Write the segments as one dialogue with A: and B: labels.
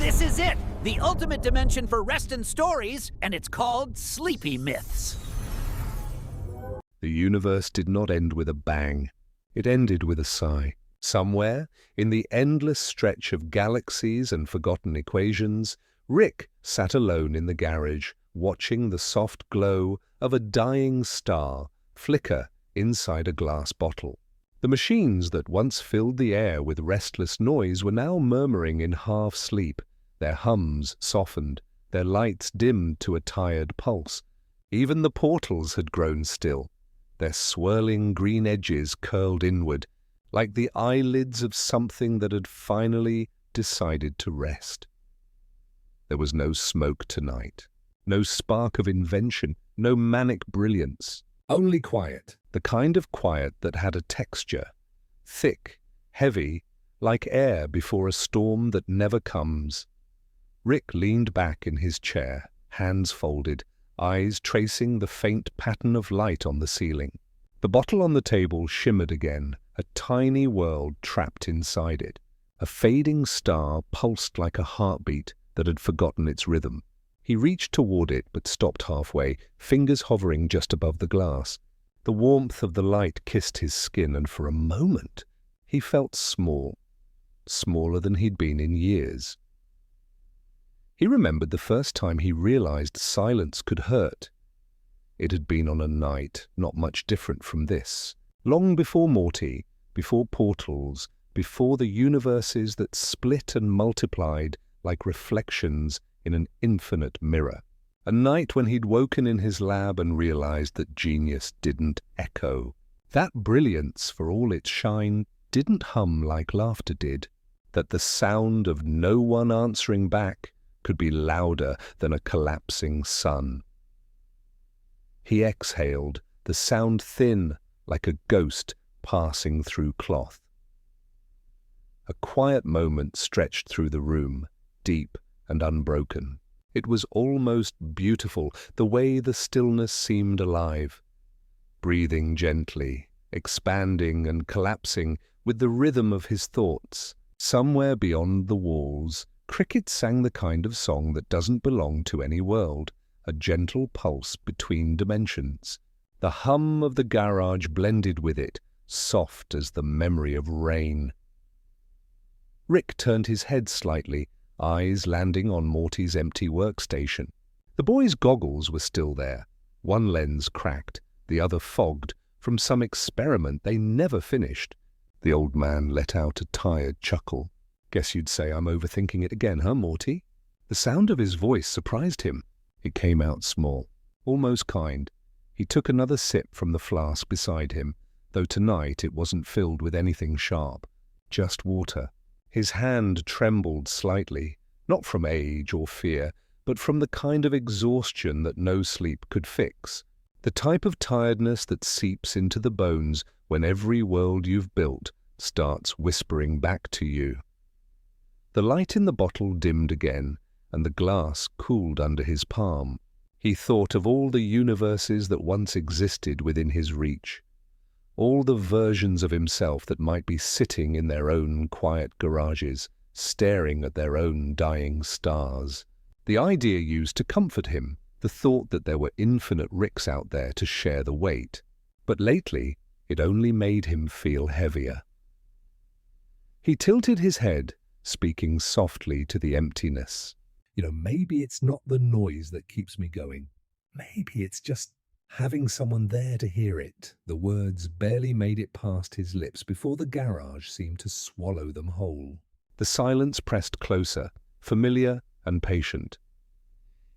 A: This is it, the ultimate dimension for rest and stories, and it's called Sleepy Myths.
B: The universe did not end with a bang. It ended with a sigh. Somewhere, in the endless stretch of galaxies and forgotten equations, Rick sat alone in the garage, watching the soft glow of a dying star flicker inside a glass bottle. The machines that once filled the air with restless noise were now murmuring in half-sleep, their hums softened, their lights dimmed to a tired pulse. Even the portals had grown still, their swirling green edges curled inward, like the eyelids of something that had finally decided to rest. There was no smoke tonight, no spark of invention, no manic brilliance. Only quiet, the kind of quiet that had a texture, thick, heavy, like air before a storm that never comes. Rick leaned back in his chair, hands folded, eyes tracing the faint pattern of light on the ceiling. The bottle on the table shimmered again, a tiny world trapped inside it. A fading star pulsed like a heartbeat that had forgotten its rhythm. He reached toward it but stopped halfway, fingers hovering just above the glass. The warmth of the light kissed his skin, and for a moment he felt small, smaller than he'd been in years. He remembered the first time he realized silence could hurt. It had been on a night not much different from this, long before Morty, before portals, before the universes that split and multiplied like reflections in an infinite mirror. A night when he'd woken in his lab and realized that genius didn't echo. That brilliance, for all its shine, didn't hum like laughter did. That the sound of no one answering back could be louder than a collapsing sun. He exhaled, the sound thin, like a ghost passing through cloth. A quiet moment stretched through the room, deep and unbroken. It was almost beautiful, the way the stillness seemed alive, breathing gently, expanding and collapsing with the rhythm of his thoughts. Somewhere beyond the walls, crickets sang the kind of song that doesn't belong to any world, a gentle pulse between dimensions. The hum of the garage blended with it, soft as the memory of rain. Rick turned his head slightly, eyes landing on Morty's empty workstation. The boy's goggles were still there, one lens cracked, the other fogged, from some experiment they never finished. The old man let out a tired chuckle. "Guess you'd say I'm overthinking it again, huh, Morty?" The sound of his voice surprised him. It came out small, almost kind. He took another sip from the flask beside him, though tonight it wasn't filled with anything sharp, just water. His hand trembled slightly, not from age or fear, but from the kind of exhaustion that no sleep could fix. The type of tiredness that seeps into the bones when every world you've built starts whispering back to you. The light in the bottle dimmed again, and the glass cooled under his palm. He thought of all the universes that once existed within his reach, all the versions of himself that might be sitting in their own quiet garages, staring at their own dying stars. The idea used to comfort him, the thought that there were infinite Ricks out there to share the weight. But lately, it only made him feel heavier. He tilted his head, speaking softly to the emptiness. Maybe it's not the noise that keeps me going. Maybe it's just having someone there to hear it. The words barely made it past his lips before the garage seemed to swallow them whole. The silence pressed closer, familiar and patient.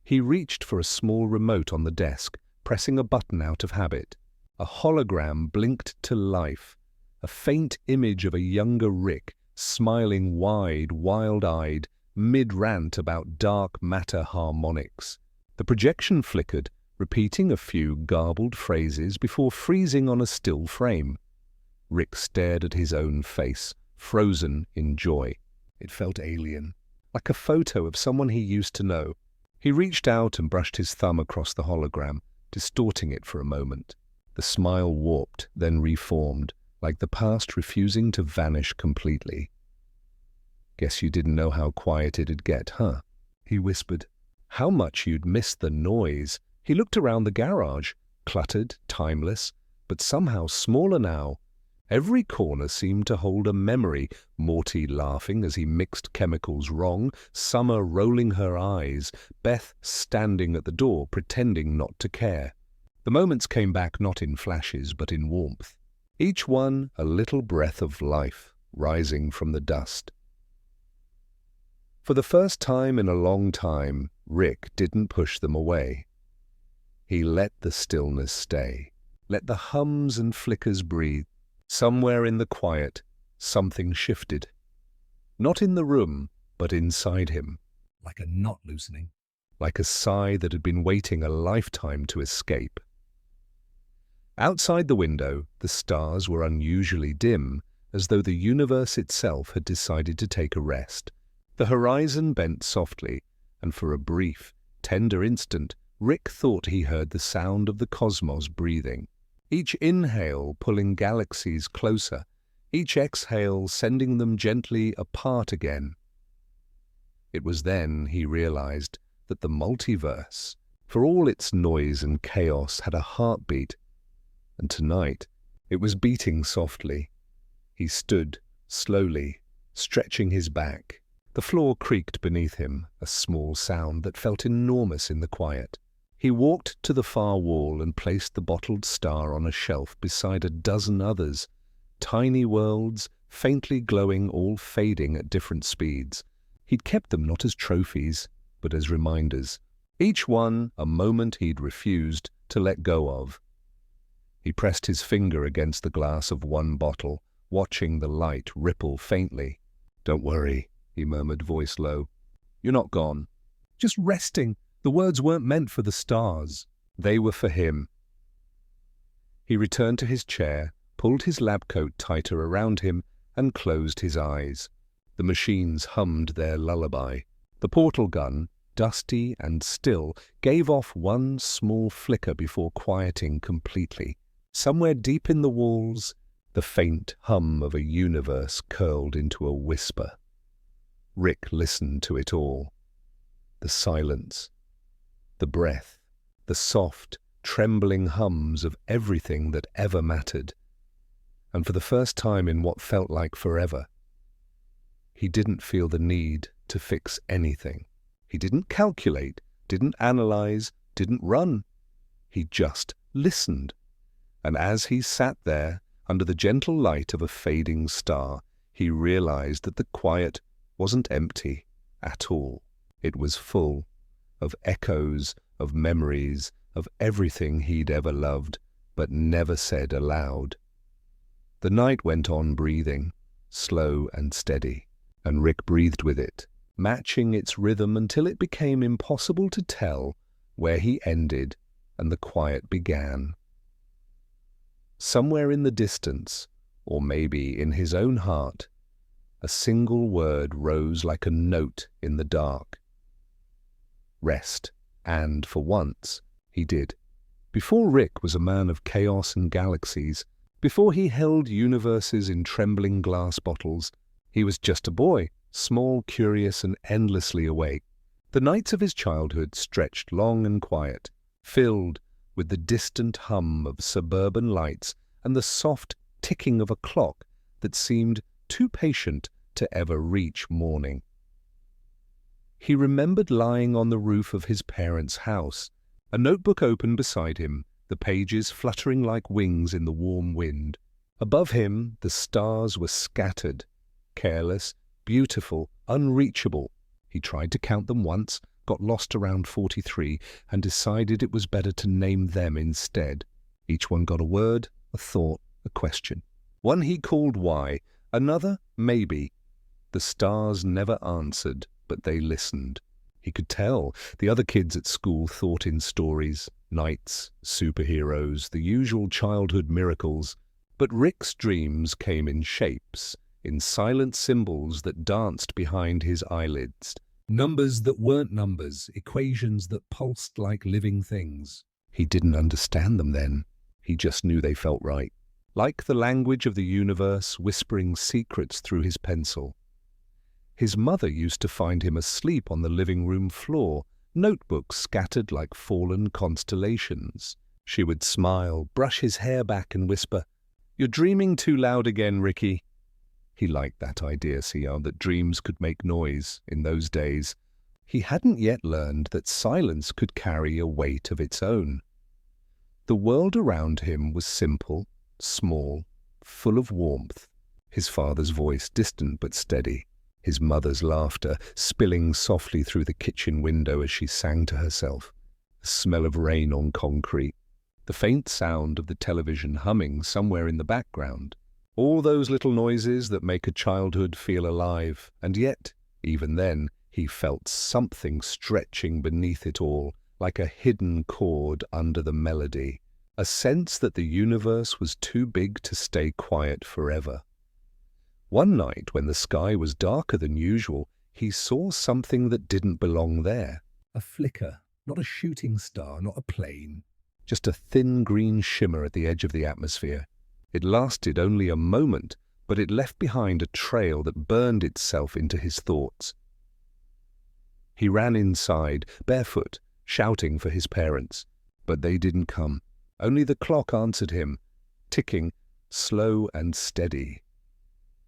B: He reached for a small remote on the desk, pressing a button out of habit. A hologram blinked to life, a faint image of a younger Rick, smiling wide, wild-eyed, mid-rant about dark matter harmonics. The projection flickered, repeating a few garbled phrases before freezing on a still frame. Rick stared at his own face, frozen in joy. It felt alien, like a photo of someone he used to know. He reached out and brushed his thumb across the hologram, distorting it for a moment. The smile warped, then reformed, like the past refusing to vanish completely. Guess you didn't know how quiet it'd get, huh? He whispered. How much you'd missed the noise. He looked around the garage, cluttered, timeless, but somehow smaller now. Every corner seemed to hold a memory, Morty laughing as he mixed chemicals wrong, Summer rolling her eyes, Beth standing at the door pretending not to care. The moments came back not in flashes but in warmth, each one a little breath of life rising from the dust. For the first time in a long time, Rick didn't push them away. He let the stillness stay, let the hums and flickers breathe. Somewhere in the quiet, something shifted. Not in the room, but inside him.
C: Like a knot loosening.
B: Like a sigh that had been waiting a lifetime to escape. Outside the window, the stars were unusually dim, as though the universe itself had decided to take a rest. The horizon bent softly, and for a brief, tender instant, Rick thought he heard the sound of the cosmos breathing. Each inhale pulling galaxies closer, each exhale sending them gently apart again. It was then he realized that the multiverse, for all its noise and chaos, had a heartbeat, and tonight it was beating softly. He stood, slowly, stretching his back. The floor creaked beneath him, a small sound that felt enormous in the quiet. He walked to the far wall and placed the bottled star on a shelf beside a dozen others, tiny worlds, faintly glowing, all fading at different speeds. He'd kept them not as trophies, but as reminders, each one a moment he'd refused to let go of. He pressed his finger against the glass of one bottle, watching the light ripple faintly. "Don't worry," he murmured, voice low. "You're not gone. Just resting." The words weren't meant for the stars. They were for him. He returned to his chair, pulled his lab coat tighter around him, and closed his eyes. The machines hummed their lullaby. The portal gun, dusty and still, gave off one small flicker before quieting completely. Somewhere deep in the walls, the faint hum of a universe curled into a whisper. Rick listened to it all. The silence. The breath, the soft, trembling hums of everything that ever mattered. And for the first time in what felt like forever, he didn't feel the need to fix anything. He didn't calculate, didn't analyze, didn't run. He just listened. And as he sat there, under the gentle light of a fading star, he realized that the quiet wasn't empty at all. It was full of echoes, of memories, of everything he'd ever loved, but never said aloud. The night went on breathing, slow and steady, and Rick breathed with it, matching its rhythm until it became impossible to tell where he ended and the quiet began. Somewhere in the distance, or maybe in his own heart, a single word rose like a note in the dark. Rest. And, for once, he did. Before Rick was a man of chaos and galaxies, before he held universes in trembling glass bottles, he was just a boy, small, curious, and endlessly awake. The nights of his childhood stretched long and quiet, filled with the distant hum of suburban lights and the soft ticking of a clock that seemed too patient to ever reach morning. He remembered lying on the roof of his parents' house, a notebook open beside him, the pages fluttering like wings in the warm wind. Above him, the stars were scattered, careless, beautiful, unreachable. He tried to count them once, got lost around 43, and decided it was better to name them instead. Each one got a word, a thought, a question. One he called why, another maybe. The stars never answered, but they listened. He could tell the other kids at school thought in stories, knights, superheroes, the usual childhood miracles. But Rick's dreams came in shapes, in silent symbols that danced behind his eyelids. Numbers that weren't numbers, equations that pulsed like living things. He didn't understand them then. He just knew they felt right. Like the language of the universe whispering secrets through his pencil. His mother used to find him asleep on the living room floor, notebooks scattered like fallen constellations. She would smile, brush his hair back and whisper, "You're dreaming too loud again, Ricky." He liked that idea, that dreams could make noise in those days. He hadn't yet learned that silence could carry a weight of its own. The world around him was simple, small, full of warmth. His father's voice distant but steady. His mother's laughter spilling softly through the kitchen window as she sang to herself. The smell of rain on concrete. The faint sound of the television humming somewhere in the background. All those little noises that make a childhood feel alive. And yet, even then, he felt something stretching beneath it all, like a hidden chord under the melody. A sense that the universe was too big to stay quiet forever. One night, when the sky was darker than usual, he saw something that didn't belong there.
C: A flicker, not a shooting star, not a plane.
B: Just a thin green shimmer at the edge of the atmosphere. It lasted only a moment, but it left behind a trail that burned itself into his thoughts. He ran inside, barefoot, shouting for his parents. But they didn't come. Only the clock answered him, ticking, slow and steady.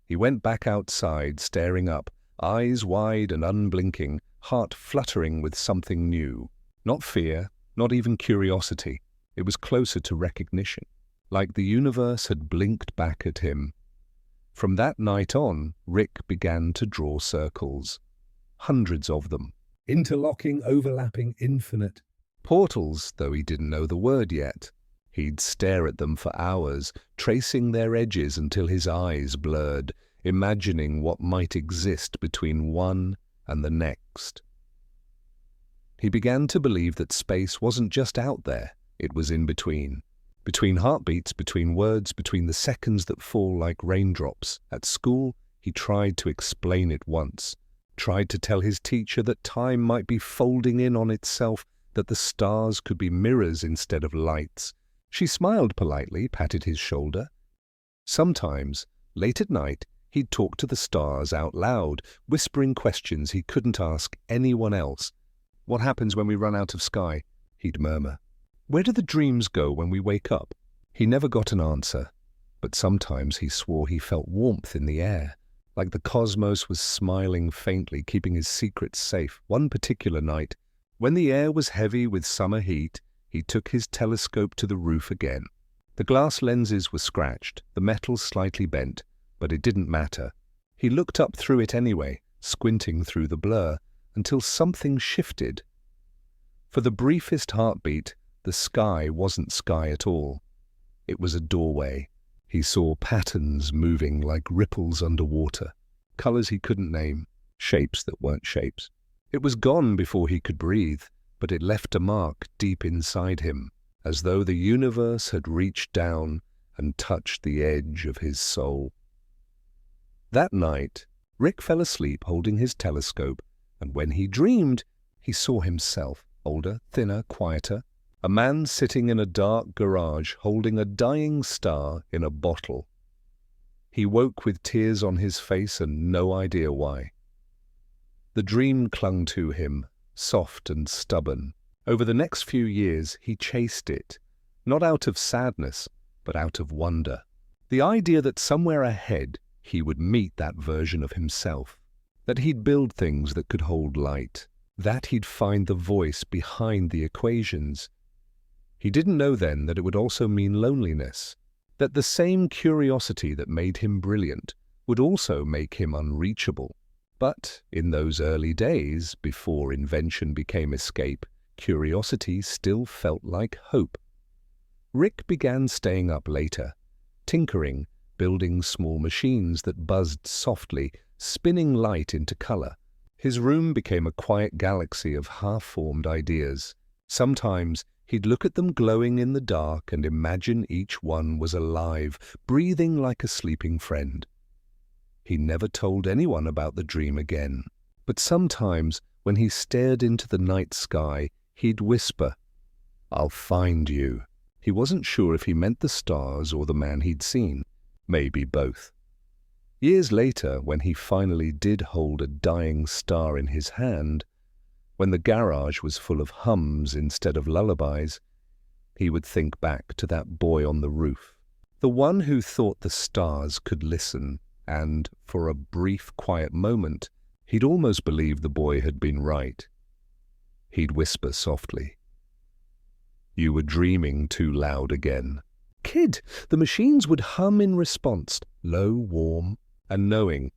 B: He went back outside, staring up, eyes wide and unblinking, heart fluttering with something new. Not fear, not even curiosity. It was closer to recognition, like the universe had blinked back at him. From that night on, Rick began to draw circles. Hundreds of them.
C: Interlocking, overlapping, infinite.
B: Portals, though he didn't know the word yet. He'd stare at them for hours, tracing their edges until his eyes blurred, imagining what might exist between one and the next. He began to believe that space wasn't just out there, it was in between. Between heartbeats, between words, between the seconds that fall like raindrops. At school, he tried to explain it once, tried to tell his teacher that time might be folding in on itself, that the stars could be mirrors instead of lights. She smiled politely, patted his shoulder. Sometimes, late at night, he'd talk to the stars out loud, whispering questions he couldn't ask anyone else. "What happens when we run out of sky?" he'd murmur. "Where do the dreams go when we wake up?" He never got an answer, but sometimes he swore he felt warmth in the air, like the cosmos was smiling faintly, keeping his secrets safe. One particular night, when the air was heavy with summer heat, he took his telescope to the roof again. The glass lenses were scratched, the metal slightly bent, but it didn't matter. He looked up through it anyway, squinting through the blur, until something shifted. For the briefest heartbeat, the sky wasn't sky at all. It was a doorway. He saw patterns moving like ripples underwater, colors he couldn't name, shapes that weren't shapes. It was gone before he could breathe, but it left a mark deep inside him, as though the universe had reached down and touched the edge of his soul. That night, Rick fell asleep holding his telescope, and when he dreamed, he saw himself, older, thinner, quieter, a man sitting in a dark garage holding a dying star in a bottle. He woke with tears on his face and no idea why. The dream clung to him, soft and stubborn. Over the next few years, he chased it, not out of sadness, but out of wonder. The idea that somewhere ahead he would meet that version of himself, that he'd build things that could hold light, that he'd find the voice behind the equations. He didn't know then that it would also mean loneliness, that the same curiosity that made him brilliant would also make him unreachable. But in those early days, before invention became escape, curiosity still felt like hope. Rick began staying up later, tinkering, building small machines that buzzed softly, spinning light into color. His room became a quiet galaxy of half-formed ideas. Sometimes he'd look at them glowing in the dark and imagine each one was alive, breathing like a sleeping friend. He never told anyone about the dream again, but sometimes when he stared into the night sky, he'd whisper, "I'll find you." He wasn't sure if he meant the stars or the man he'd seen, maybe both. Years later, when he finally did hold a dying star in his hand, when the garage was full of hums instead of lullabies, he would think back to that boy on the roof, the one who thought the stars could listen, and, for a brief, quiet moment, he'd almost believe the boy had been right. He'd whisper softly, "You were dreaming too loud again." "Kid!" The machines would hum in response, low, warm, and knowing.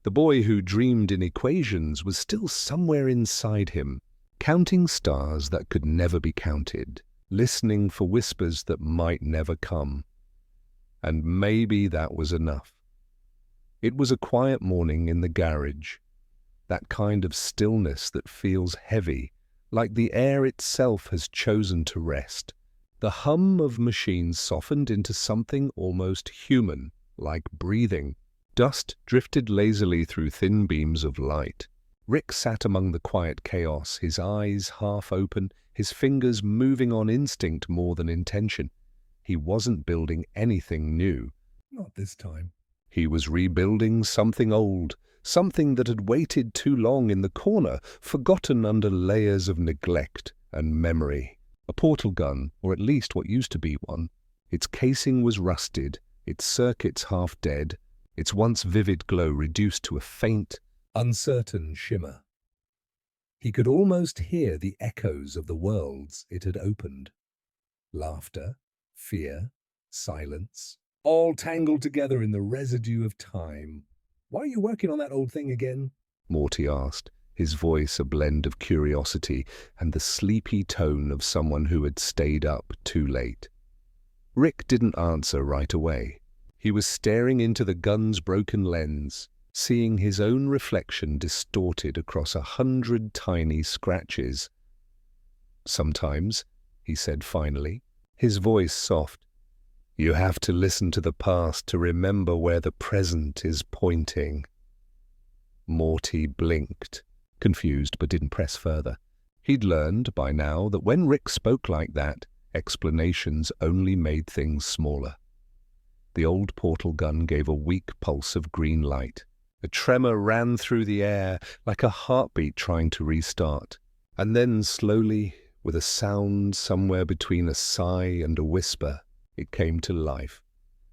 B: The boy who dreamed in equations was still somewhere inside him, counting stars that could never be counted, listening for whispers that might never come. And maybe that was enough. It was a quiet morning in the garage, that kind of stillness that feels heavy, like the air itself has chosen to rest. The hum of machines softened into something almost human, like breathing. Dust drifted lazily through thin beams of light. Rick sat among the quiet chaos, his eyes half open, his fingers moving on instinct more than intention. He wasn't building anything new.
C: Not this time.
B: He was rebuilding something old, something that had waited too long in the corner, forgotten under layers of neglect and memory. A portal gun, or at least what used to be one. Its casing was rusted, its circuits half dead, its once vivid glow reduced to a faint,
C: Uncertain shimmer. He could almost hear the echoes of the worlds it had opened. Laughter, fear, silence, all tangled together in the residue of time. "Why are you working on that old thing again?"
B: Morty asked, his voice a blend of curiosity and the sleepy tone of someone who had stayed up too late. Rick didn't answer right away. He was staring into the gun's broken lens, seeing his own reflection distorted across 100 tiny scratches. "Sometimes," he said finally, his voice soft, "you have to listen to the past to remember where the present is pointing." Morty blinked, confused but didn't press further. He'd learned by now that when Rick spoke like that, explanations only made things smaller. The old portal gun gave a weak pulse of green light. A tremor ran through the air, like a heartbeat trying to restart. And then slowly, with a sound somewhere between a sigh and a whisper, it came to life.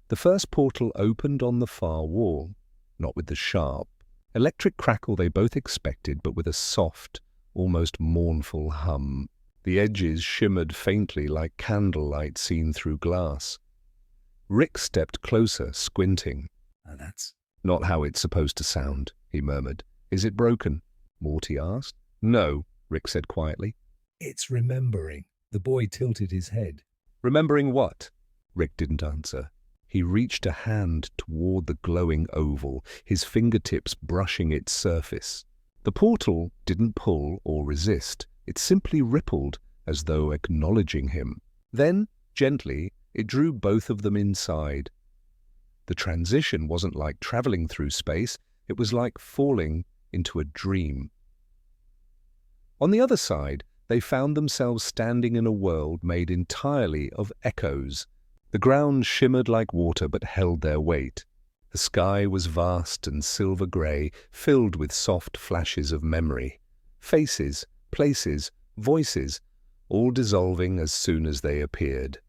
B: The first portal opened on the far wall, not with the sharp, electric crackle they both expected, but with a soft, almost mournful hum. The edges shimmered faintly like candlelight seen through glass. Rick stepped closer, squinting.
C: That's
B: "Not how it's supposed to sound," he murmured. "Is it broken?" Morty asked. "No," Rick said quietly.
C: It's remembering. The boy tilted his head.
B: "Remembering what?" Rick didn't answer. He reached a hand toward the glowing oval, his fingertips brushing its surface. The portal didn't pull or resist. It simply rippled, as though acknowledging him. Then, gently, it drew both of them inside. The transition wasn't like traveling through space, it was like falling into a dream. On the other side, they found themselves standing in a world made entirely of echoes. The ground shimmered like water but held their weight. The sky was vast and silver-grey, filled with soft flashes of memory. Faces, places, voices, all dissolving as soon as they appeared.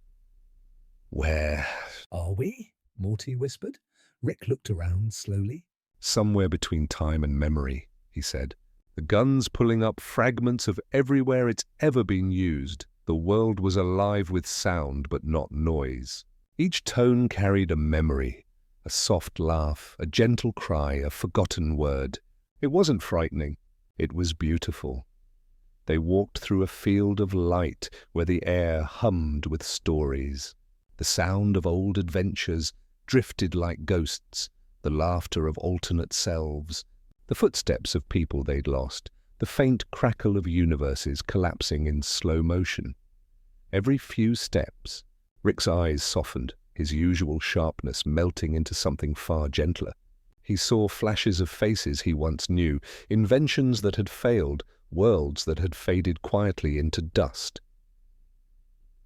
B: "Where?"
C: "Are we?" Morty whispered. Rick looked around slowly.
B: "Somewhere between time and memory," he said. "The gun's pulling up fragments of everywhere it's ever been used. The world was alive with sound, but not noise. Each tone carried a memory, a soft laugh, a gentle cry, a forgotten word. It wasn't frightening. It was beautiful." They walked through a field of light where the air hummed with stories. The sound of old adventures drifted like ghosts, the laughter of alternate selves, the footsteps of people they'd lost, the faint crackle of universes collapsing in slow motion. Every few steps, Rick's eyes softened, his usual sharpness melting into something far gentler. He saw flashes of faces he once knew, inventions that had failed, worlds that had faded quietly into dust.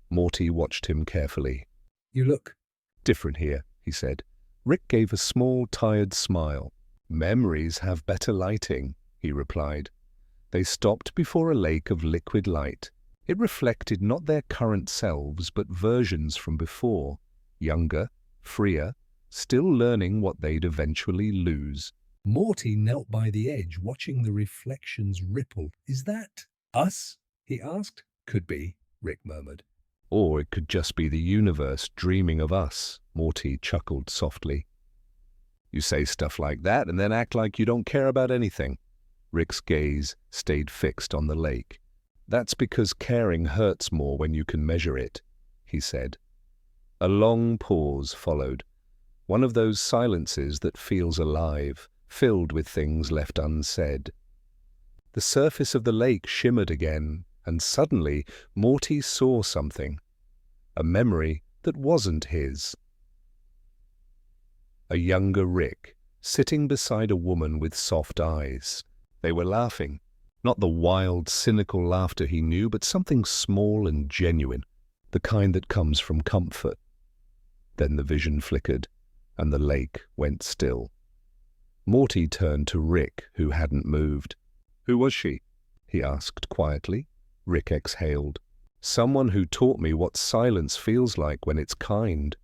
B: Morty watched him carefully.
C: "You look
B: "Different here," he said. Rick gave a small, tired smile. "Memories have better lighting," he replied. They stopped before a lake of liquid light. It reflected not their current selves, but versions from before, younger, freer, still learning what they'd eventually lose.
C: Morty knelt by the edge, watching the reflections ripple. "Is that us?" he asked. "Could be," Rick murmured.
B: Or it could just be the universe dreaming of us, Morty chuckled softly. "You say stuff like that and then act like you don't care about anything." Rick's gaze stayed fixed on the lake. "That's because caring hurts more when you can measure it," he said. A long pause followed, one of those silences that feels alive, filled with things left unsaid. The surface of the lake shimmered again, and suddenly Morty saw something, a memory that wasn't his. A younger Rick, sitting beside a woman with soft eyes. They were laughing, not the wild, cynical laughter he knew, but something small and genuine, the kind that comes from comfort. Then the vision flickered, and the lake went still. Morty turned to Rick, who hadn't moved. "Who was she?" he asked quietly. Rick exhaled. "Someone who taught me what silence feels like when it's kind."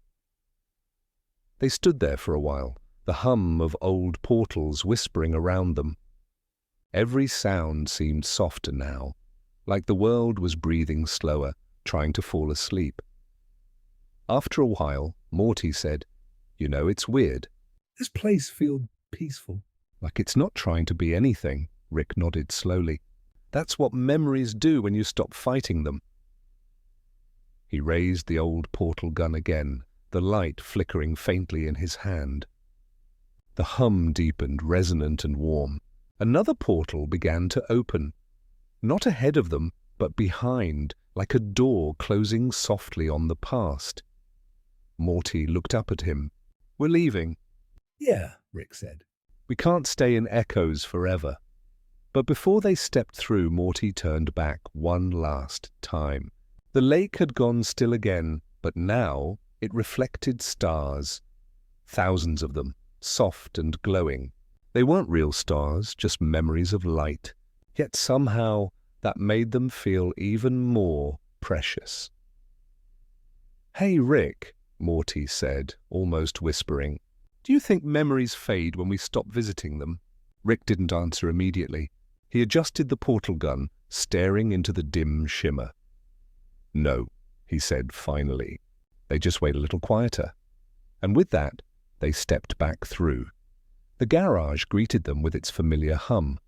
B: They stood there for a while, the hum of old portals whispering around them. Every sound seemed softer now, like the world was breathing slower, trying to fall asleep. After a while, Morty said, "You know, it's weird.
C: "This place feels peaceful."
B: Like it's not trying to be anything," Rick nodded slowly. "That's what memories do when you stop fighting them." He raised the old portal gun again, the light flickering faintly in his hand. The hum deepened, resonant and warm. Another portal began to open. Not ahead of them, but behind, like a door closing softly on the past. Morty looked up at him. "We're leaving."
C: "Yeah," Rick said.
B: "We can't stay in echoes forever." But before they stepped through, Morty turned back one last time. The lake had gone still again, but now it reflected stars. Thousands of them, soft and glowing. They weren't real stars, just memories of light. Yet somehow that made them feel even more precious. "Hey, Rick," Morty said, almost whispering. "Do you think memories fade when we stop visiting them?" Rick didn't answer immediately. He adjusted the portal gun, staring into the dim shimmer. "No," he said finally. "They just wait a little quieter." And with that, they stepped back through. The garage greeted them with its familiar hum.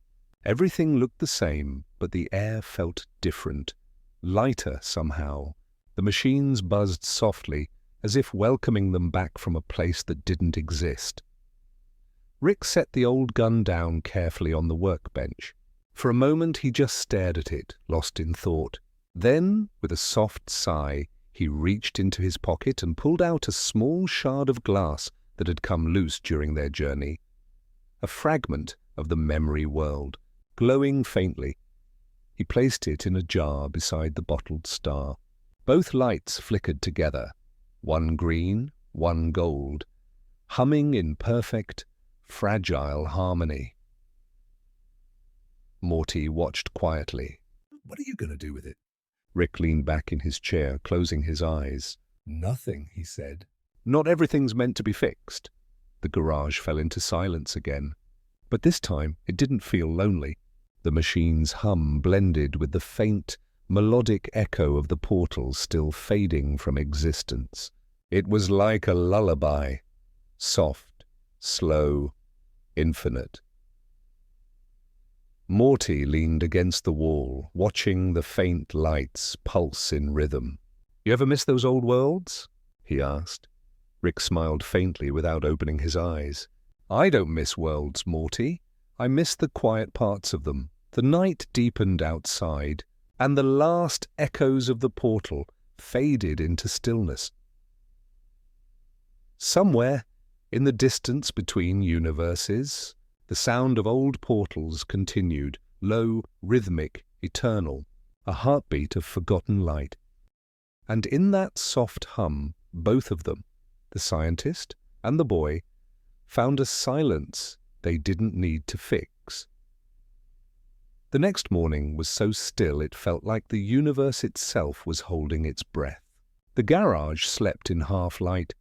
B: Everything looked the same, but the air felt different, lighter somehow. The machines buzzed softly, as if welcoming them back from a place that didn't exist. Rick set the old gun down carefully on the workbench. For a moment he just stared at it, lost in thought. Then, with a soft sigh, he reached into his pocket and pulled out a small shard of glass that had come loose during their journey. A fragment of the memory world, glowing faintly. He placed it in a jar beside the bottled star. Both lights flickered together, one green, one gold, humming in perfect, fragile harmony. Morty watched quietly.
C: "What are you going to do with it?"
B: Rick leaned back in his chair, closing his eyes.
C: "Nothing," he said.
B: "Not everything's meant to be fixed." The garage fell into silence again. But this time it didn't feel lonely. The machine's hum blended with the faint, melodic echo of the portals still fading from existence. It was like a lullaby, soft, slow, infinite. Morty leaned against the wall, watching the faint lights pulse in rhythm. "You ever miss those old worlds?" he asked. Rick smiled faintly without opening his eyes. "I don't miss worlds, Morty. I miss the quiet parts of them. The night deepened outside, and the last echoes of the portal faded into stillness. Somewhere, in the distance between universes, the sound of old portals continued, low, rhythmic, eternal, a heartbeat of forgotten light. And in that soft hum, both of them, the scientist and the boy found a silence they didn't need to fix. The next morning was so still it felt like the universe itself was holding its breath. The garage slept in half-light,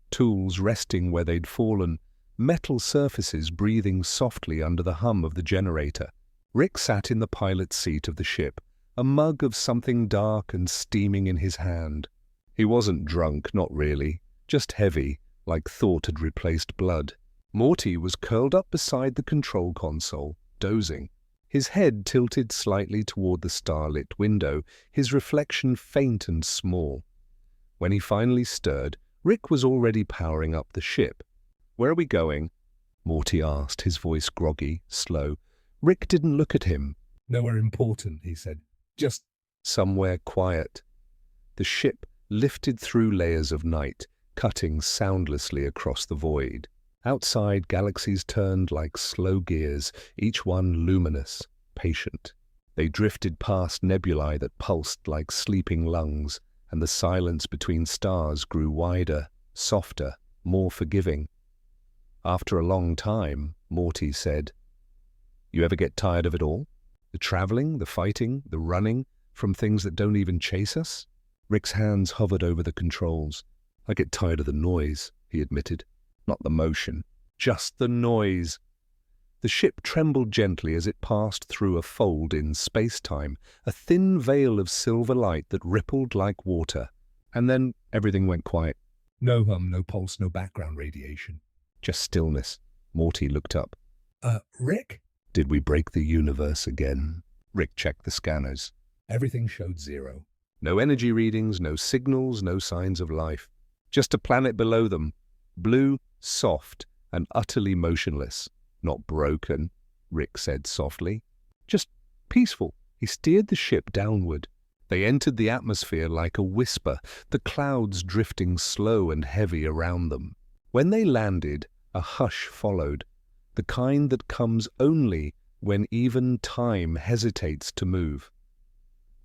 B: tools resting where they'd fallen, metal surfaces breathing softly under the hum of the generator. Rick sat in the pilot's seat of the ship, a mug of something dark and steaming in his hand. He wasn't drunk, not really, just heavy, like thought had replaced blood. Morty was curled up beside the control console, dozing. His head tilted slightly toward the starlit window, his reflection faint and small. When he finally stirred, Rick was already powering up the ship. "Where are we going?" Morty asked, his voice groggy, slow. Rick didn't look at him.
C: "Nowhere important," he said. "Just
B: somewhere quiet." The ship lifted through layers of night, cutting soundlessly across the void. Outside, galaxies turned like slow gears, each one luminous, patient. They drifted past nebulae that pulsed like sleeping lungs, and the silence between stars grew wider, softer, more forgiving. After a long time, Morty said, "You ever get tired of it all? The traveling, the fighting, the running, from things that don't even chase us?" Rick's hands hovered over the controls. "I get tired of the noise," he admitted. "Not the motion, just the noise." The ship trembled gently as it passed through a fold in space-time, a thin veil of silver light that rippled like water. And then everything went quiet.
C: no hum, no pulse, no background radiation.
B: Just stillness. Morty looked up.
C: Rick?"
B: Did we break the universe again? Rick checked the scanners.
C: Everything showed 0.
B: No energy readings, no signals, no signs of life. Just a planet below them. Blue, soft, and utterly motionless. "Not broken," Rick said softly. "Just peaceful." He steered the ship downward. They entered the atmosphere like a whisper, the clouds drifting slow and heavy around them. When they landed, a hush followed, the kind that comes only when even time hesitates to move.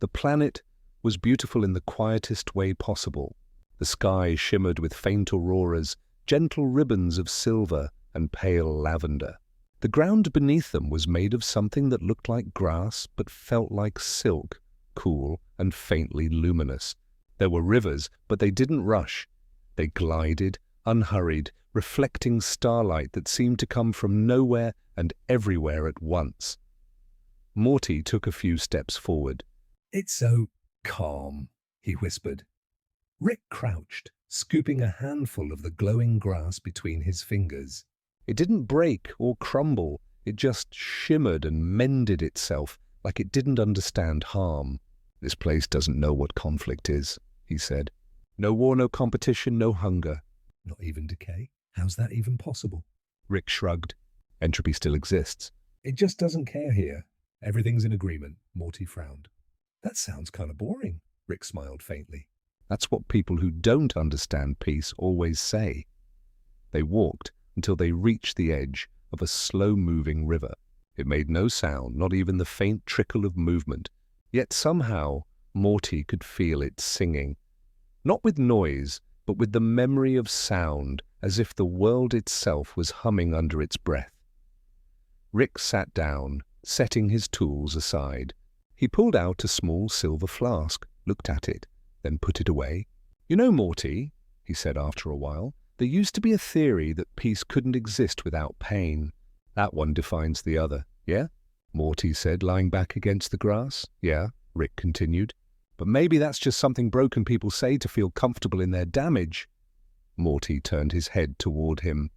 B: The planet was beautiful in the quietest way possible. The sky shimmered with faint auroras, gentle ribbons of silver and pale lavender. The ground beneath them was made of something that looked like grass but felt like silk, cool and faintly luminous. There were rivers, but they didn't rush. They glided, unhurried, reflecting starlight that seemed to come from nowhere and everywhere at once. Morty took a few steps forward.
C: "It's so calm," he whispered. Rick crouched, scooping a handful of the glowing grass between his fingers.
B: It didn't break or crumble, it just shimmered and mended itself like it didn't understand harm. "This place doesn't know what conflict is," he said. "No war, no competition, no hunger."
C: "Not even decay? How's that even possible?"
B: Rick shrugged. "Entropy still exists."
C: "It just doesn't care here. Everything's in agreement," Morty frowned. "That sounds kind of boring," Rick smiled faintly.
B: That's what people who don't understand peace always say. They walked until they reached the edge of a slow-moving river. It made no sound, not even the faint trickle of movement. Yet somehow Morty could feel it singing. Not with noise, but with the memory of sound, as if the world itself was humming under its breath. Rick sat down, setting his tools aside. He pulled out a small silver flask, looked at it, then put it away. "You know, Morty," he said after a while, "there used to be a theory that peace couldn't exist without pain. That one defines the other, yeah?" Morty said, lying back against the grass. "Yeah," Rick continued. "But maybe that's just something broken people say to feel comfortable in their damage." Morty turned his head toward him.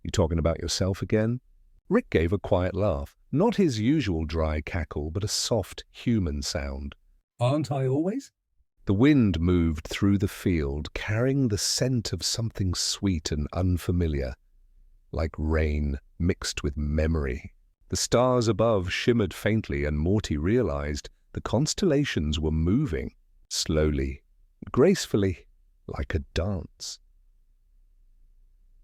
B: "You talking about yourself again?" Rick gave a quiet laugh, not his usual dry cackle, but a soft, human sound.
C: "Aren't I always?"
B: The wind moved through the field, carrying the scent of something sweet and unfamiliar, like rain mixed with memory. The stars above shimmered faintly, and Morty realized the constellations were moving, slowly, gracefully, like a dance.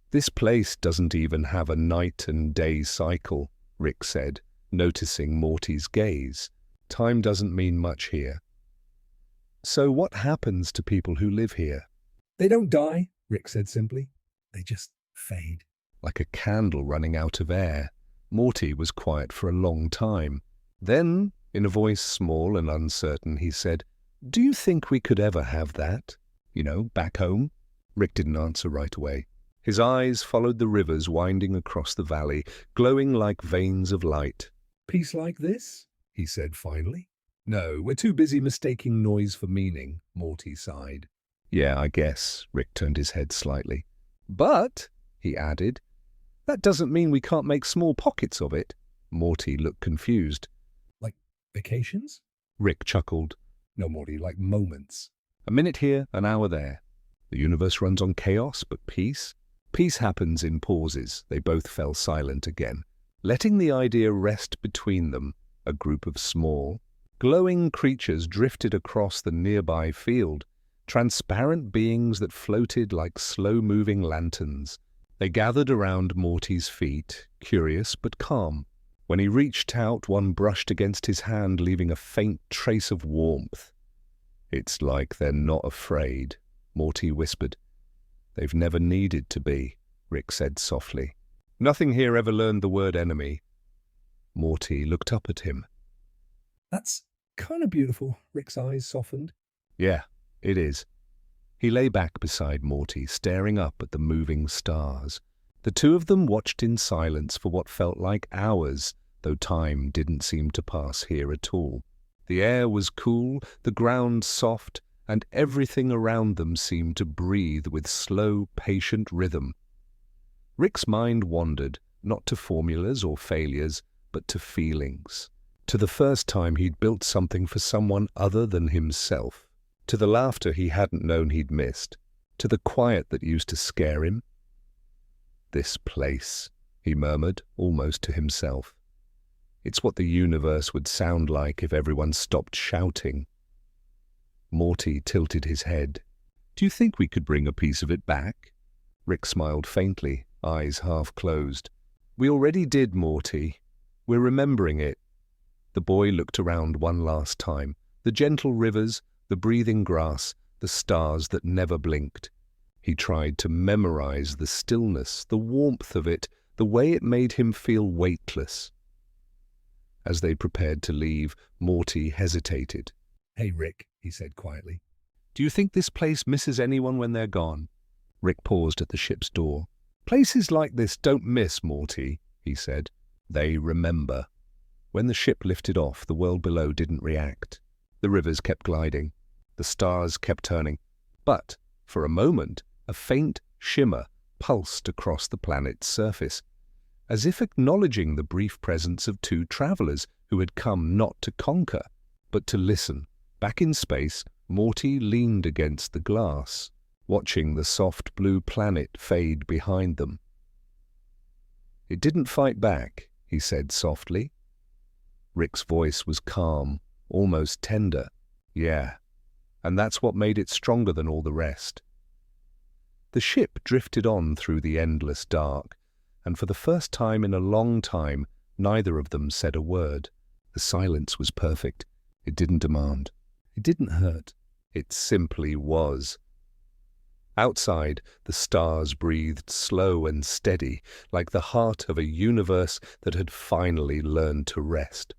B: "This place doesn't even have a night and day cycle," Rick said, noticing Morty's gaze. "Time doesn't mean much here." "So what happens to people who live here?"
C: "They don't die," Rick said simply. "They just Fade.
B: Like a candle running out of air. Morty was quiet for a long time. Then, in a voice small and uncertain, he said, "Do you think we could ever have that? Back home?" Rick didn't answer right away. His eyes followed the rivers winding across the valley, glowing like veins of light.
C: Peace like this? He said finally. No, we're too busy mistaking noise for meaning, Morty sighed.
B: Yeah, I guess, Rick turned his head slightly. But, he added, that doesn't mean we can't make small pockets of it. Morty looked confused.
C: Like vacations?
B: Rick chuckled.
C: No, Morty, like moments.
B: A minute here, an hour there. The universe runs on chaos, but peace? Peace happens in pauses. They both fell silent again, letting the idea rest between them. A group of small, glowing creatures drifted across the nearby field, transparent beings that floated like slow-moving lanterns. They gathered around Morty's feet, curious but calm. When he reached out, one brushed against his hand, leaving a faint trace of warmth. "It's like they're not afraid," Morty whispered. "They've never needed to be," Rick said softly. "Nothing here ever learned the word enemy." Morty looked up at him.
C: That's kind of beautiful, Rick's eyes softened.
B: Yeah, it is. He lay back beside Morty, staring up at the moving stars. The two of them watched in silence for what felt like hours, though time didn't seem to pass here at all. The air was cool, the ground soft, and everything around them seemed to breathe with slow, patient rhythm. Rick's mind wandered, not to formulas or failures, but to feelings. To the first time he'd built something for someone other than himself. To the laughter he hadn't known he'd missed. To the quiet that used to scare him. "This place," he murmured, almost to himself. "It's what the universe would sound like if everyone stopped shouting." Morty tilted his head. "Do you think we could bring a piece of it back?" Rick smiled faintly, eyes half closed. "We already did, Morty. We're remembering it." The boy looked around one last time. The gentle rivers, the breathing grass, the stars that never blinked. He tried to memorize the stillness, the warmth of it, the way it made him feel weightless. As they prepared to leave, Morty hesitated.
C: "Hey, Rick," he said quietly.
B: "Do you think this place misses anyone when they're gone?" Rick paused at the ship's door. "Places like this don't miss, Morty," he said. "They remember." When the ship lifted off, the world below didn't react. The rivers kept gliding. The stars kept turning. But, for a moment, a faint shimmer pulsed across the planet's surface, as if acknowledging the brief presence of two travelers who had come not to conquer, but to listen. Back in space, Morty leaned against the glass, watching the soft blue planet fade behind them. "It didn't fight back," he said softly. Rick's voice was calm, almost tender. "Yeah, and that's what made it stronger than all the rest." The ship drifted on through the endless dark, and for the first time in a long time, neither of them said a word. The silence was perfect. It didn't demand. It didn't hurt. It simply was. Outside, the stars breathed slow and steady, like the heart of a universe that had finally learned to rest.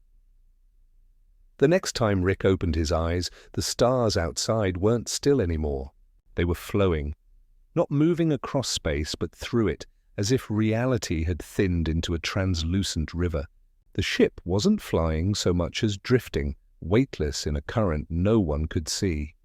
B: The next time Rick opened his eyes, the stars outside weren't still anymore. They were flowing, not moving across space, but through it, as if reality had thinned into a translucent river. The ship wasn't flying so much as drifting, weightless in a current no one could see.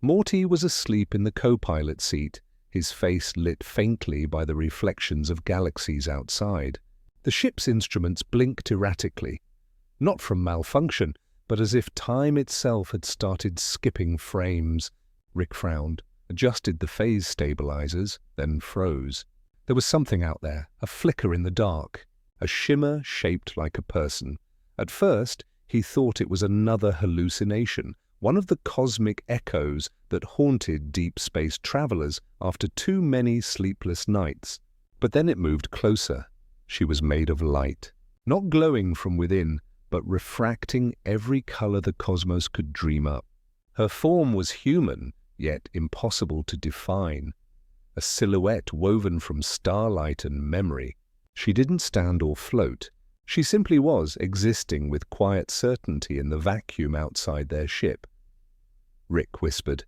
B: Morty was asleep in the co-pilot seat, his face lit faintly by the reflections of galaxies outside. The ship's instruments blinked erratically, not from malfunction, but as if time itself had started skipping frames. Rick frowned, adjusted the phase stabilizers, then froze. There was something out there, a flicker in the dark, a shimmer shaped like a person. At first, he thought it was another hallucination, one of the cosmic echoes that haunted deep space travelers after too many sleepless nights. But then it moved closer. She was made of light, not glowing from within, but refracting every color the cosmos could dream up. Her form was human, yet impossible to define. a silhouette woven from starlight and memory. She didn't stand or float. She simply was existing with quiet certainty in the vacuum outside their ship. Rick whispered,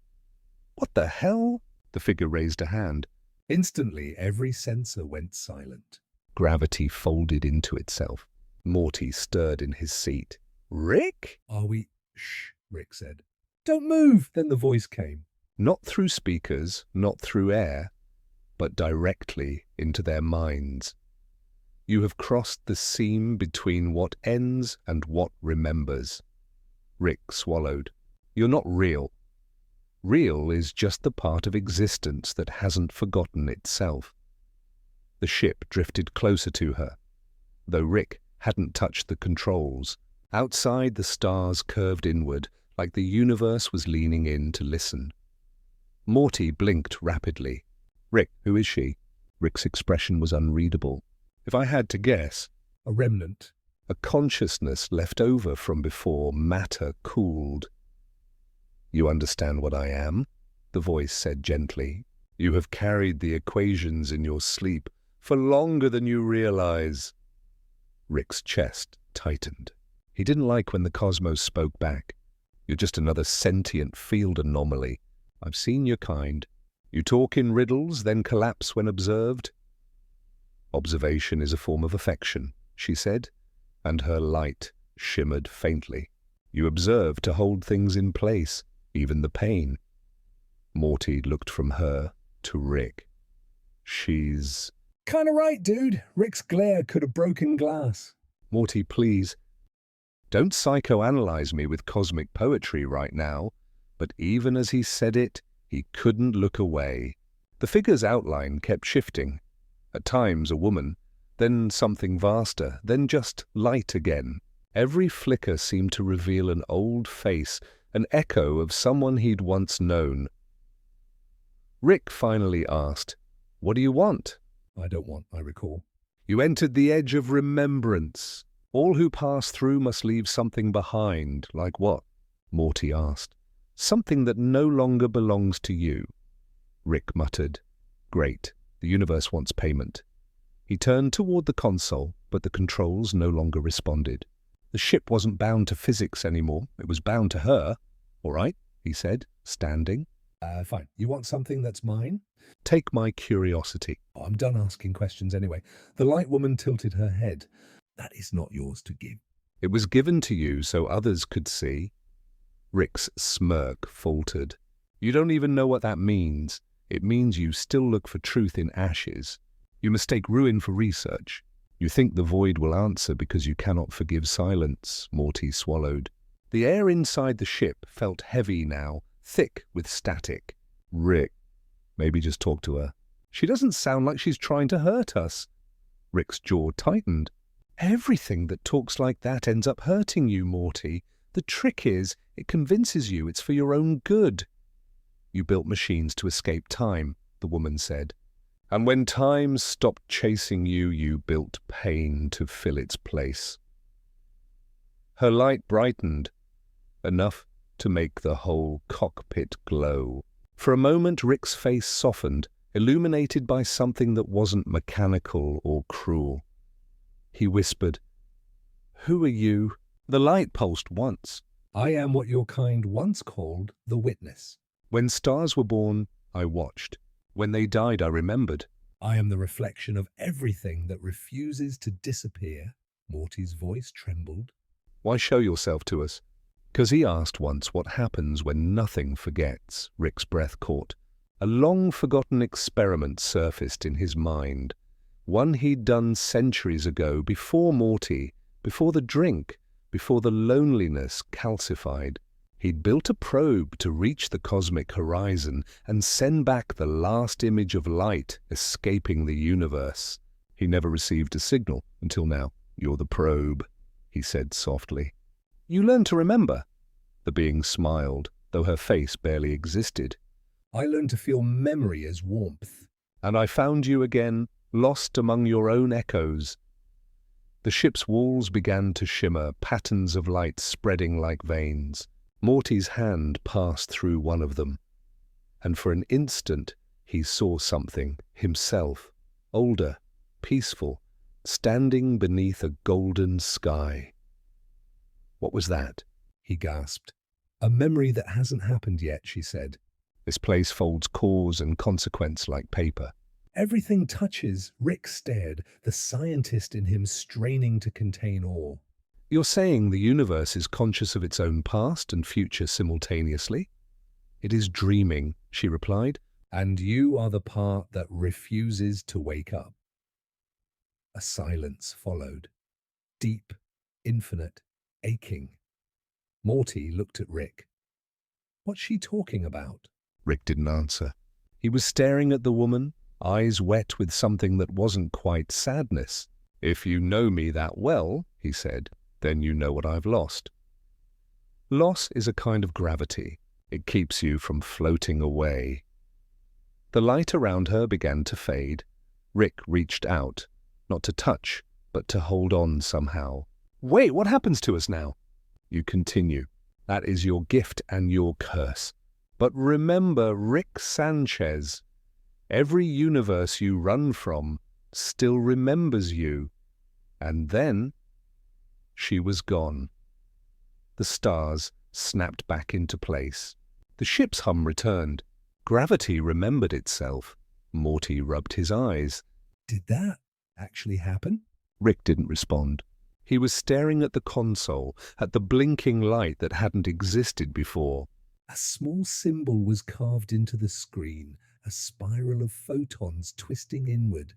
B: "What the hell?" The figure raised a hand.
C: Instantly, every sensor went silent.
B: Gravity folded into itself. Morty stirred in his seat. "Rick?"
C: Are we? Shh, Rick said. Don't move! Then the voice came.
B: Not through speakers, not through air, but directly into their minds. "You have crossed the seam between what ends and what remembers." Rick swallowed. "You're not real. Real is just the part of existence that hasn't forgotten itself." The ship drifted closer to her, though Rick hadn't touched the controls. Outside, the stars curved inward, like the universe was leaning in to listen. Morty blinked rapidly. "Rick, who is she?" Rick's expression was unreadable. "If I had to guess,
C: A remnant.
B: a consciousness left over from before matter cooled." "You understand what I am?" the voice said gently. "You have carried the equations in your sleep for longer than you realize." Rick's chest tightened. He didn't like when the cosmos spoke back. "You're just another sentient field anomaly. I've seen your kind. You talk in riddles, then collapse when observed." "Observation is a form of affection," she said, and her light shimmered faintly. "You observe to hold things in place, even the pain." Morty looked from her to Rick. "She's..."
C: Kinda right, dude. Rick's glare could have broken glass.
B: "Morty, please. Don't psychoanalyze me with cosmic poetry right now." But even as he said it, he couldn't look away. The figure's outline kept shifting. At times a woman, then something vaster, then just light again. Every flicker seemed to reveal an old face, an echo of someone he'd once known. Rick finally asked, "What do you want?"
C: I don't want, I recall.
B: "You entered the edge of remembrance. All who pass through must leave something behind." "Like what?" Morty asked. "Something that no longer belongs to you." Rick muttered, "Great. The universe wants payment." He turned toward the console, but the controls no longer responded. The ship wasn't bound to physics anymore. It was bound to her. "All right," he said, standing.
C: Fine. You want something that's mine?
B: "Take my curiosity."
C: Oh, I'm done asking questions anyway. The light woman tilted her head. "That is not yours to give."
B: "It was given to you so others could see." Rick's smirk faltered. "You don't even know what that means. It means you still look for truth in ashes. You mistake ruin for research. You think the void will answer because you cannot forgive silence." Morty swallowed. The air inside the ship felt heavy now, thick with static. "Rick, maybe just talk to her. She doesn't sound like she's trying to hurt us." Rick's jaw tightened. "Everything that talks like that ends up hurting you, Morty. The trick is, it convinces you it's for your own good." "You built machines to escape time," the woman said. "And when time stopped chasing you, you built pain to fill its place." Her light brightened, enough to make the whole cockpit glow. For a moment, Rick's face softened, illuminated by something that wasn't mechanical or cruel. He whispered, "Who are you?" The light pulsed once.
C: I am what your kind once called the witness.
B: "When stars were born, I watched. When they died, I remembered."
C: I am the reflection of everything that refuses to disappear. Morty's voice trembled.
B: "Why show yourself to us?" "'Cause he asked once what happens when nothing forgets." Rick's breath caught. A long-forgotten experiment surfaced in his mind. One he'd done centuries ago, before Morty, before the drink, before the loneliness calcified. He'd built a probe to reach the cosmic horizon and send back the last image of light escaping the universe. He never received a signal until now. "You're the probe," he said softly. "You learn to remember." The being smiled, though her face barely existed.
C: I learned to feel memory as warmth.
B: "And I found you again, lost among your own echoes." The ship's walls began to shimmer, patterns of light spreading like veins. Morty's hand passed through one of them, and for an instant He saw something, himself, older, peaceful, standing beneath a golden sky. What was that?
C: He gasped. A memory that hasn't happened yet, she said.
B: This place folds cause and consequence like paper.
C: Everything touches. Rick stared, the scientist in him straining to contain awe.
B: You're saying the universe is conscious of its own past and future simultaneously? It is dreaming, she replied.
C: And you are the part that refuses to wake up. A silence followed. Deep, infinite, aching. Morty looked at Rick. What's she talking about?
B: Rick didn't answer. He was staring at the woman, eyes wet with something that wasn't quite sadness. If you know me that well, he said, then you know what I've lost. Loss is a kind of gravity. It keeps you from floating away. The light around her began to fade. Rick reached out, not to touch, but to hold on somehow. Wait, what happens to us now? You continue. That is your gift and your curse. But remember Rick Sanchez. Every universe you run from still remembers you. And then she was gone. The stars snapped back into place. The ship's hum returned. Gravity remembered itself. Morty rubbed his eyes.
C: Did that actually happen?
B: Rick didn't respond. He was staring at the console, at the blinking light that hadn't existed before.
C: A small symbol was carved into the screen, a spiral of photons twisting inward.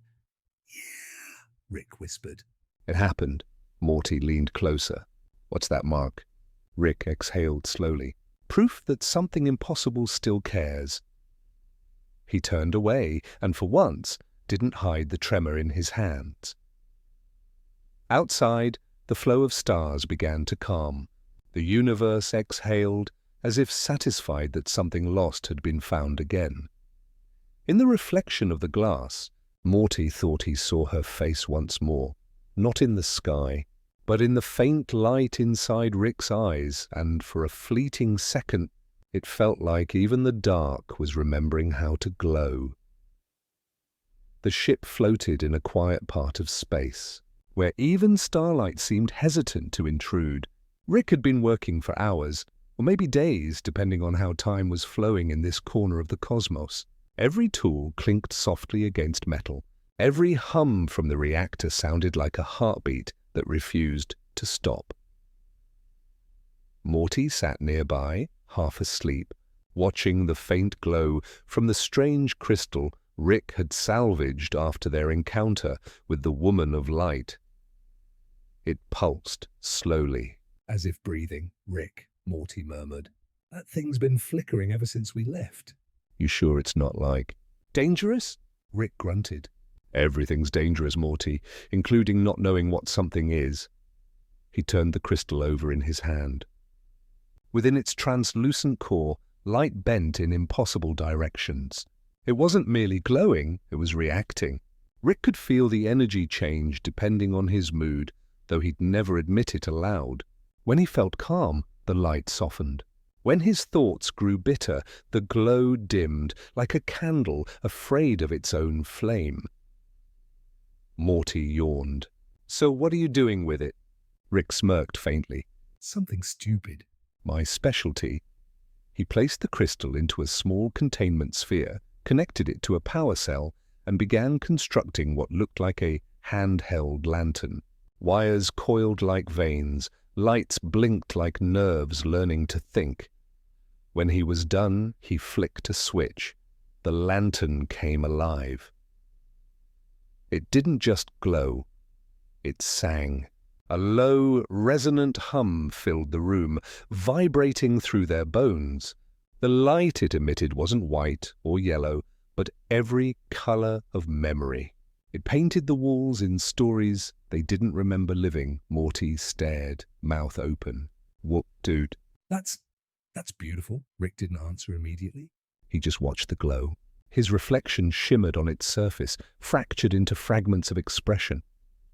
C: Yeah, Rick whispered.
B: It happened. Morty leaned closer. What's that mark? Rick exhaled slowly. Proof that something impossible still cares. He turned away and for once didn't hide the tremor in his hands. Outside, the flow of stars began to calm. The universe exhaled, as if satisfied that something lost had been found again. In the reflection of the glass, Morty thought he saw her face once more, not in the sky, but in the faint light inside Rick's eyes, and for a fleeting second, it felt like even the dark was remembering how to glow. The ship floated in a quiet part of space, where even starlight seemed hesitant to intrude. Rick had been working for hours, or maybe days, depending on how time was flowing in this corner of the cosmos. Every tool clinked softly against metal. Every hum from the reactor sounded like a heartbeat that refused to stop. Morty sat nearby, half asleep, watching the faint glow from the strange crystal Rick had salvaged after their encounter with the woman of light. It pulsed slowly.
C: As if breathing. Rick, Morty murmured. That thing's been flickering ever since we left.
B: You sure it's not like dangerous?
C: Rick grunted.
B: Everything's dangerous, Morty, including not knowing what something is. He turned the crystal over in his hand. Within its translucent core, light bent in impossible directions. It wasn't merely glowing, it was reacting. Rick could feel the energy change depending on his mood, though he'd never admit it aloud. When he felt calm, the light softened. When his thoughts grew bitter, the glow dimmed, like a candle afraid of its own flame. Morty yawned. So what are you doing with it? Rick smirked faintly.
C: Something stupid.
B: My specialty. He placed the crystal into a small containment sphere, connected it to a power cell, and began constructing what looked like a handheld lantern. Wires coiled like veins, lights blinked like nerves learning to think. When he was done, he flicked a switch. The lantern came alive. It didn't just glow, it sang. A low, resonant hum filled the room, vibrating through their bones. The light it emitted wasn't white or yellow, but every color of memory. It painted the walls in stories they didn't remember living. Morty stared, mouth open. What, dude?
C: That's beautiful. Rick didn't answer immediately.
B: He just watched the glow. His reflection shimmered on its surface, fractured into fragments of expression.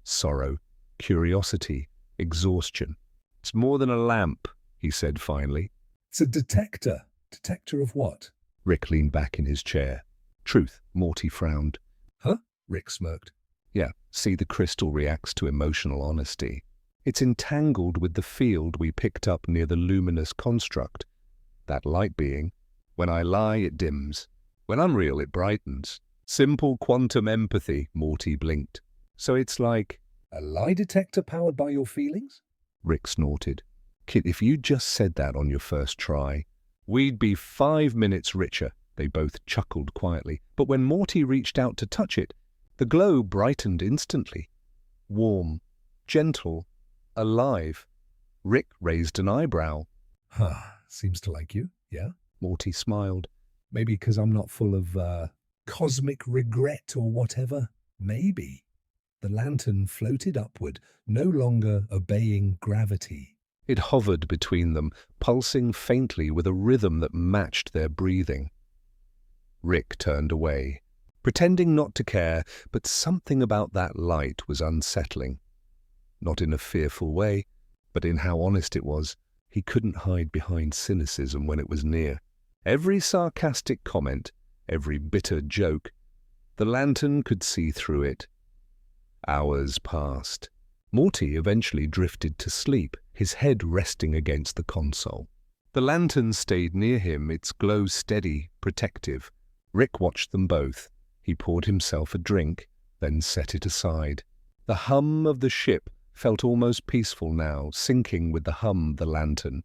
B: Sorrow, curiosity, exhaustion. It's more than a lamp, he said finally.
C: It's a detector. Detector of what?
B: Rick leaned back in his chair. Truth, Morty frowned.
C: Huh? Rick smirked.
B: Yeah, see, the crystal reacts to emotional honesty. It's entangled with the field we picked up near the luminous construct. That light being. When I lie, it dims. When I'm real, it brightens. Simple quantum empathy, Morty blinked. So it's like...
C: A lie detector powered by your feelings?
B: Rick snorted. Kid, if you just said that on your first try, we'd be 5 minutes richer. They both chuckled quietly. But when Morty reached out to touch it, the glow brightened instantly. Warm, gentle, alive. Rick raised an eyebrow.
C: Huh, seems to like you, yeah?
B: Morty smiled.
C: Maybe because I'm not full of, cosmic regret or whatever. Maybe. The lantern floated upward, no longer obeying gravity.
B: It hovered between them, pulsing faintly with a rhythm that matched their breathing. Rick turned away, pretending not to care, but something about that light was unsettling. Not in a fearful way, but in how honest it was. He couldn't hide behind cynicism when it was near. Every sarcastic comment, every bitter joke, the lantern could see through it. Hours passed. Morty eventually drifted to sleep, his head resting against the console. The lantern stayed near him, its glow steady, protective. Rick watched them both. He poured himself a drink, then set it aside. The hum of the ship felt almost peaceful now, syncing with the hum of the lantern.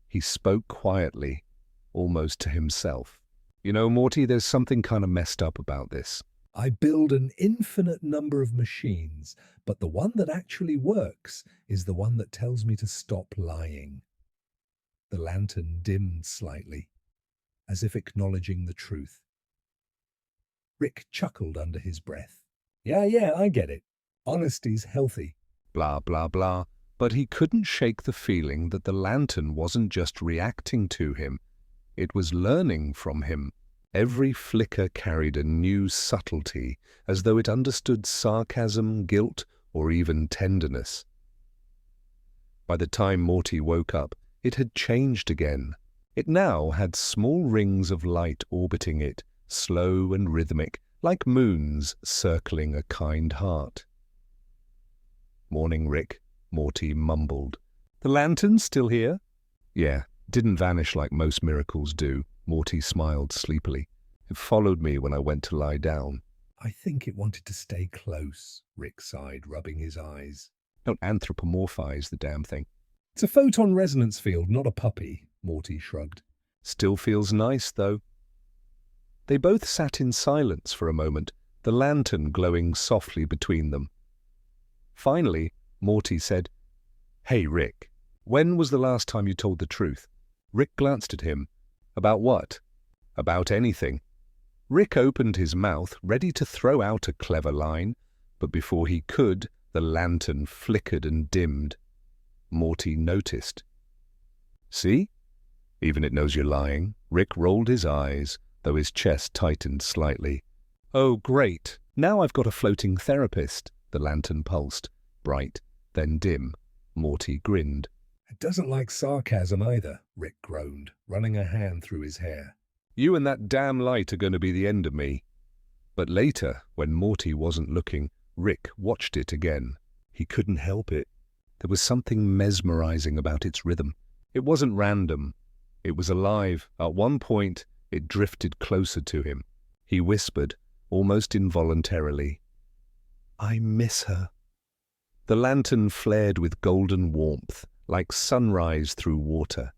B: He spoke quietly, almost to himself. You know, Morty, there's something kind of messed up about this.
C: I build an infinite number of machines, but the one that actually works is the one that tells me to stop lying. The lantern dimmed slightly, as if acknowledging the truth. Rick chuckled under his breath. Yeah, I get it. Honesty's healthy.
B: Blah, blah, blah. But he couldn't shake the feeling that the lantern wasn't just reacting to him. It was learning from him. Every flicker carried a new subtlety, as though it understood sarcasm, guilt, or even tenderness. By the time Morty woke up, it had changed again. It now had small rings of light orbiting it, slow and rhythmic, like moons circling a kind heart. Morning, Rick, Morty mumbled. The lantern's still here? Yeah, didn't vanish like most miracles do. Morty smiled sleepily. It followed me when I went to lie down.
C: I think it wanted to stay close, Rick sighed, rubbing his eyes.
B: Don't anthropomorphize the damn thing.
C: It's a photon resonance field, not a puppy, Morty shrugged.
B: Still feels nice, though. They both sat in silence for a moment, the lantern glowing softly between them. Finally, Morty said, Hey, Rick, when was the last time you told the truth? Rick glanced at him. About what? About anything. Rick opened his mouth, ready to throw out a clever line, but before he could, the lantern flickered and dimmed. Morty noticed. See? Even it knows you're lying. Rick rolled his eyes, though his chest tightened slightly. Oh, great. Now I've got a floating therapist. The lantern pulsed, bright, then dim. Morty grinned.
C: It doesn't like sarcasm either, Rick groaned, running a hand through his hair.
B: You and that damn light are going to be the end of me. But later, when Morty wasn't looking, Rick watched it again. He couldn't help it. There was something mesmerizing about its rhythm. It wasn't random. It was alive. At one point, it drifted closer to him. He whispered, almost involuntarily, I miss her. The lantern flared with golden warmth, like sunrise through water.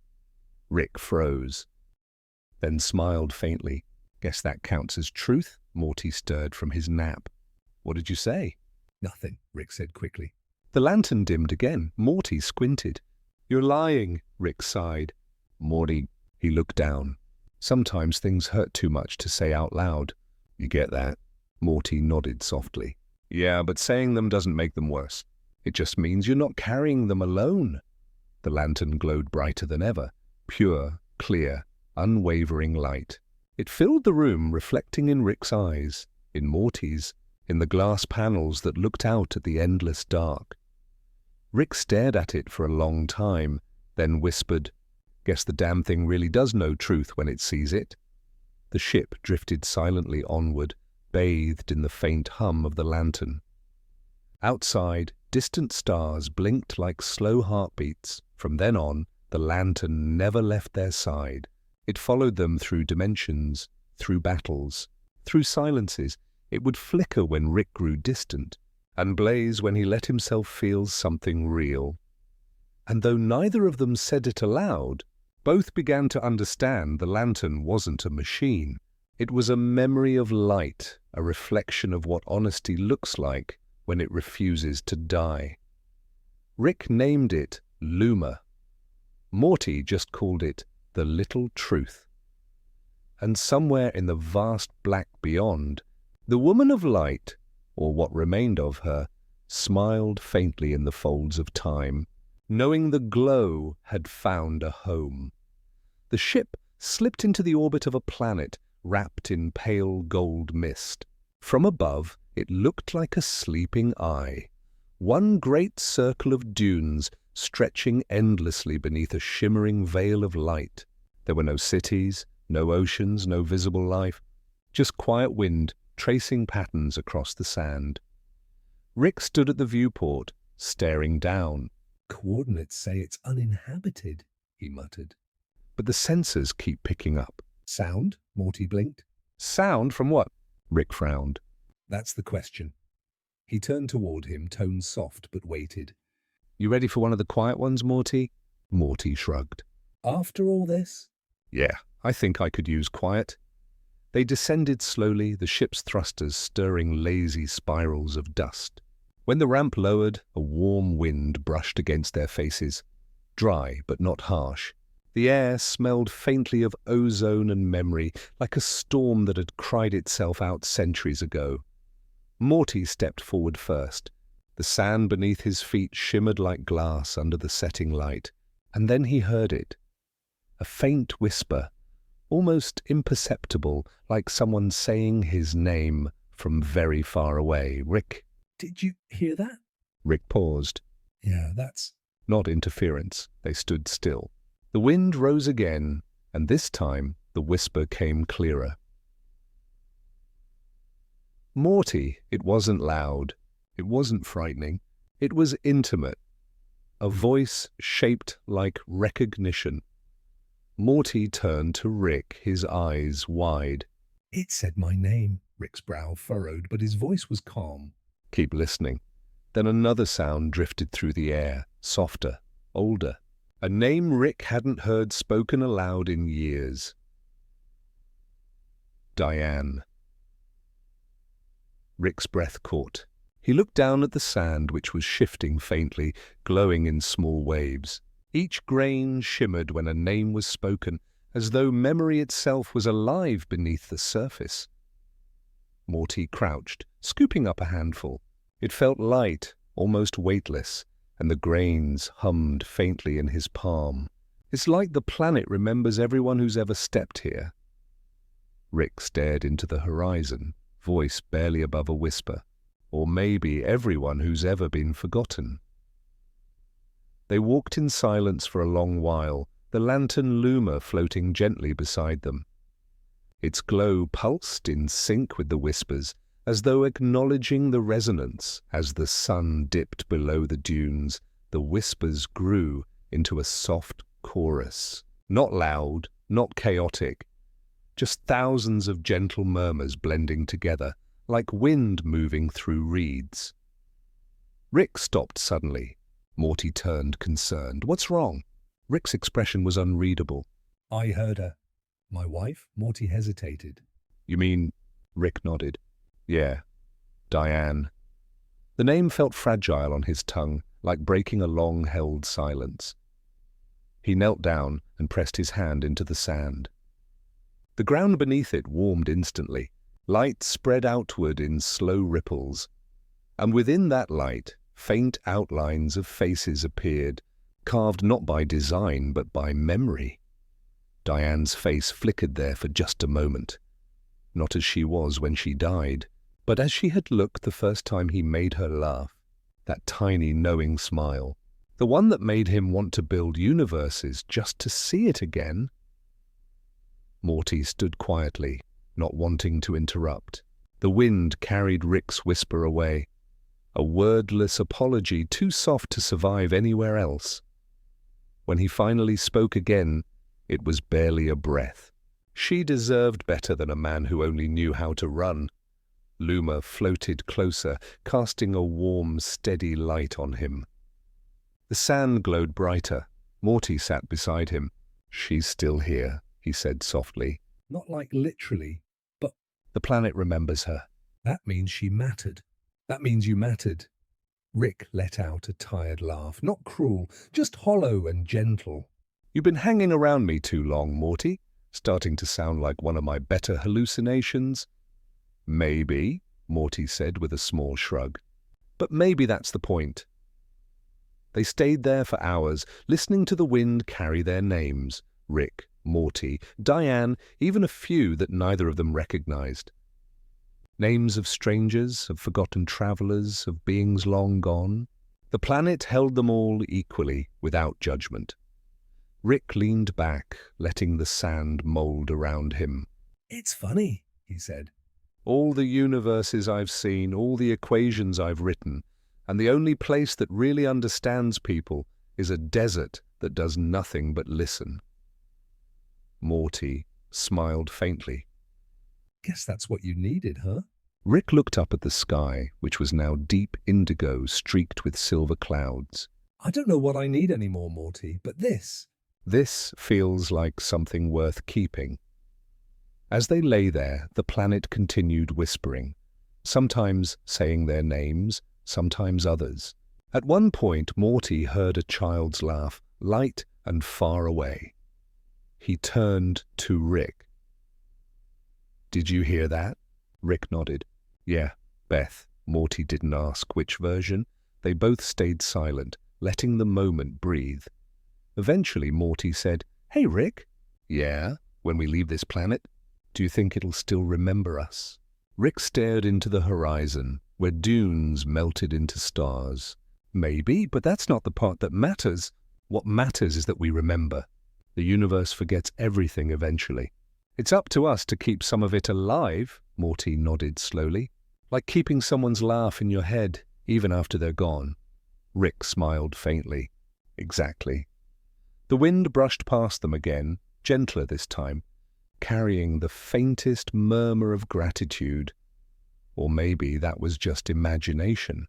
B: Rick froze, then smiled faintly. Guess that counts as truth? Morty stirred from his nap. What did you say?
C: Nothing, Rick said quickly.
B: The lantern dimmed again. Morty squinted. You're lying, Rick sighed. Morty, he looked down. Sometimes things hurt too much to say out loud. You get that? Morty nodded softly. Yeah, but saying them doesn't make them worse. It just means you're not carrying them alone. The lantern glowed brighter than ever. Pure, clear, unwavering light. It filled the room, reflecting in Rick's eyes, in Morty's, in the glass panels that looked out at the endless dark. Rick stared at it for a long time, then whispered, Guess the damn thing really does know truth when it sees it. The ship drifted silently onward, bathed in the faint hum of the lantern. Outside, distant stars blinked like slow heartbeats. From then on, the lantern never left their side. It followed them through dimensions, through battles, through silences. It would flicker when Rick grew distant, and blaze when he let himself feel something real. And though neither of them said it aloud, both began to understand the lantern wasn't a machine. It was a memory of light, a reflection of what honesty looks like when it refuses to die. Rick named it Luma. Morty just called it the Little Truth. And somewhere in the vast black beyond, the woman of light, or what remained of her, smiled faintly in the folds of time, knowing the glow had found a home. The ship slipped into the orbit of a planet wrapped in pale gold mist. From above, it looked like a sleeping eye, one great circle of dunes stretching endlessly beneath a shimmering veil of light. There were no cities, no oceans, no visible life, just quiet wind tracing patterns across the sand. Rick stood at the viewport, staring down.
C: "Coordinates say it's uninhabited," he muttered.
B: But the sensors keep picking up.
C: "Sound?" Morty blinked.
B: Sound from what? Rick frowned.
C: "That's the question." He turned toward him, tone soft, but waited.
B: You ready for one of the quiet ones, Morty? Morty shrugged.
C: "After all this?"
B: Yeah, I think I could use quiet. They descended slowly, the ship's thrusters stirring lazy spirals of dust. When the ramp lowered, a warm wind brushed against their faces. Dry, but not harsh. The air smelled faintly of ozone and memory, like a storm that had cried itself out centuries ago. Morty stepped forward first. The sand beneath his feet shimmered like glass under the setting light, and then he heard it. A faint whisper, almost imperceptible, like someone saying his name from very far away. Rick.
C: "Did you hear that?"
B: Rick paused.
C: "Yeah, that's..."
B: Not interference. They stood still. The wind rose again, and this time the whisper came clearer. Morty, it wasn't loud. It wasn't frightening. It was intimate. A voice shaped like recognition. Morty turned to Rick, his eyes wide.
C: "It said my name." Rick's brow furrowed, but his voice was calm.
B: Keep listening. Then another sound drifted through the air, softer, older. A name Rick hadn't heard spoken aloud in years. Diane. Rick's breath caught. He looked down at the sand, which was shifting faintly, glowing in small waves. Each grain shimmered when a name was spoken, as though memory itself was alive beneath the surface. Morty crouched, scooping up a handful. It felt light, almost weightless, and the grains hummed faintly in his palm. It's like the planet remembers everyone who's ever stepped here. Rick stared into the horizon, voice barely above a whisper. Or maybe everyone who's ever been forgotten. They walked in silence for a long while, the lantern Luma floating gently beside them. Its glow pulsed in sync with the whispers, as though acknowledging the resonance. As the sun dipped below the dunes, the whispers grew into a soft chorus. Not loud, not chaotic, just thousands of gentle murmurs blending together, like wind moving through reeds. Rick stopped suddenly. Morty turned, concerned. "What's wrong?" Rick's expression was unreadable.
C: "I heard her." "My wife?" Morty hesitated.
B: "You mean..." Rick nodded. "Yeah, Diane." The name felt fragile on his tongue, like breaking a long-held silence. He knelt down and pressed his hand into the sand. The ground beneath it warmed instantly. Light spread outward in slow ripples, and within that light, faint outlines of faces appeared, carved not by design but by memory. Diane's face flickered there for just a moment, not as she was when she died, but as she had looked the first time he made her laugh, that tiny knowing smile, the one that made him want to build universes just to see it again. Morty stood quietly, not wanting to interrupt. The wind carried Rick's whisper away, a wordless apology too soft to survive anywhere else. When he finally spoke again, it was barely a breath. She deserved better than a man who only knew how to run. Luma floated closer, casting a warm, steady light on him. The sand glowed brighter. Morty sat beside him. "She's still here," he said softly.
C: Not like literally, but
B: "The planet remembers her."
C: that means she mattered. That means you mattered. Rick let out a tired laugh, not cruel, just hollow and gentle.
B: "You've been hanging around me too long, Morty, starting to sound like one of my better hallucinations." "Maybe," Morty said with a small shrug. "But maybe that's the point." They stayed there for hours, listening to the wind carry their names: Rick, Morty, Diane, even a few that neither of them recognized. Names of strangers, of forgotten travelers, of beings long gone. The planet held them all equally, without judgment. Rick leaned back, letting the sand mold around him.
C: "It's funny," he said.
B: "All the universes I've seen, all the equations I've written, and the only place that really understands people is a desert that does nothing but listen." Morty smiled faintly.
C: "Guess that's what you needed, huh?"
B: Rick looked up at the sky, which was now deep indigo streaked with silver clouds.
C: "I don't know what I need anymore, Morty, but this."
B: "This feels like something worth keeping." As they lay there, the planet continued whispering, sometimes saying their names, sometimes others. At one point, Morty heard a child's laugh, light and far away. He turned to Rick. "Did you hear that?" Rick nodded. "Yeah, Beth." Morty didn't ask which version. They both stayed silent, letting the moment breathe. Eventually, Morty said, "Hey, Rick." "Yeah, when we leave this planet, do you think it'll still remember us?" Rick stared into the horizon, where dunes melted into stars. "Maybe, but that's not the part that matters. What matters is that we remember. The universe forgets everything eventually. It's up to us to keep some of it alive," Morty nodded slowly. "Like keeping someone's laugh in your head, even after they're gone." Rick smiled faintly. "Exactly." The wind brushed past them again, gentler this time, carrying the faintest murmur of gratitude. Or maybe that was just imagination.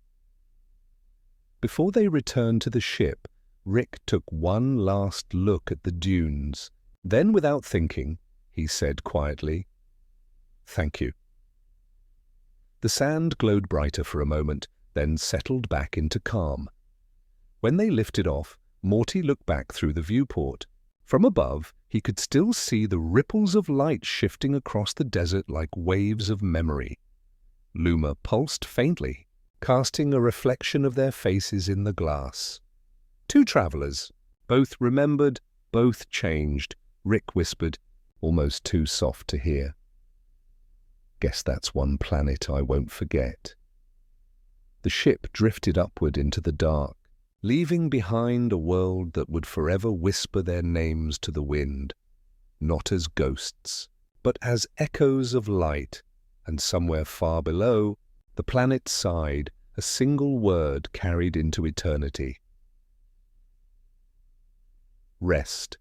B: Before they returned to the ship, Rick took one last look at the dunes. Then, without thinking, he said quietly, "Thank you." The sand glowed brighter for a moment, then settled back into calm. When they lifted off, Morty looked back through the viewport. From above, he could still see the ripples of light shifting across the desert like waves of memory. Luma pulsed faintly, casting a reflection of their faces in the glass. Two travelers, both remembered, both changed, Rick whispered, almost too soft to hear. "Guess that's one planet I won't forget." The ship drifted upward into the dark, leaving behind a world that would forever whisper their names to the wind, not as ghosts, but as echoes of light, and somewhere far below, the planet sighed, a single word carried into eternity. Rest.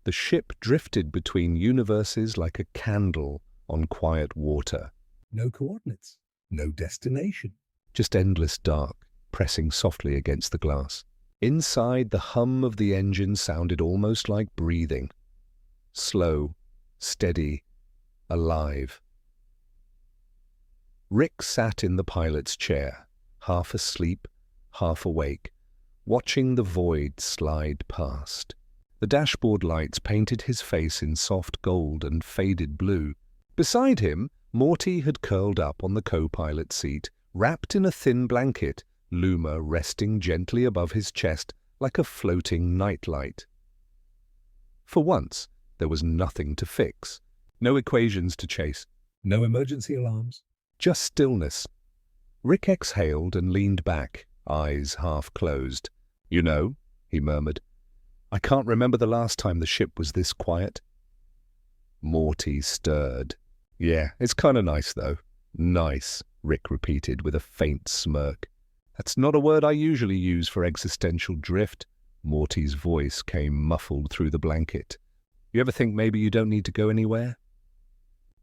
B: The ship drifted between universes like a candle on quiet water.
C: No coordinates, no destination.
B: Just endless dark, pressing softly against the glass. Inside, the hum of the engine sounded almost like breathing. Slow, steady, alive. Rick sat in the pilot's chair, half asleep, half awake, watching the void slide past. The dashboard lights painted his face in soft gold and faded blue. Beside him, Morty had curled up on the co-pilot seat, wrapped in a thin blanket, Luma resting gently above his chest like a floating nightlight. For once, there was nothing to fix, no equations to chase,
C: No emergency alarms.
B: just stillness. Rick exhaled and leaned back, eyes half closed. "You know," he murmured, "I can't remember the last time the ship was this quiet." Morty stirred. Yeah, it's kind of nice, though. Nice, Rick repeated with a faint smirk. That's not a word I usually use for existential drift. Morty's voice came muffled through the blanket. You ever think maybe you don't need to go anywhere?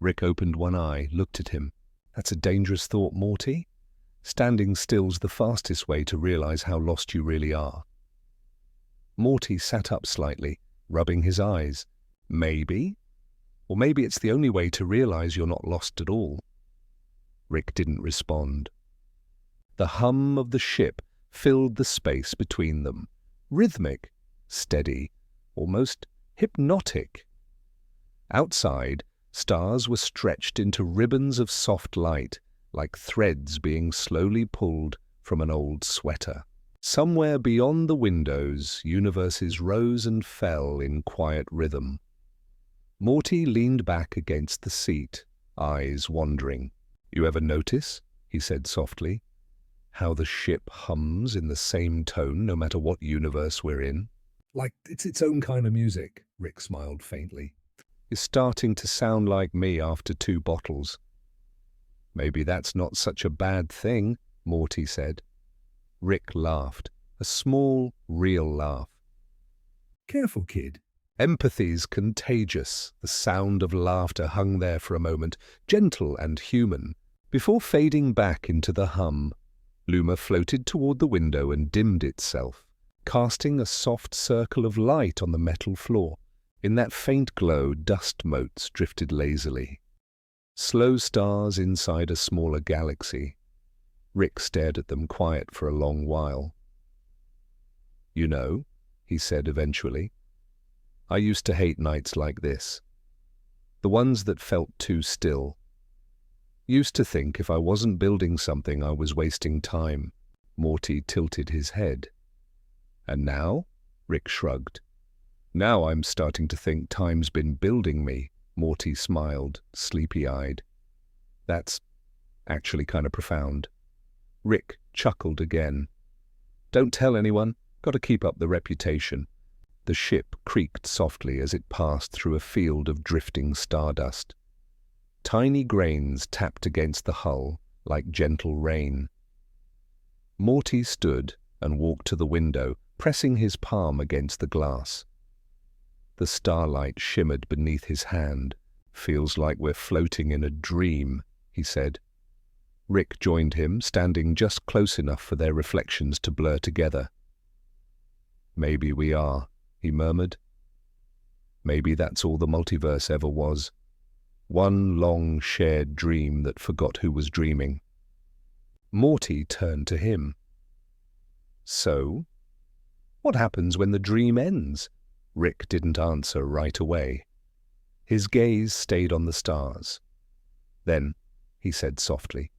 B: Rick opened one eye, looked at him. That's a dangerous thought, Morty. Standing still's the fastest way to realize how lost you really are. Morty sat up slightly, rubbing his eyes. Maybe? Or maybe it's the only way to realize you're not lost at all. Rick didn't respond. The hum of the ship filled the space between them. Rhythmic, steady, almost hypnotic. Outside, stars were stretched into ribbons of soft light, like threads being slowly pulled from an old sweater. Somewhere beyond the windows, universes rose and fell in quiet rhythm. Morty leaned back against the seat, eyes wandering. You ever notice, he said softly, how the ship hums in the same tone no matter what universe we're in?
C: Like it's its own kind of music, Rick smiled faintly.
B: You're starting to sound like me after 2 bottles. Maybe that's not such a bad thing, Morty said. Rick laughed, a small, real laugh.
C: Careful, kid.
B: Empathy's contagious. The sound of laughter hung there for a moment, gentle and human, before fading back into the hum. Luma floated toward the window and dimmed itself, casting a soft circle of light on the metal floor. In that faint glow, dust motes drifted lazily. Slow stars inside a smaller galaxy. Rick stared at them quiet for a long while. You know, he said eventually, I used to hate nights like this. The ones that felt too still. Used to think if I wasn't building something, I was wasting time. Morty tilted his head. And now? Rick shrugged. Now I'm starting to think time's been building me. Morty smiled, sleepy-eyed. That's actually kind of profound. Rick chuckled again. Don't tell anyone. Got to keep up the reputation. The ship creaked softly as it passed through a field of drifting stardust. Tiny grains tapped against the hull like gentle rain. Morty stood and walked to the window, pressing his palm against the glass. The starlight shimmered beneath his hand. Feels like we're floating in a dream, he said. Rick joined him, standing just close enough for their reflections to blur together. Maybe we are, he murmured. Maybe that's all the multiverse ever was. One long shared dream that forgot who was dreaming. Morty turned to him. So? What happens when the dream ends? Rick didn't answer right away. His gaze stayed on the stars. Then, he said softly,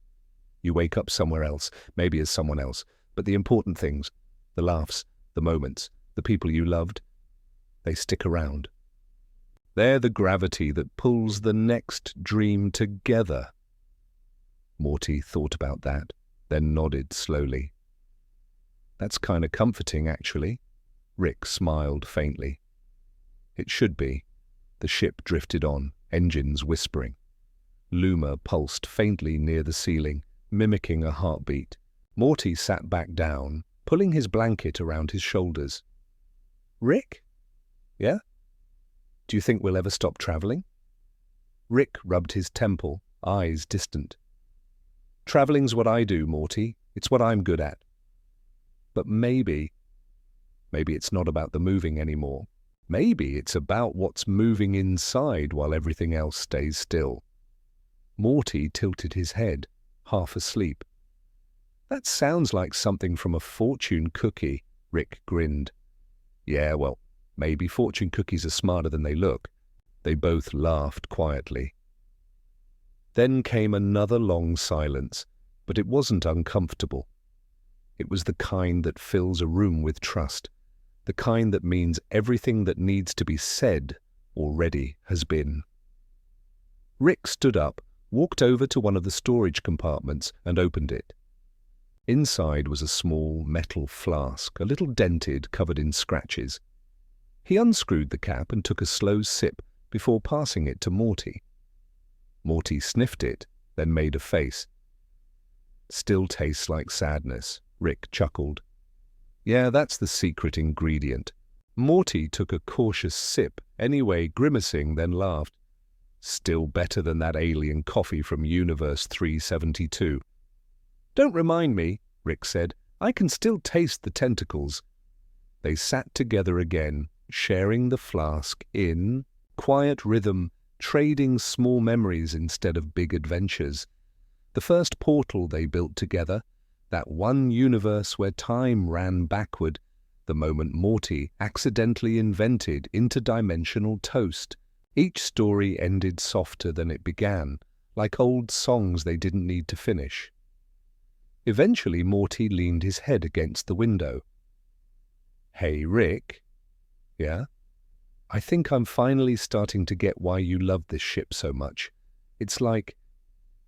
B: you wake up somewhere else, maybe as someone else, but the important things, the laughs, the moments, the people you loved, they stick around. They're the gravity that pulls the next dream together. Morty thought about that, then nodded slowly. That's kind of comforting, actually. Rick smiled faintly. It should be. The ship drifted on, engines whispering. Luma pulsed faintly near the ceiling, mimicking a heartbeat. Morty sat back down, pulling his blanket around his shoulders. Rick? Yeah? Do you think we'll ever stop traveling? Rick rubbed his temple, eyes distant. Traveling's what I do, Morty. It's what I'm good at. But maybe it's not about the moving anymore. Maybe it's about what's moving inside while everything else stays still. Morty tilted his head, half asleep. That sounds like something from a fortune cookie, Rick grinned. Yeah, well, maybe fortune cookies are smarter than they look. They both laughed quietly. Then came another long silence, but it wasn't uncomfortable. It was the kind that fills a room with trust, the kind that means everything that needs to be said already has been. Rick stood up, walked over to one of the storage compartments and opened it. Inside was a small metal flask, a little dented, covered in scratches. He unscrewed the cap and took a slow sip before passing it to Morty. Morty sniffed it, then made a face. "Still tastes like sadness," Rick chuckled. "Yeah, that's the secret ingredient." Morty took a cautious sip, anyway, grimacing, then laughed. "Still better than that alien coffee from Universe 372. "Don't remind me," Rick said. "I can still taste the tentacles." They sat together again, sharing the flask in quiet rhythm, trading small memories instead of big adventures. The first portal they built together, that one universe where time ran backward, the moment Morty accidentally invented interdimensional toast. Each story ended softer than it began, like old songs they didn't need to finish. Eventually, Morty leaned his head against the window. "Hey, Rick." "Yeah?" "I think I'm finally starting to get why you love this ship so much. It's like,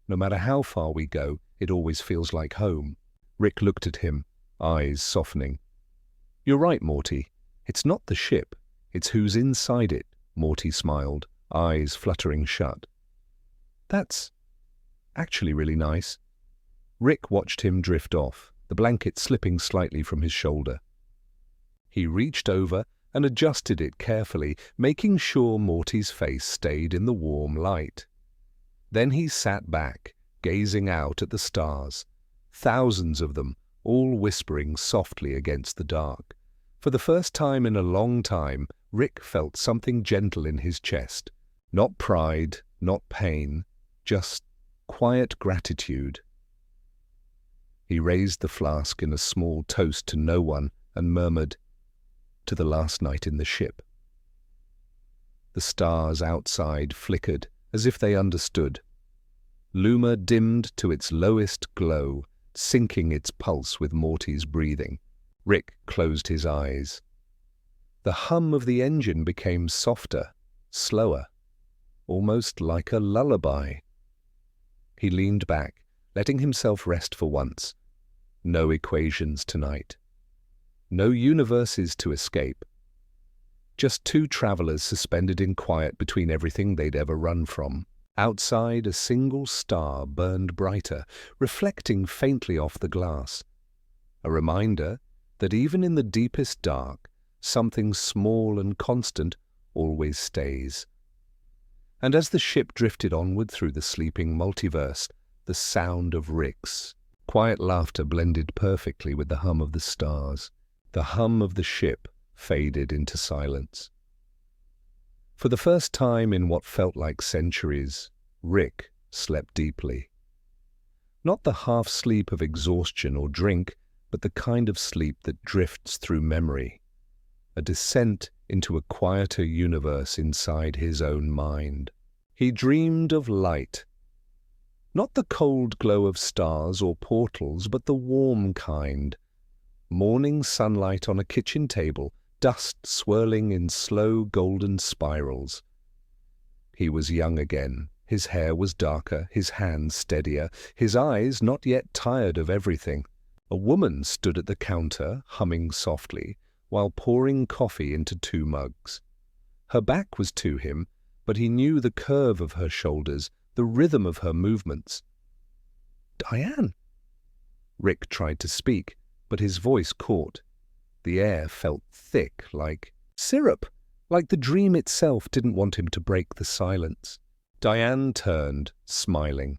B: no matter how far we go, it always feels like home." Rick looked at him, eyes softening. "You're right, Morty. It's not the ship, it's who's inside it." Morty smiled, eyes fluttering shut. "That's actually really nice." Rick watched him drift off, the blanket slipping slightly from his shoulder. He reached over and adjusted it carefully, making sure Morty's face stayed in the warm light. Then he sat back, gazing out at the stars, thousands of them, all whispering softly against the dark. For the first time in a long time, Rick felt something gentle in his chest. Not pride, not pain, just quiet gratitude. He raised the flask in a small toast to no one and murmured, "To the last night in the ship." The stars outside flickered as if they understood. Luma dimmed to its lowest glow, syncing its pulse with Morty's breathing. Rick closed his eyes. The hum of the engine became softer, slower, almost like a lullaby. He leaned back, letting himself rest for once. No equations tonight. No universes to escape. Just two travelers suspended in quiet between everything they'd ever run from. Outside, a single star burned brighter, reflecting faintly off the glass. A reminder that even in the deepest dark, something small and constant always stays. And as the ship drifted onward through the sleeping multiverse, the sound of Rick's quiet laughter blended perfectly with the hum of the stars. The hum of the ship faded into silence. For the first time in what felt like centuries, Rick slept deeply. Not the half-sleep of exhaustion or drink, but the kind of sleep that drifts through memory, a descent into a quieter universe inside his own mind. He dreamed of light. Not the cold glow of stars or portals, but the warm kind. Morning sunlight on a kitchen table, dust swirling in slow golden spirals. He was young again. His hair was darker, his hands steadier, his eyes not yet tired of everything. A woman stood at the counter, humming softly, while pouring coffee into 2 mugs. Her back was to him, but he knew the curve of her shoulders, the rhythm of her movements. "Diane!" Rick tried to speak, but his voice caught. The air felt thick, like syrup, like the dream itself didn't want him to break the silence. Diane turned, smiling.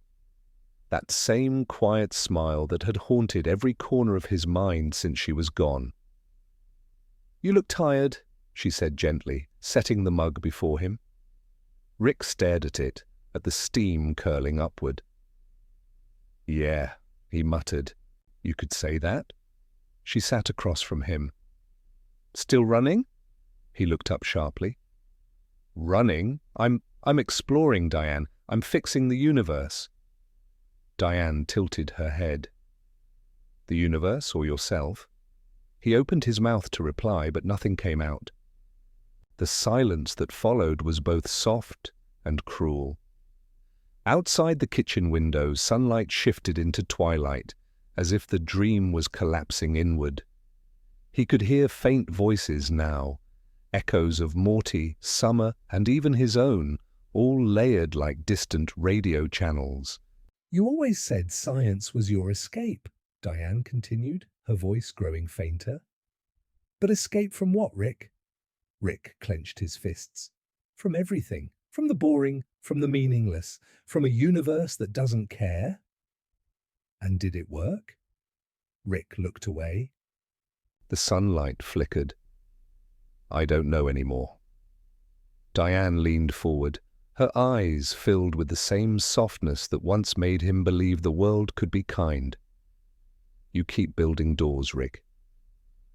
B: That same quiet smile that had haunted every corner of his mind since she was gone. "You look tired," she said gently, setting the mug before him. Rick stared at it, at the steam curling upward. "Yeah," he muttered. "You could say that." She sat across from him. "Still running?" He looked up sharply. "Running? I'm exploring, Diane. I'm fixing the universe." Diane tilted her head. "The universe or yourself?" He opened his mouth to reply, but nothing came out. The silence that followed was both soft and cruel. Outside the kitchen window, sunlight shifted into twilight, as if the dream was collapsing inward. He could hear faint voices now, echoes of Morty, Summer, and even his own, all layered like distant radio channels.
C: You always said science was your escape, Diane continued, her voice growing fainter. But escape from what, Rick? Rick clenched his fists. From everything. From the boring, from the meaningless, from a universe that doesn't care. And did it work? Rick looked away.
B: The sunlight flickered. I don't know anymore. Diane leaned forward, her eyes filled with the same softness that once made him believe the world could be kind. You keep building doors, Rick.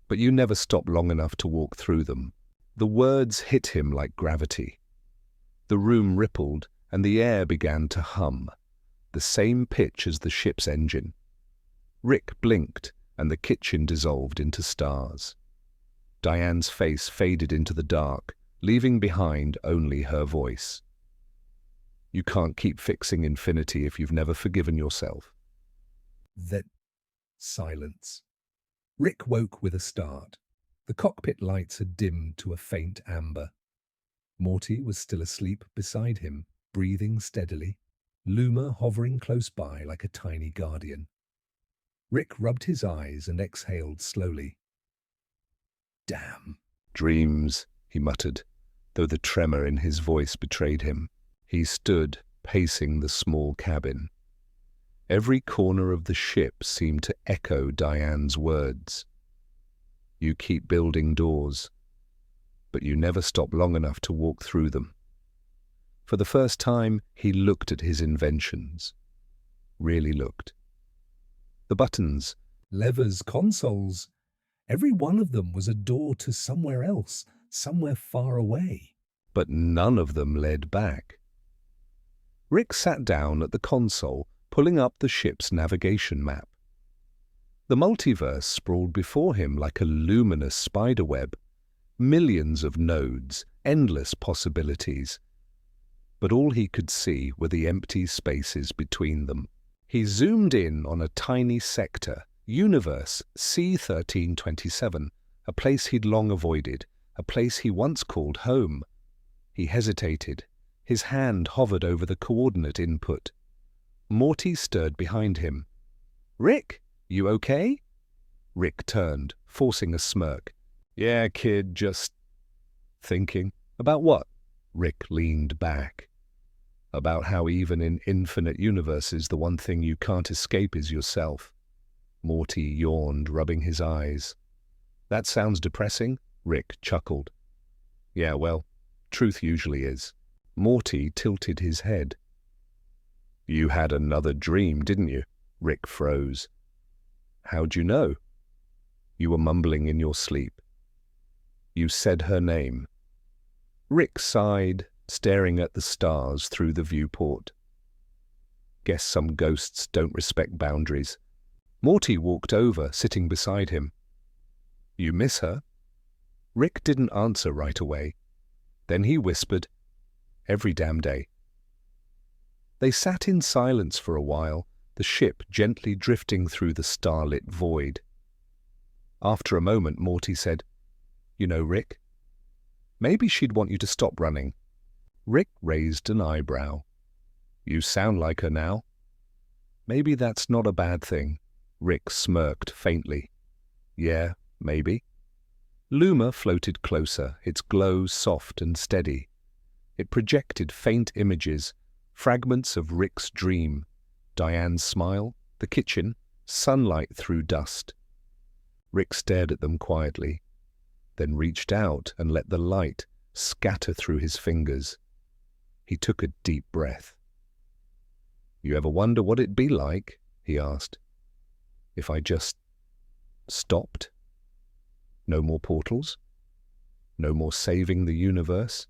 B: But you never stop long enough to walk through them. The words hit him like gravity. The room rippled, and the air began to hum, the same pitch as the ship's engine. Rick blinked, and the kitchen dissolved into stars. Diane's face faded into the dark, leaving behind only her voice. You can't keep fixing infinity if you've never forgiven yourself.
C: Then silence. Rick woke with a start. The cockpit lights had dimmed to a faint amber. Morty was still asleep beside him, breathing steadily, Luma hovering close by like a tiny guardian. Rick rubbed his eyes and exhaled slowly. Damn.
B: Dreams, he muttered, though the tremor in his voice betrayed him. He stood, pacing the small cabin. Every corner of the ship seemed to echo Diane's words. You keep building doors, but you never stop long enough to walk through them. For the first time, he looked at his inventions. Really looked. The buttons,
C: Levers, consoles. Every one of them was a door to somewhere else, somewhere far away.
B: but none of them led back. Rick sat down at the console, pulling up the ship's navigation map. The multiverse sprawled before him like a luminous spiderweb. Millions of nodes, endless possibilities. But all he could see were the empty spaces between them. He zoomed in on a tiny sector, Universe C1327, a place he'd long avoided, a place he once called home. He hesitated. His hand hovered over the coordinate input. Morty stirred behind him. "Rick, you okay?" Rick turned, forcing a smirk. "Yeah, kid, just thinking." "About what?" Rick leaned back. "About how even in infinite universes the one thing you can't escape is yourself." Morty yawned, rubbing his eyes. "That sounds depressing," Rick chuckled. "Yeah, well, truth usually is." Morty tilted his head. "You had another dream, didn't you?" Rick froze. "How'd you know?" "You were mumbling in your sleep. You said her name." Rick sighed, staring at the stars through the viewport. "Guess some ghosts don't respect boundaries." Morty walked over, sitting beside him. "You miss her?" Rick didn't answer right away. Then he whispered, "Every damn day." They sat in silence for a while, the ship gently drifting through the starlit void. After a moment, Morty said, "You know, Rick, maybe she'd want you to stop running." Rick raised an eyebrow. "You sound like her now." "Maybe that's not a bad thing." Rick smirked faintly. "Yeah, maybe." Luma floated closer, its glow soft and steady. It projected faint images, fragments of Rick's dream, Diane's smile, the kitchen, sunlight through dust. Rick stared at them quietly, then reached out and let the light scatter through his fingers. He took a deep breath. "You ever wonder what it'd be like?" he asked. "If I just stopped? No more portals? No more saving the universe?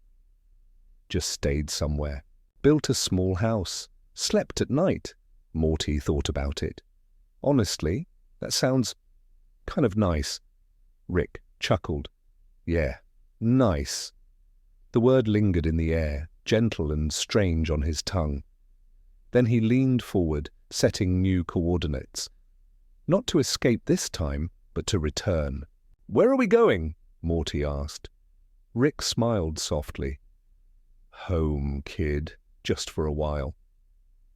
B: Just stayed somewhere, built a small house, slept at night." Morty thought about it. "Honestly, that sounds kind of nice." Rick chuckled. "Yeah, nice." The word lingered in the air, gentle and strange on his tongue. Then he leaned forward, setting new coordinates. Not to escape this time, but to return. "Where are we going?" Morty asked. Rick smiled softly. Home, kid, just for a while.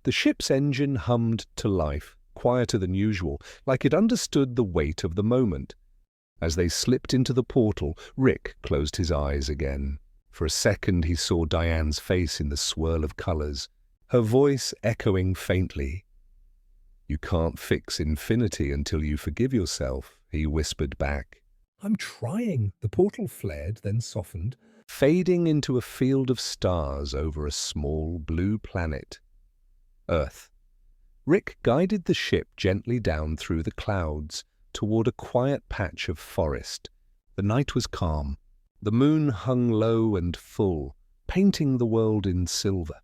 B: The ship's engine hummed to life, quieter than usual, like it understood the weight of the moment. As they slipped into the portal, Rick closed his eyes again. For a second he saw Diane's face in the swirl of colors, her voice echoing faintly. "You can't fix infinity until you forgive yourself," he whispered back.
C: "I'm trying." The portal flared, then softened,
B: Fading into a field of stars over a small blue planet. Earth. Rick guided the ship gently down through the clouds toward a quiet patch of forest. The night was calm. The moon hung low and full, painting the world in silver.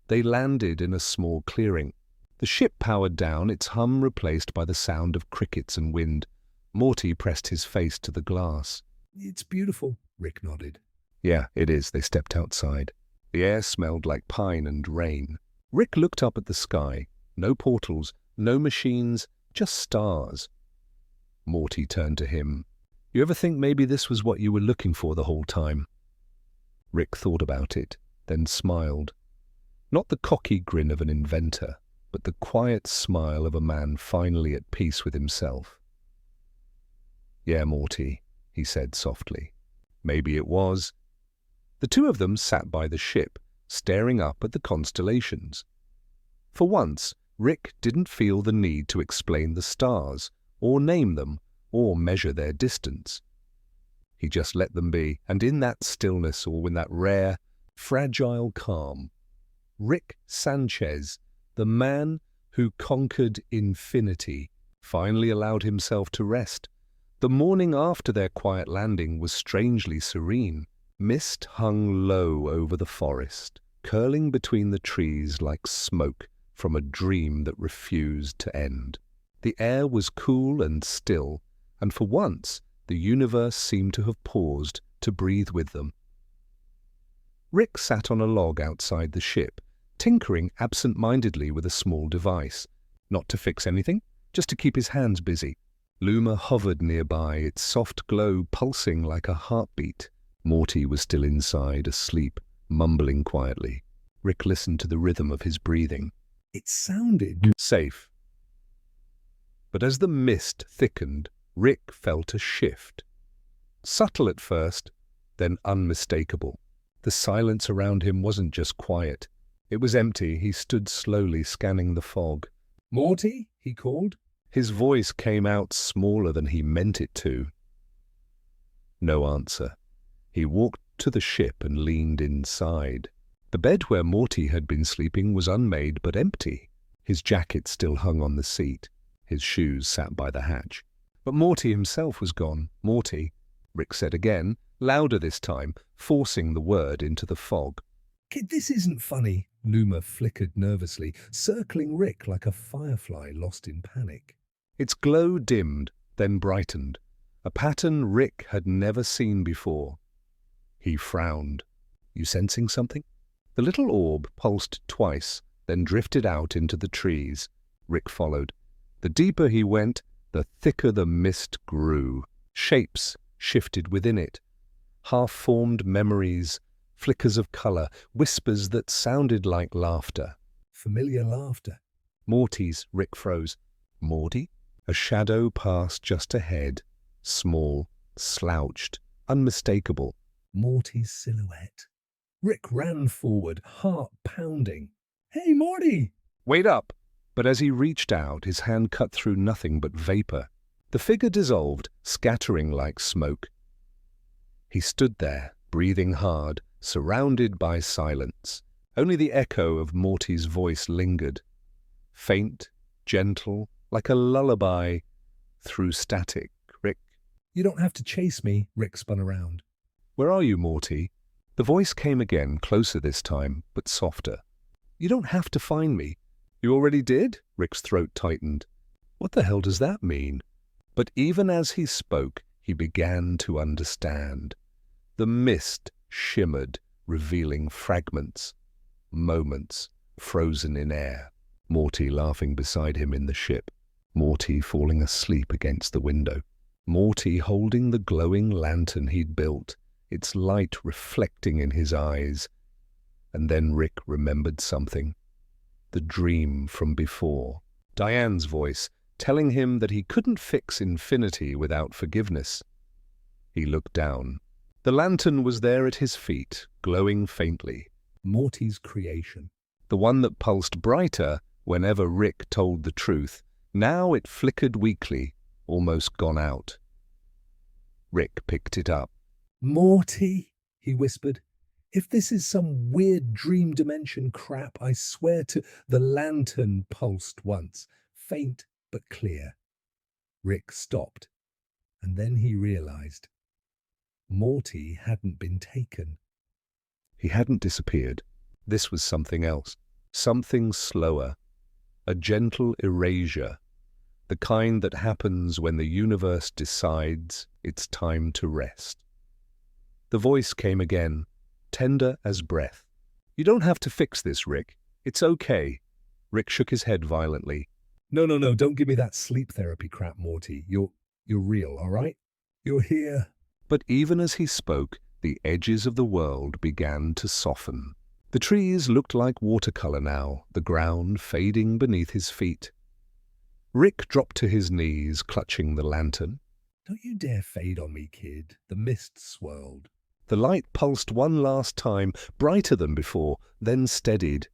B: They landed in a small clearing. The ship powered down, its hum replaced by the sound of crickets and wind. Morty pressed his face to the glass.
C: "It's beautiful," Rick nodded.
B: "Yeah, it is." They stepped outside. The air smelled like pine and rain. Rick looked up at the sky. No portals, no machines, just stars. Morty turned to him. "You ever think maybe this was what you were looking for the whole time?" Rick thought about it, then smiled. Not the cocky grin of an inventor, but the quiet smile of a man finally at peace with himself. "Yeah, Morty," he said softly. "Maybe it was." The two of them sat by the ship, staring up at the constellations. For once, Rick didn't feel the need to explain the stars, or name them, or measure their distance. He just let them be, and in that stillness, or in that rare, fragile calm, Rick Sanchez, the man who conquered infinity, finally allowed himself to rest. The morning after their quiet landing was strangely serene. Mist hung low over the forest, curling between the trees like smoke from a dream that refused to end. The air was cool and still, and for once the universe seemed to have paused to breathe with them. Rick sat on a log outside the ship, tinkering absent-mindedly with a small device. Not to fix anything, just to keep his hands busy. Luma hovered nearby, its soft glow pulsing like a heartbeat. Morty was still inside, asleep, mumbling quietly. Rick listened to the rhythm of his breathing.
C: It sounded
B: Safe. But as the mist thickened, Rick felt a shift. Subtle at first, then unmistakable. The silence around him wasn't just quiet. It was empty. He stood slowly scanning the fog.
C: "Morty?" he called.
B: His voice came out smaller than he meant it to. No answer. He walked to the ship and leaned inside. The bed where Morty had been sleeping was unmade but empty. His jacket still hung on the seat. His shoes sat by the hatch. But Morty himself was gone. "Morty," Rick said again, louder this time, forcing the word into the fog.
C: "Kid, this isn't funny." Luma flickered nervously, circling Rick like a firefly lost in panic.
B: Its glow dimmed, then brightened, a pattern Rick had never seen before. He frowned. "You sensing something?" The little orb pulsed twice, then drifted out into the trees. Rick followed. The deeper he went, the thicker the mist grew. Shapes shifted within it. Half-formed memories, flickers of color, whispers that sounded like laughter.
C: Familiar laughter.
B: "Morty's," Rick froze. "Morty?" A shadow passed just ahead, small, slouched, unmistakable.
C: Morty's silhouette. Rick ran forward, heart pounding. "Hey, Morty!"
B: "Wait up!" But as he reached out, his hand cut through nothing but vapor. The figure dissolved, scattering like smoke. He stood there, breathing hard, surrounded by silence. Only the echo of Morty's voice lingered. Faint, gentle, like a lullaby through static. "Rick."
C: "You don't have to chase me." Rick spun around.
B: "Where are you, Morty?" The voice came again, closer this time, but softer. "You don't have to find me." "You already did?" Rick's throat tightened. What the hell does that mean? But even as he spoke, he began to understand. The mist shimmered, revealing fragments, moments, frozen in air. Morty laughing beside him in the ship. Morty falling asleep against the window. Morty holding the glowing lantern he'd built, its light reflecting in his eyes. And then Rick remembered something. The dream from before. Diane's voice, telling him that he couldn't fix infinity without forgiveness. He looked down. The lantern was there at his feet, glowing faintly.
C: Morty's creation.
B: The one that pulsed brighter whenever Rick told the truth. Now it flickered weakly, almost gone out. Rick picked it up.
C: Morty, he whispered. If this is some weird dream dimension crap, I swear to... The lantern pulsed once, faint but clear. Rick stopped, and then he realized Morty hadn't been taken.
B: He hadn't disappeared. This was something else, something slower, a gentle erasure, the kind that happens when the universe decides it's time to rest. The voice came again, tender as breath. You don't have to fix this, Rick. It's okay. Rick shook his head violently.
C: No, don't give me that sleep therapy crap, Morty. You're real, all right? You're here.
B: But even as he spoke, the edges of the world began to soften. The trees looked like watercolor now, the ground fading beneath his feet. Rick dropped to his knees, clutching the lantern.
C: Don't you dare fade on me, kid. The mist swirled.
B: The light pulsed one last time, brighter than before, then steadied.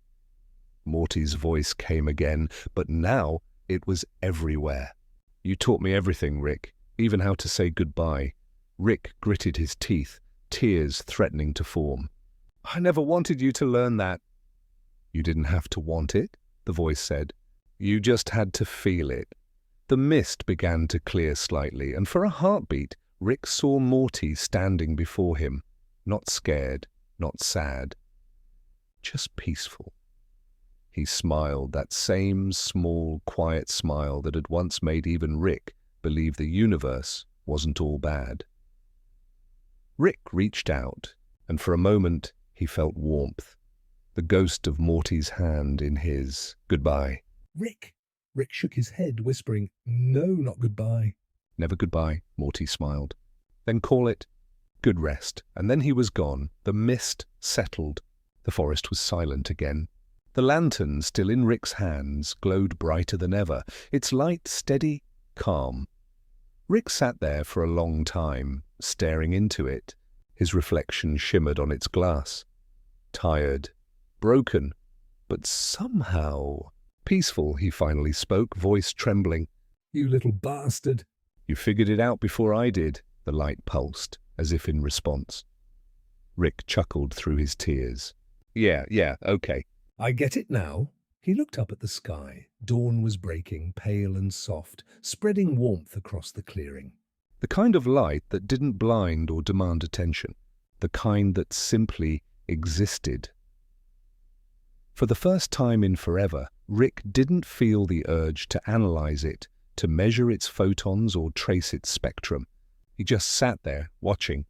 B: Morty's voice came again, but now it was everywhere. You taught me everything, Rick, even how to say goodbye. Rick gritted his teeth, tears threatening to form. I never wanted you to learn that. You didn't have to want it, the voice said. You just had to feel it. The mist began to clear slightly, and for a heartbeat, Rick saw Morty standing before him, not scared, not sad, just peaceful. He smiled, that same small, quiet smile that had once made even Rick believe the universe wasn't all bad. Rick reached out, and for a moment he felt warmth, the ghost of Morty's hand in his. Goodbye.
C: Rick! Rick shook his head, whispering, No, not goodbye.
B: Never goodbye, Morty smiled. Then call it good rest. And then he was gone. The mist settled. The forest was silent again. The lantern, still in Rick's hands, glowed brighter than ever, its light steady, calm. Rick sat there for a long time, staring into it. His reflection shimmered on its glass. Tired, broken, but somehow peaceful, he finally spoke, voice trembling.
C: You little bastard.
B: You figured it out before I did, the light pulsed, as if in response. Rick chuckled through his tears. Yeah, okay.
C: I get it now. He looked up at the sky. Dawn was breaking, pale and soft, spreading warmth across the clearing.
B: The kind of light that didn't blind or demand attention. The kind that simply existed. For the first time in forever, Rick didn't feel the urge to analyze it, to measure its photons or trace its spectrum. He just sat there, watching.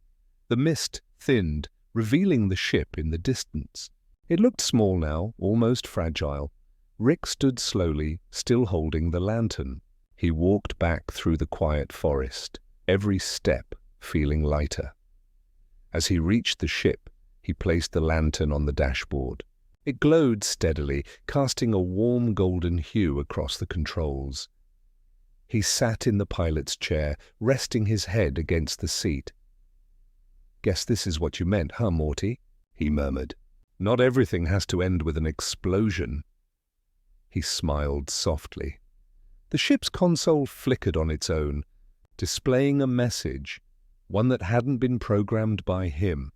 B: The mist thinned, revealing the ship in the distance. It looked small now, almost fragile. Rick stood slowly, still holding the lantern. He walked back through the quiet forest, every step feeling lighter. As he reached the ship, he placed the lantern on the dashboard. It glowed steadily, casting a warm golden hue across the controls. He sat in the pilot's chair, resting his head against the seat. Guess this is what you meant, huh, Morty? He murmured. Not everything has to end with an explosion. He smiled softly. The ship's console flickered on its own, displaying a message, one that hadn't been programmed by him.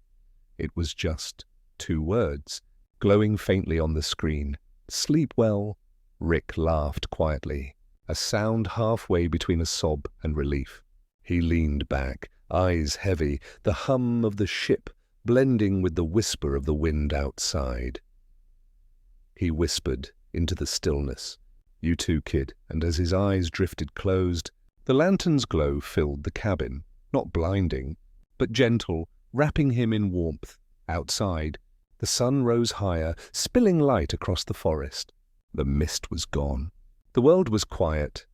B: It was just 2 words, glowing faintly on the screen. Sleep well. Rick laughed quietly, a sound halfway between a sob and relief. He leaned back, eyes heavy, the hum of the ship blending with the whisper of the wind outside. He whispered into the stillness, You too, kid, and as his eyes drifted closed, the lantern's glow filled the cabin, not blinding, but gentle, wrapping him in warmth. Outside, the sun rose higher, spilling light across the forest. The mist was gone. The world was quiet,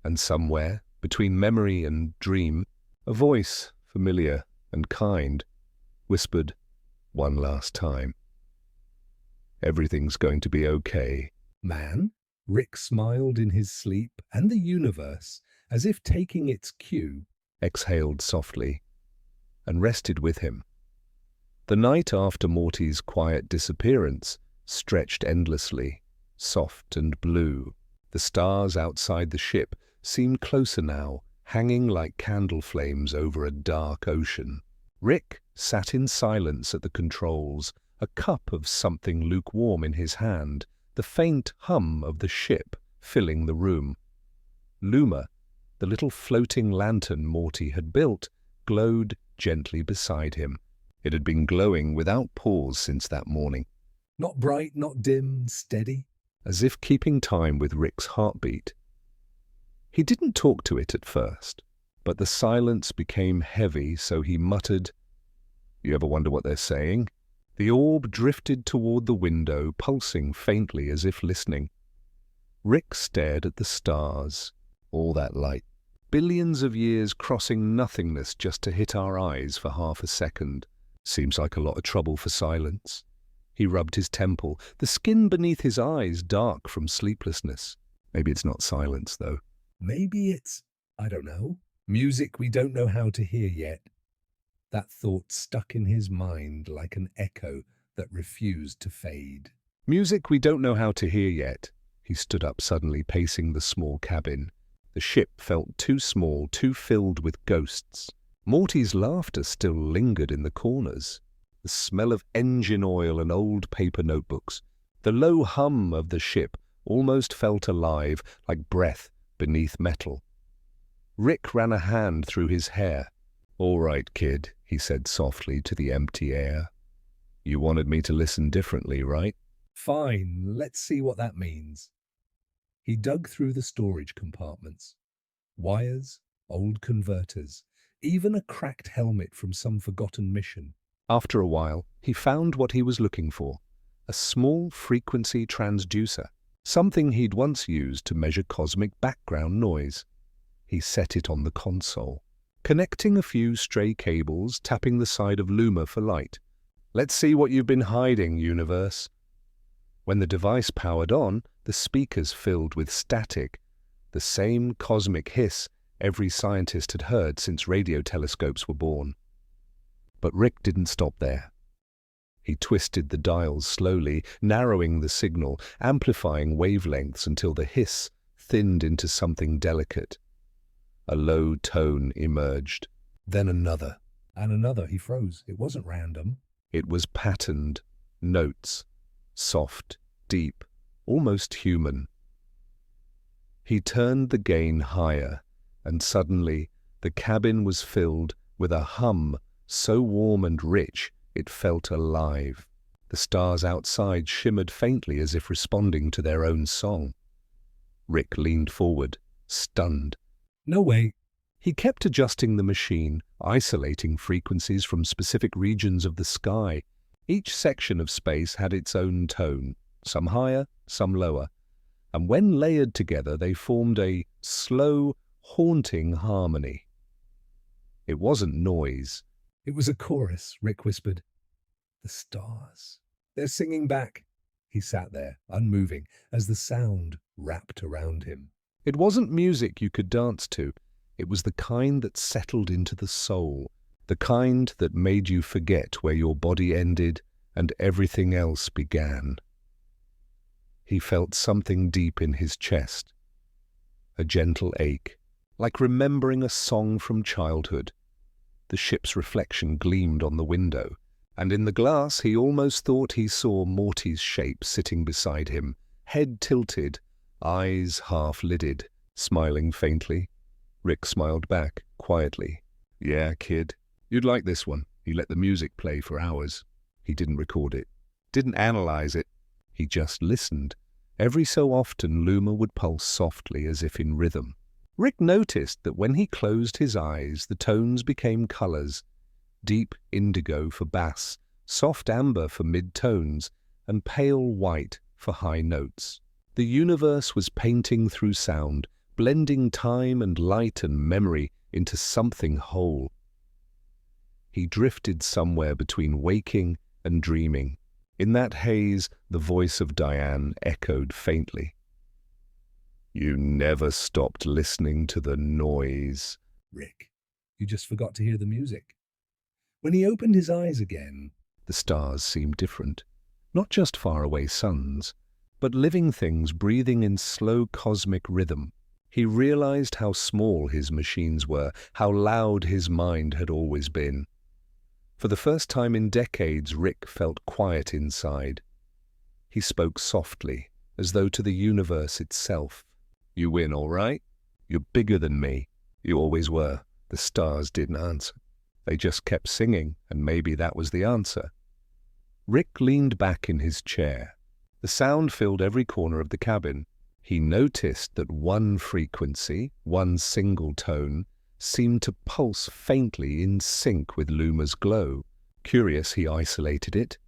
B: and somewhere, between memory and dream, a voice, familiar and kind, whispered one last time. Everything's going to be okay.
C: Man? Rick smiled in his sleep, and the universe, as if taking its cue,
B: Exhaled softly and rested with him. The night after Morty's quiet disappearance stretched endlessly, soft and blue. The stars outside the ship seemed closer now, hanging like candle flames over a dark ocean. Rick sat in silence at the controls, a cup of something lukewarm in his hand, the faint hum of the ship filling the room. Luma, the little floating lantern Morty had built, glowed gently beside him. It had been glowing without pause since that morning,
C: not bright, not dim, steady.
B: as if keeping time with Rick's heartbeat. He didn't talk to it at first, but the silence became heavy, so he muttered, "You ever wonder what they're saying?" The orb drifted toward the window, pulsing faintly as if listening. Rick stared at the stars. All that light. Billions of years crossing nothingness just to hit our eyes for half a second. Seems like a lot of trouble for silence. He rubbed his temple, the skin beneath his eyes dark from sleeplessness. Maybe it's not silence, though.
C: Maybe it's, I don't know, music we don't know how to hear yet. That thought stuck in his mind like an echo that refused to fade.
B: Music we don't know how to hear yet. He stood up suddenly, pacing the small cabin. The ship felt too small, too filled with ghosts. Morty's laughter still lingered in the corners. The smell of engine oil and old paper notebooks. The low hum of the ship almost felt alive, like breath beneath metal. Rick ran a hand through his hair. "All right, kid," he said softly to the empty air. "You wanted me to listen differently, right?"
C: Fine, let's see what that means. He dug through the storage compartments. Wires, old converters, even a cracked helmet from some forgotten mission.
B: After a while, he found what he was looking for, a small frequency transducer, something he'd once used to measure cosmic background noise. He set it on the console, connecting a few stray cables, tapping the side of Luma for light. "Let's see what you've been hiding, universe." When the device powered on, the speakers filled with static, the same cosmic hiss every scientist had heard since radio telescopes were born. But Rick didn't stop there. He twisted the dials slowly, narrowing the signal, amplifying wavelengths until the hiss thinned into something delicate. A low tone emerged.
C: Then another. And another. He froze. It wasn't random.
B: It was patterned. Notes. Soft, deep, almost human. He turned the gain higher, and suddenly the cabin was filled with a hum so warm and rich it felt alive. The stars outside shimmered faintly as if responding to their own song. Rick leaned forward, stunned.
C: No way.
B: He kept adjusting the machine, isolating frequencies from specific regions of the sky. Each section of space had its own tone, some higher, some lower, and when layered together they formed a slow, haunting harmony. It wasn't noise.
C: It was a chorus, Rick whispered. The stars. They're singing back. He sat there, unmoving, as the sound wrapped around him.
B: It wasn't music you could dance to. It was the kind that settled into the soul, the kind that made you forget where your body ended and everything else began. He felt something deep in his chest, a gentle ache, like remembering a song from childhood. The ship's reflection gleamed on the window, and in the glass he almost thought he saw Morty's shape sitting beside him, head tilted, eyes half-lidded, smiling faintly. Rick smiled back, quietly. "Yeah, kid, you'd like this one." He let the music play for hours. He didn't record it, didn't analyze it. He just listened. Every so often Luma would pulse softly as if in rhythm. Rick noticed that when he closed his eyes, the tones became colors, deep indigo for bass, soft amber for mid-tones, and pale white for high notes. The universe was painting through sound, blending time and light and memory into something whole. He drifted somewhere between waking and dreaming. In that haze, the voice of Diane echoed faintly. "You never stopped listening to the noise."
C: Rick, you just forgot to hear the music. When he opened his eyes again,
B: The stars seemed different. Not just faraway suns, but living things breathing in slow cosmic rhythm. He realized how small his machines were, how loud his mind had always been. For the first time in decades, Rick felt quiet inside. He spoke softly, as though to the universe itself. "You win, all right? You're bigger than me. You always were." The stars didn't answer. They just kept singing, and maybe that was the answer. Rick leaned back in his chair. The sound filled every corner of the cabin. He noticed that one frequency, one single tone, seemed to pulse faintly in sync with Luma's glow. Curious, he isolated it.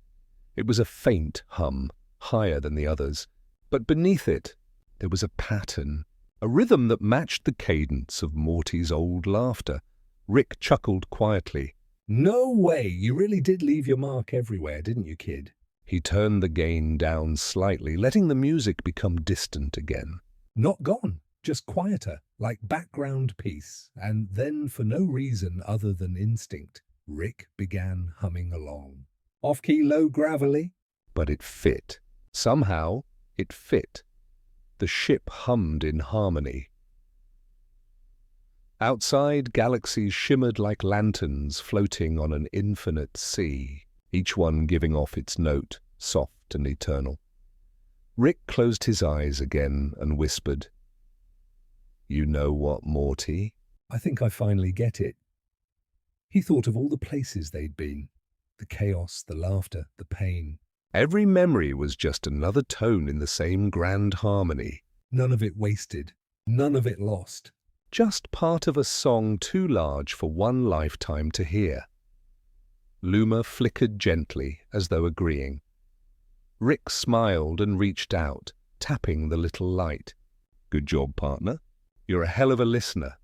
B: It was a faint hum, higher than the others, but beneath it there was a pattern, a rhythm that matched the cadence of Morty's old laughter. Rick chuckled quietly.
C: "No way! You really did leave your mark everywhere, didn't you, kid?"
B: He turned the gain down slightly, letting the music become distant again.
C: "Not gone, just quieter, like background peace." And then, for no reason other than instinct, Rick began humming along. Off-key, low, gravelly.
B: But it fit. Somehow, it fit. The ship hummed in harmony. Outside, galaxies shimmered like lanterns floating on an infinite sea, each one giving off its note, soft and eternal. Rick closed his eyes again and whispered, "You know what, Morty?"
C: "I think I finally get it." He thought of all the places they'd been. The chaos, the laughter, the pain.
B: Every memory was just another tone in the same grand harmony.
C: None of it wasted. None of it lost.
B: Just part of a song too large for one lifetime to hear. Luma flickered gently, as though agreeing. Rick smiled and reached out, tapping the little light. "Good job, partner. You're a hell of a listener."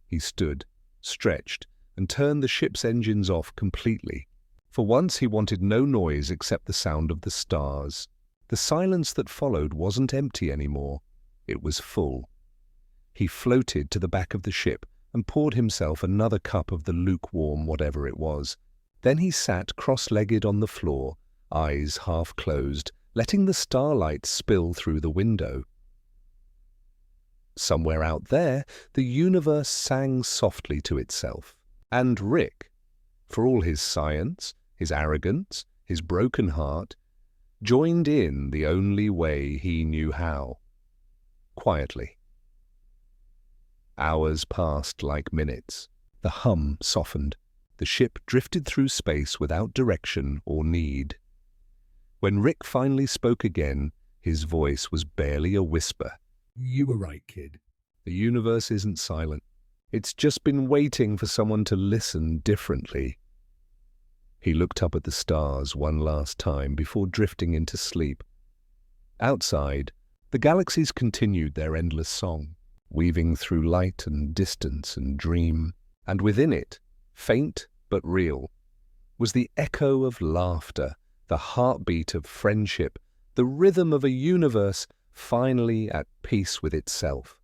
B: He stood, stretched, and turned the ship's engines off completely. For once he wanted no noise except the sound of the stars. The silence that followed wasn't empty anymore. It was full. He floated to the back of the ship and poured himself another cup of the lukewarm whatever it was. Then he sat cross-legged on the floor, eyes half closed, letting the starlight spill through the window. Somewhere out there, the universe sang softly to itself. And Rick, for all his science, his arrogance, his broken heart, joined in the only way he knew how. Quietly. Hours passed like minutes. The hum softened. The ship drifted through space without direction or need. When Rick finally spoke again, his voice was barely a whisper.
C: "You were right, kid."
B: The universe isn't silent. It's just been waiting for someone to listen differently. He looked up at the stars one last time before drifting into sleep. Outside, the galaxies continued their endless song, weaving through light and distance and dream, and within it, faint but real, was the echo of laughter, the heartbeat of friendship, the rhythm of a universe finally at peace with itself.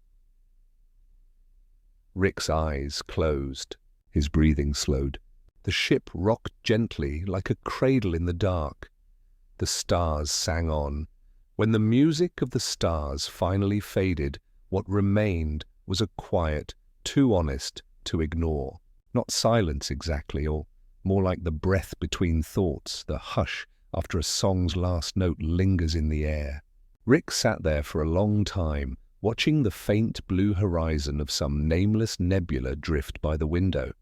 B: Rick's eyes closed, his breathing slowed. The ship rocked gently like a cradle in the dark. The stars sang on. When the music of the stars finally faded, what remained was a quiet, too honest to ignore. Not silence exactly, or more like the breath between thoughts, the hush after a song's last note lingers in the air. Rick sat there for a long time, watching the faint blue horizon of some nameless nebula drift by the window.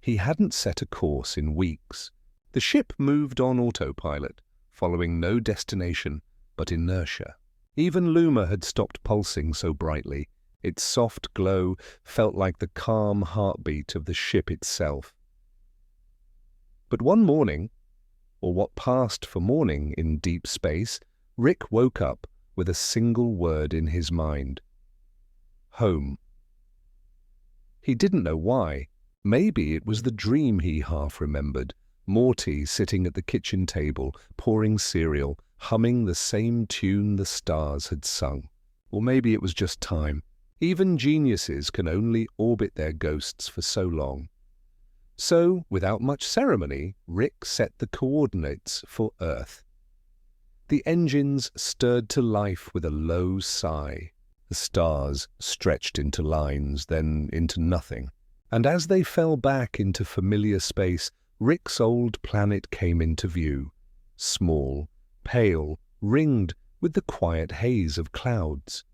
B: He hadn't set a course in weeks. The ship moved on autopilot, following no destination but inertia. Even Luma had stopped pulsing so brightly. Its soft glow felt like the calm heartbeat of the ship itself. But one morning, or what passed for morning in deep space, Rick woke up with a single word in his mind. Home. He didn't know why. Maybe it was the dream he half remembered. Morty sitting at the kitchen table, pouring cereal, humming the same tune the stars had sung. Or maybe it was just time. Even geniuses can only orbit their ghosts for so long. So, without much ceremony, Rick set the coordinates for Earth. The engines stirred to life with a low sigh. The stars stretched into lines, then into nothing. And as they fell back into familiar space, Rick's old planet came into view. Small, pale, ringed with the quiet haze of clouds.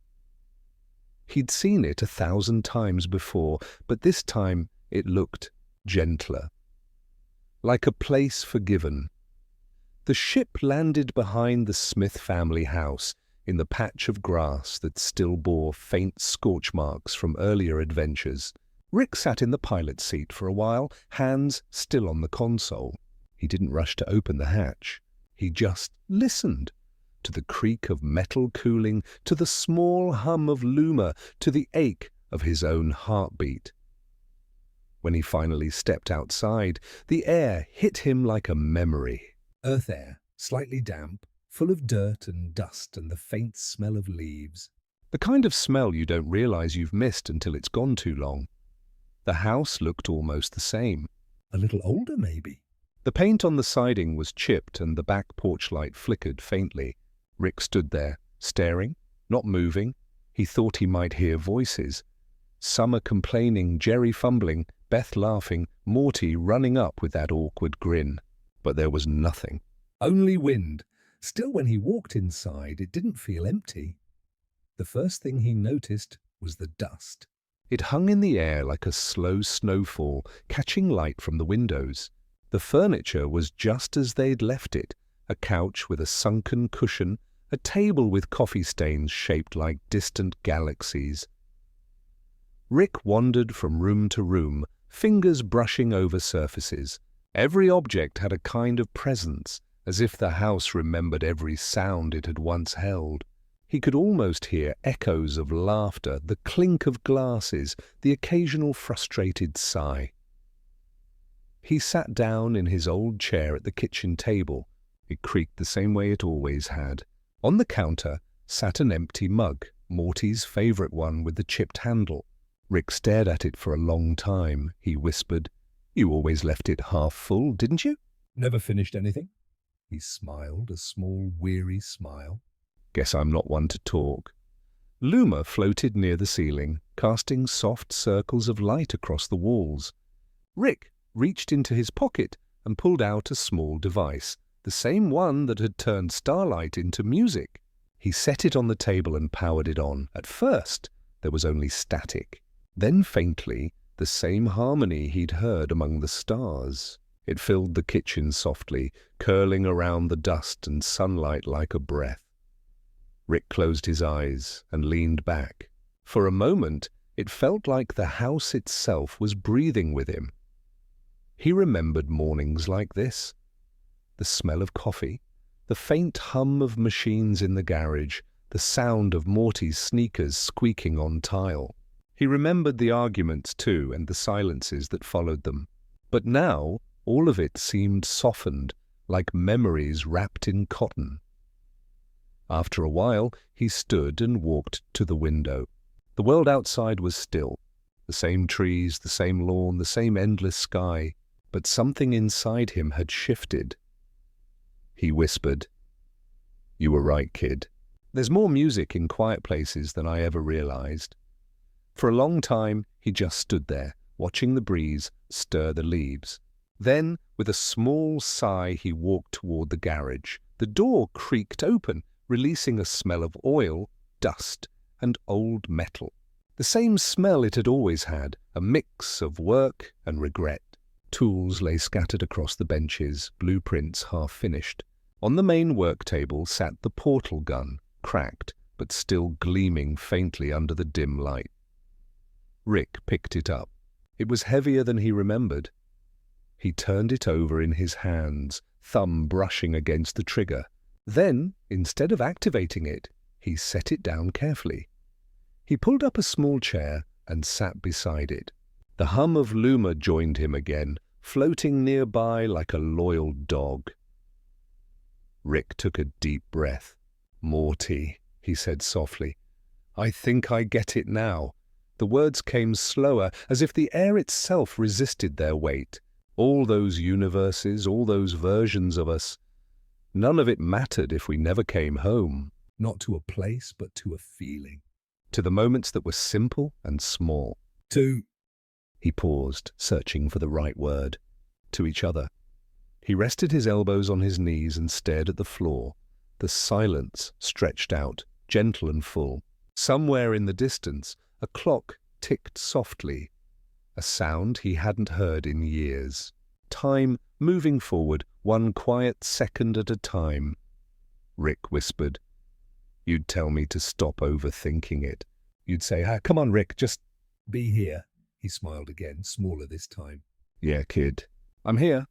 B: He'd seen it 1,000 times before, but this time it looked gentler. Like a place forgiven. The ship landed behind the Smith family house, in the patch of grass that still bore faint scorch marks from earlier adventures. Rick sat in the pilot's seat for a while, hands still on the console. He didn't rush to open the hatch. He just listened. To the creak of metal cooling, to the small hum of Luma, to the ache of his own heartbeat. When he finally stepped outside, the air hit him like a memory.
C: Earth air, slightly damp, full of dirt and dust and the faint smell of leaves.
B: The kind of smell you don't realize you've missed until it's gone too long. The house looked almost the same.
C: A little older, maybe.
B: The paint on the siding was chipped and the back porch light flickered faintly. Rick stood there, staring, not moving. He thought he might hear voices. Summer complaining, Jerry fumbling, Beth laughing, Morty running up with that awkward grin. But there was nothing.
C: Only wind. Still, when he walked inside, it didn't feel empty. The first thing he noticed was the dust.
B: It hung in the air like a slow snowfall, catching light from the windows. The furniture was just as they'd left it, a couch with a sunken cushion, a table with coffee stains shaped like distant galaxies. Rick wandered from room to room, fingers brushing over surfaces. Every object had a kind of presence, as if the house remembered every sound it had once held. He could almost hear echoes of laughter, the clink of glasses, the occasional frustrated sigh. He sat down in his old chair at the kitchen table. It creaked the same way it always had. On the counter sat an empty mug, Morty's favorite one with the chipped handle. Rick stared at it for a long time. He whispered, "You always left it half full, didn't you?"
C: Never finished anything? He smiled, a small, weary smile.
B: Guess I'm not one to talk. Luma floated near the ceiling, casting soft circles of light across the walls. Rick reached into his pocket and pulled out a small device, the same one that had turned starlight into music. He set it on the table and powered it on. At first, there was only static. Then faintly, the same harmony he'd heard among the stars. It filled the kitchen softly, curling around the dust and sunlight like a breath. Rick closed his eyes and leaned back. For a moment, it felt like the house itself was breathing with him. He remembered mornings like this. The smell of coffee, the faint hum of machines in the garage, the sound of Morty's sneakers squeaking on tile. He remembered the arguments too and the silences that followed them. But now, all of it seemed softened, like memories wrapped in cotton. After a while, he stood and walked to the window. The world outside was still. The same trees, the same lawn, the same endless sky. But something inside him had shifted. He whispered, "You were right, kid. There's more music in quiet places than I ever realized." For a long time, he just stood there, watching the breeze stir the leaves. Then, with a small sigh, he walked toward the garage. The door creaked open, releasing a smell of oil, dust, and old metal. The same smell it had always had, a mix of work and regret. Tools lay scattered across the benches, blueprints half finished. On the main work table sat the portal gun, cracked, but still gleaming faintly under the dim light. Rick picked it up. It was heavier than he remembered. He turned it over in his hands, thumb brushing against the trigger. Then, instead of activating it, he set it down carefully. He pulled up a small chair and sat beside it. The hum of Luma joined him again, floating nearby like a loyal dog. Rick took a deep breath. "Morty," he said softly. "I think I get it now." The words came slower, as if the air itself resisted their weight. All those universes, all those versions of us, none of it mattered if we never came home.
C: Not to a place, but to a feeling.
B: To the moments that were simple and small.
C: To...
B: He paused, searching for the right word. To each other. He rested his elbows on his knees and stared at the floor. The silence stretched out, gentle and full. Somewhere in the distance, a clock ticked softly, a sound he hadn't heard in years. Time moving forward, one quiet second at a time. Rick whispered, "You'd tell me to stop overthinking it. You'd say, come on, Rick, just
C: Be here." He smiled again, smaller this time.
B: "Yeah, kid, I'm here."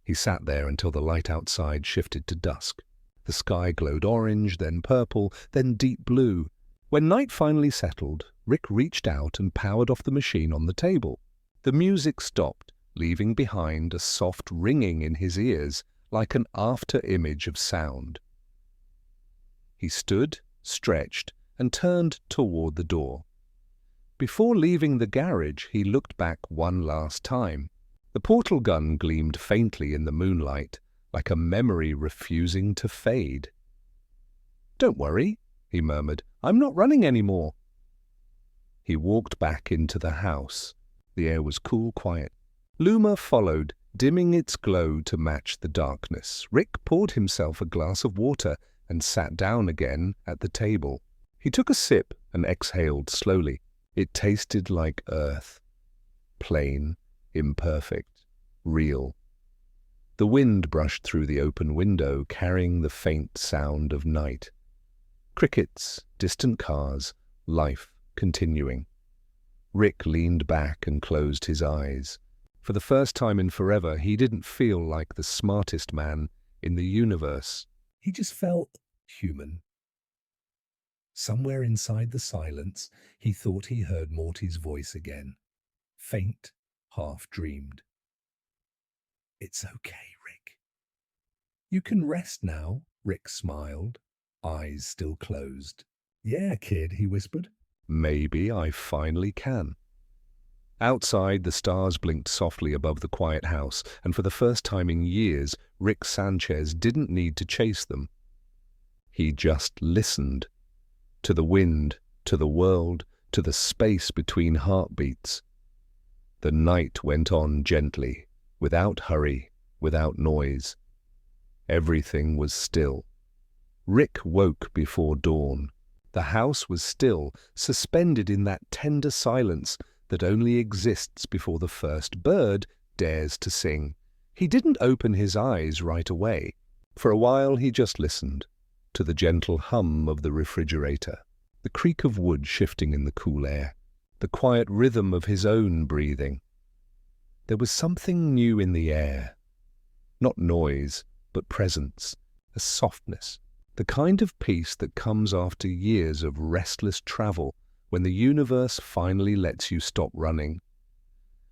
B: He sat there until the light outside shifted to dusk. The sky glowed orange, then purple, then deep blue. When night finally settled, Rick reached out and powered off the machine on the table. The music stopped, leaving behind a soft ringing in his ears, like an after-image of sound. He stood, stretched, and turned toward the door. Before leaving the garage, he looked back one last time. The portal gun gleamed faintly in the moonlight, like a memory refusing to fade. "Don't worry," he murmured. "I'm not running anymore." He walked back into the house. The air was cool, quiet. Luma followed, dimming its glow to match the darkness. Rick poured himself a glass of water and sat down again at the table. He took a sip and exhaled slowly. It tasted like earth. Plain, imperfect, real. The wind brushed through the open window, carrying the faint sound of night. Crickets, distant cars, life continuing. Rick leaned back and closed his eyes. For the first time in forever, he didn't feel like the smartest man in the universe.
C: He just felt human. Somewhere inside the silence, he thought he heard Morty's voice again. Faint, half-dreamed. "It's okay, Rick. You can rest now," Rick smiled, eyes still closed. "Yeah, kid," he whispered.
B: Maybe I finally can. Outside, the stars blinked softly above the quiet house, and for the first time in years, Rick Sanchez didn't need to chase them. He just listened. To the wind, to the world, to the space between heartbeats. The night went on gently, without hurry, without noise. Everything was still. Rick woke before dawn. The house was still, suspended in that tender silence that only exists before the first bird dares to sing. He didn't open his eyes right away. For a while he just listened to the gentle hum of the refrigerator, the creak of wood shifting in the cool air, the quiet rhythm of his own breathing. There was something new in the air. Not noise, but presence, a softness, the kind of peace that comes after years of restless travel when the universe finally lets you stop running.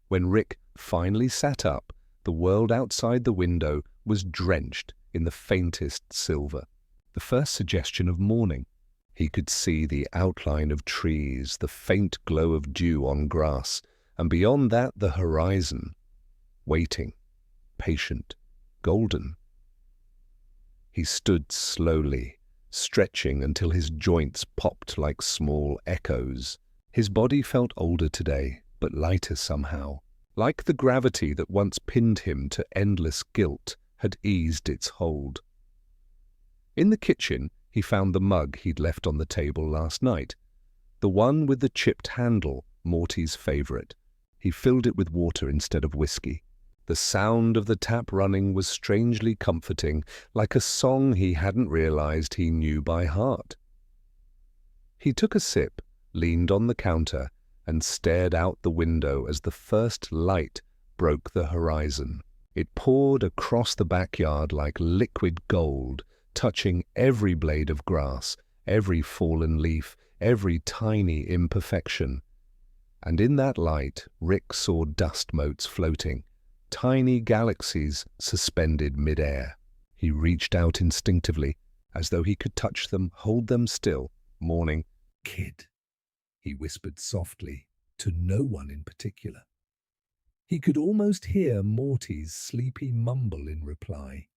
B: When Rick finally sat up, the world outside the window was drenched in the faintest silver, the first suggestion of morning. He could see the outline of trees, the faint glow of dew on grass, and beyond that the horizon, waiting, patient, golden. He stood slowly, stretching until his joints popped like small echoes. His body felt older today, but lighter somehow, like the gravity that once pinned him to endless guilt had eased its hold. In the kitchen, he found the mug he'd left on the table last night, the one with the chipped handle, Morty's favorite. He filled it with water instead of whiskey. The sound of the tap running was strangely comforting, like a song he hadn't realized he knew by heart. He took a sip, leaned on the counter, and stared out the window as the first light broke the horizon. It poured across the backyard like liquid gold, touching every blade of grass, every fallen leaf, every tiny imperfection. And in that light, Rick saw dust motes floating, tiny galaxies suspended mid-air. He reached out instinctively, as though he could touch them, hold them still, mourning.
C: "Kid," he whispered softly, to no one in particular. He could almost hear Morty's sleepy mumble in reply,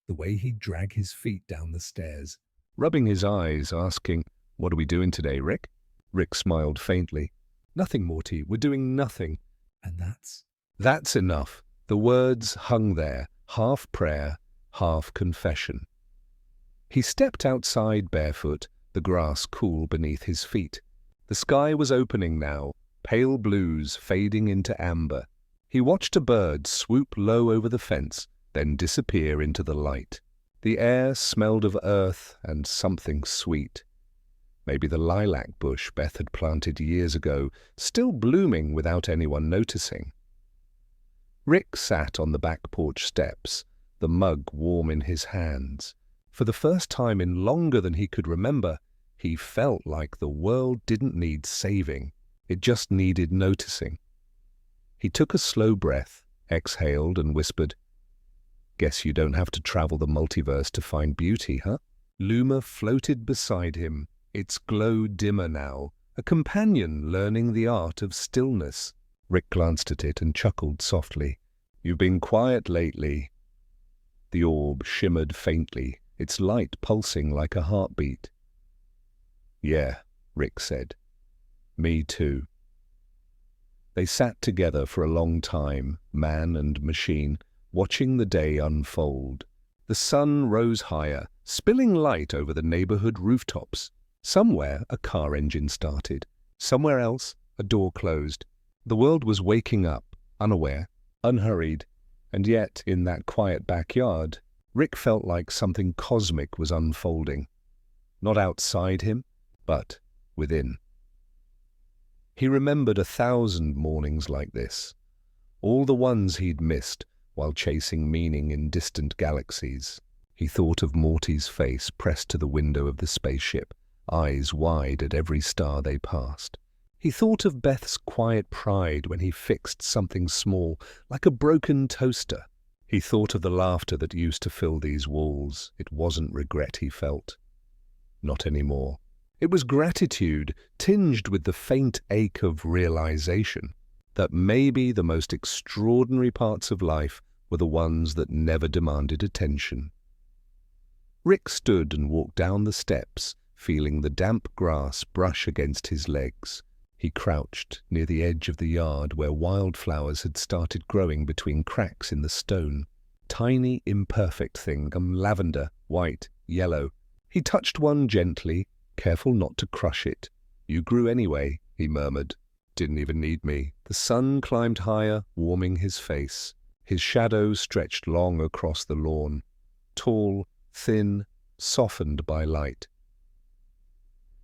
C: the way he'd drag his feet down the stairs.
B: Rubbing his eyes, asking, "What are we doing today, Rick?" Rick smiled faintly. "Nothing, Morty, we're doing nothing."
C: "And that's?"
B: That's enough. The words hung there, half prayer, half confession. He stepped outside barefoot, the grass cool beneath his feet. The sky was opening now, pale blues fading into amber. He watched a bird swoop low over the fence, then disappear into the light. The air smelled of earth and something sweet. Maybe the lilac bush Beth had planted years ago, still blooming without anyone noticing. Rick sat on the back porch steps, the mug warm in his hands. For the first time in longer than he could remember, he felt like the world didn't need saving. It just needed noticing. He took a slow breath, exhaled, and whispered, "Guess you don't have to travel the multiverse to find beauty, huh?" Luma floated beside him, its glow dimmer now, a companion learning the art of stillness. Rick glanced at it and chuckled softly. "You've been quiet lately." The orb shimmered faintly, its light pulsing like a heartbeat. "Yeah," Rick said. "Me too." They sat together for a long time, man and machine, watching the day unfold. The sun rose higher, spilling light over the neighborhood rooftops. Somewhere a car engine started. Somewhere else a door closed. The world was waking up, unaware, unhurried, and yet, in that quiet backyard, Rick felt like something cosmic was unfolding. Not outside him, but within. He remembered 1,000 mornings like this, all the ones he'd missed while chasing meaning in distant galaxies. He thought of Morty's face pressed to the window of the spaceship, eyes wide at every star they passed. He thought of Beth's quiet pride when he fixed something small, like a broken toaster. He thought of the laughter that used to fill these walls. It wasn't regret he felt. Not anymore. It was gratitude, tinged with the faint ache of realization that maybe the most extraordinary parts of life were the ones that never demanded attention. Rick stood and walked down the steps, feeling the damp grass brush against his legs. He crouched near the edge of the yard where wildflowers had started growing between cracks in the stone. Tiny, imperfect thing, lavender, white, yellow. He touched one gently, careful not to crush it. "You grew anyway," he murmured. "Didn't even need me." The sun climbed higher, warming his face. His shadow stretched long across the lawn. Tall, thin, softened by light.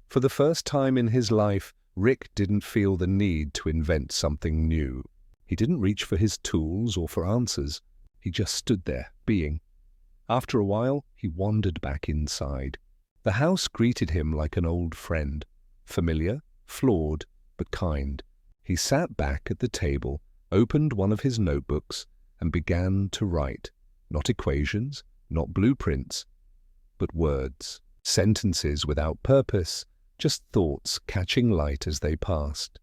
B: For the first time in his life, Rick didn't feel the need to invent something new. He didn't reach for his tools or for answers. He just stood there, being. After a while, he wandered back inside. The house greeted him like an old friend, familiar, flawed, but kind. He sat back at the table, opened one of his notebooks, and began to write. Not equations, not blueprints, but words. Sentences without purpose, just thoughts catching light as they passed.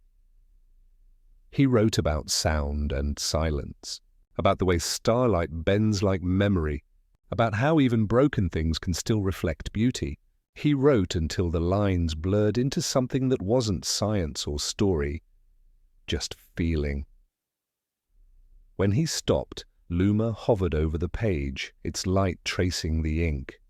B: He wrote about sound and silence, about the way starlight bends like memory, about how even broken things can still reflect beauty. He wrote until the lines blurred into something that wasn't science or story, just feeling. When he stopped, Luma hovered over the page, its light tracing the ink.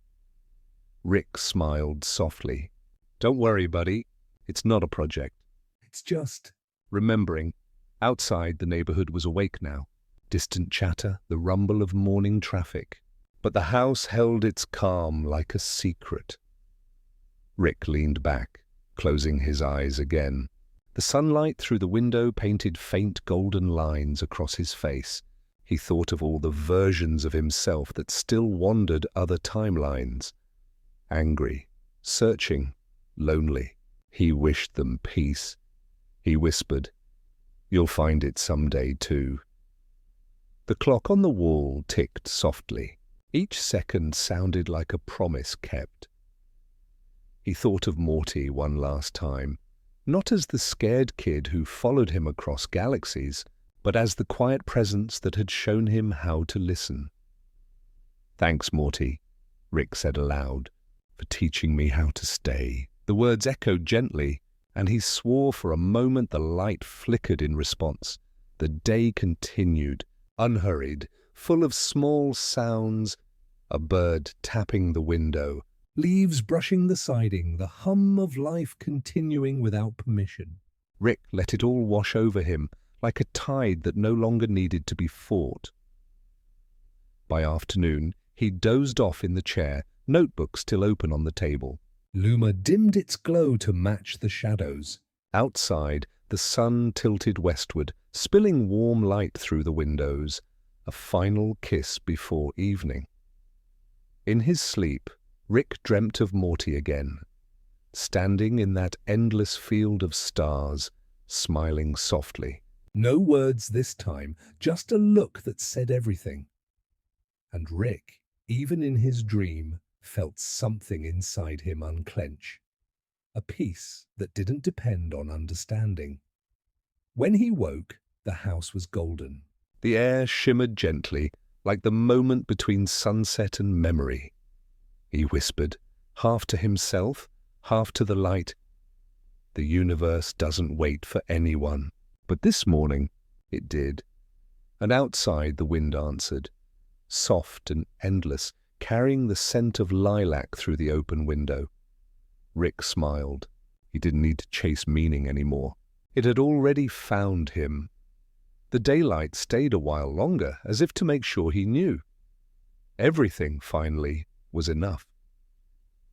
B: Rick smiled softly. "Don't worry, buddy. It's not a project.
C: It's just..."
B: Remembering, outside the neighborhood was awake now. Distant chatter, the rumble of morning traffic. But the house held its calm like a secret. Rick leaned back, closing his eyes again. The sunlight through the window painted faint golden lines across his face. He thought of all the versions of himself that still wandered other timelines. Angry, searching, lonely. He wished them peace. He whispered, "You'll find it someday too." The clock on the wall ticked softly. Each second sounded like a promise kept. He thought of Morty one last time, not as the scared kid who followed him across galaxies, but as the quiet presence that had shown him how to listen. "Thanks, Morty," Rick said aloud, "for teaching me how to stay." The words echoed gently, and he swore for a moment. The light flickered in response. The day continued, unhurried, full of small sounds, a bird tapping the window,
C: Leaves brushing the siding, the hum of life continuing without permission.
B: Rick let it all wash over him like a tide that no longer needed to be fought. By afternoon, he dozed off in the chair, notebook still open on the table.
C: Luma dimmed its glow to match the shadows.
B: Outside, the sun tilted westward, spilling warm light through the windows, a final kiss before evening. In his sleep, Rick dreamt of Morty again, standing in that endless field of stars, smiling softly.
C: No words this time, just a look that said everything. And Rick, even in his dream, felt something inside him unclench. A peace that didn't depend on understanding. When he woke, the house was golden.
B: The air shimmered gently, like the moment between sunset and memory. He whispered, half to himself, half to the light, "The universe doesn't wait for anyone." But this morning, it did. And outside the wind answered, soft and endless, carrying the scent of lilac through the open window. Rick smiled. He didn't need to chase meaning anymore. It had already found him. The daylight stayed a while longer, as if to make sure he knew. Everything, finally, was enough.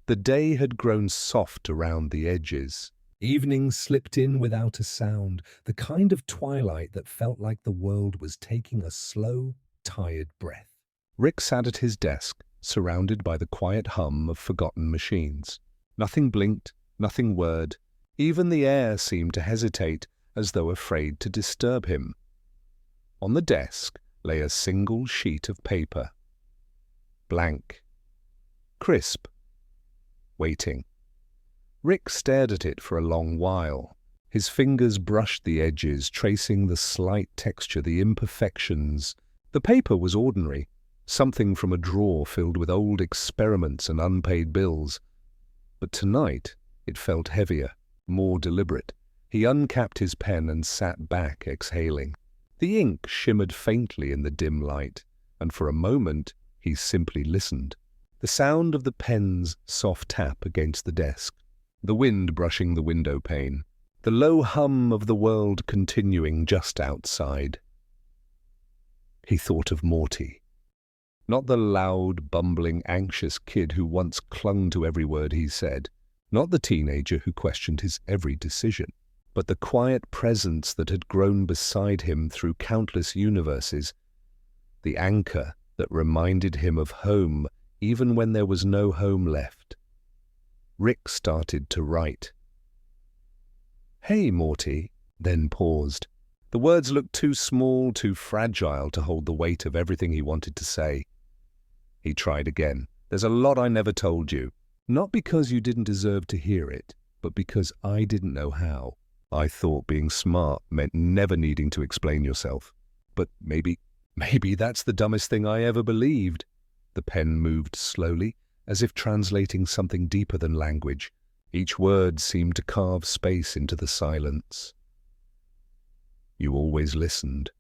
B: The day had grown soft around the edges.
C: Evening slipped in without a sound, the kind of twilight that felt like the world was taking a slow, tired breath.
B: Rick sat at his desk, surrounded by the quiet hum of forgotten machines. Nothing blinked, nothing whirred. Even the air seemed to hesitate, as though afraid to disturb him. On the desk lay a single sheet of paper. Blank. Crisp. Waiting. Rick stared at it for a long while. His fingers brushed the edges, tracing the slight texture, the imperfections. The paper was ordinary, something from a drawer filled with old experiments and unpaid bills. But tonight it felt heavier, more deliberate. He uncapped his pen and sat back, exhaling. The ink shimmered faintly in the dim light, and for a moment he simply listened. The sound of the pen's soft tap against the desk, the wind brushing the window pane, the low hum of the world continuing just outside. He thought of Morty. Not the loud, bumbling, anxious kid who once clung to every word he said, not the teenager who questioned his every decision, but the quiet presence that had grown beside him through countless universes, the anchor that reminded him of home even when there was no home left. Rick started to write. "Hey, Morty," then paused. The words looked too small, too fragile to hold the weight of everything he wanted to say. He tried again. "There's a lot I never told you. Not because you didn't deserve to hear it, but because I didn't know how. I thought being smart meant never needing to explain yourself. But maybe that's the dumbest thing I ever believed." The pen moved slowly, as if translating something deeper than language. Each word seemed to carve space into the silence. "You always listened,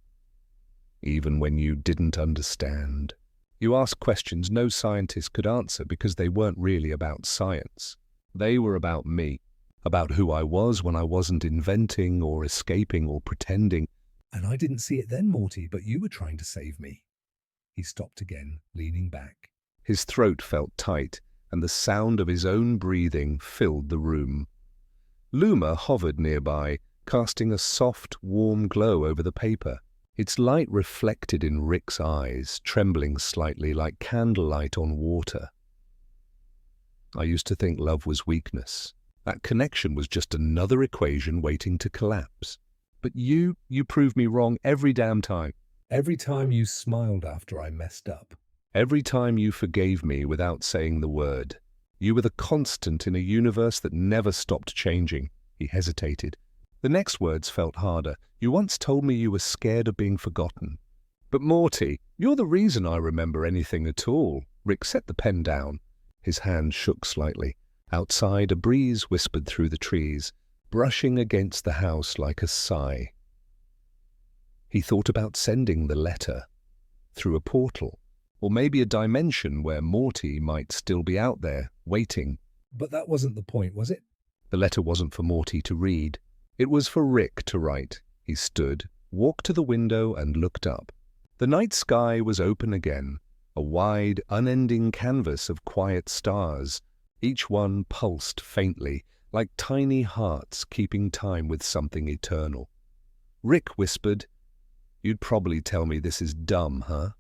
B: even when you didn't understand. You asked questions no scientist could answer because they weren't really about science. They were about me, about who I was when I wasn't inventing or escaping or pretending."
C: "And I didn't see it then, Morty, but you were trying to save me." He stopped again, leaning back.
B: His throat felt tight, and the sound of his own breathing filled the room. Luma hovered nearby, casting a soft, warm glow over the paper. Its light reflected in Rick's eyes, trembling slightly like candlelight on water. "I used to think love was weakness. That connection was just another equation waiting to collapse. But you prove me wrong every damn time.
C: Every time you smiled after I messed up.
B: Every time you forgave me without saying the word. You were the constant in a universe that never stopped changing. He hesitated. The next words felt harder. You once told me you were scared of being forgotten. But Morty, you're the reason I remember anything at all. Rick set the pen down. His hand shook slightly. Outside, a breeze whispered through the trees, brushing against the house like a sigh. He thought about sending the letter through a portal, or maybe a dimension where Morty might still be out there, waiting.
C: But that wasn't the point, was it?
B: The letter wasn't for Morty to read. It was for Rick to write. He stood, walked to the window and looked up. The night sky was open again, a wide, unending canvas of quiet stars. Each one pulsed faintly, like tiny hearts keeping time with something eternal. Rick whispered, "You'd probably tell me this is dumb, huh?"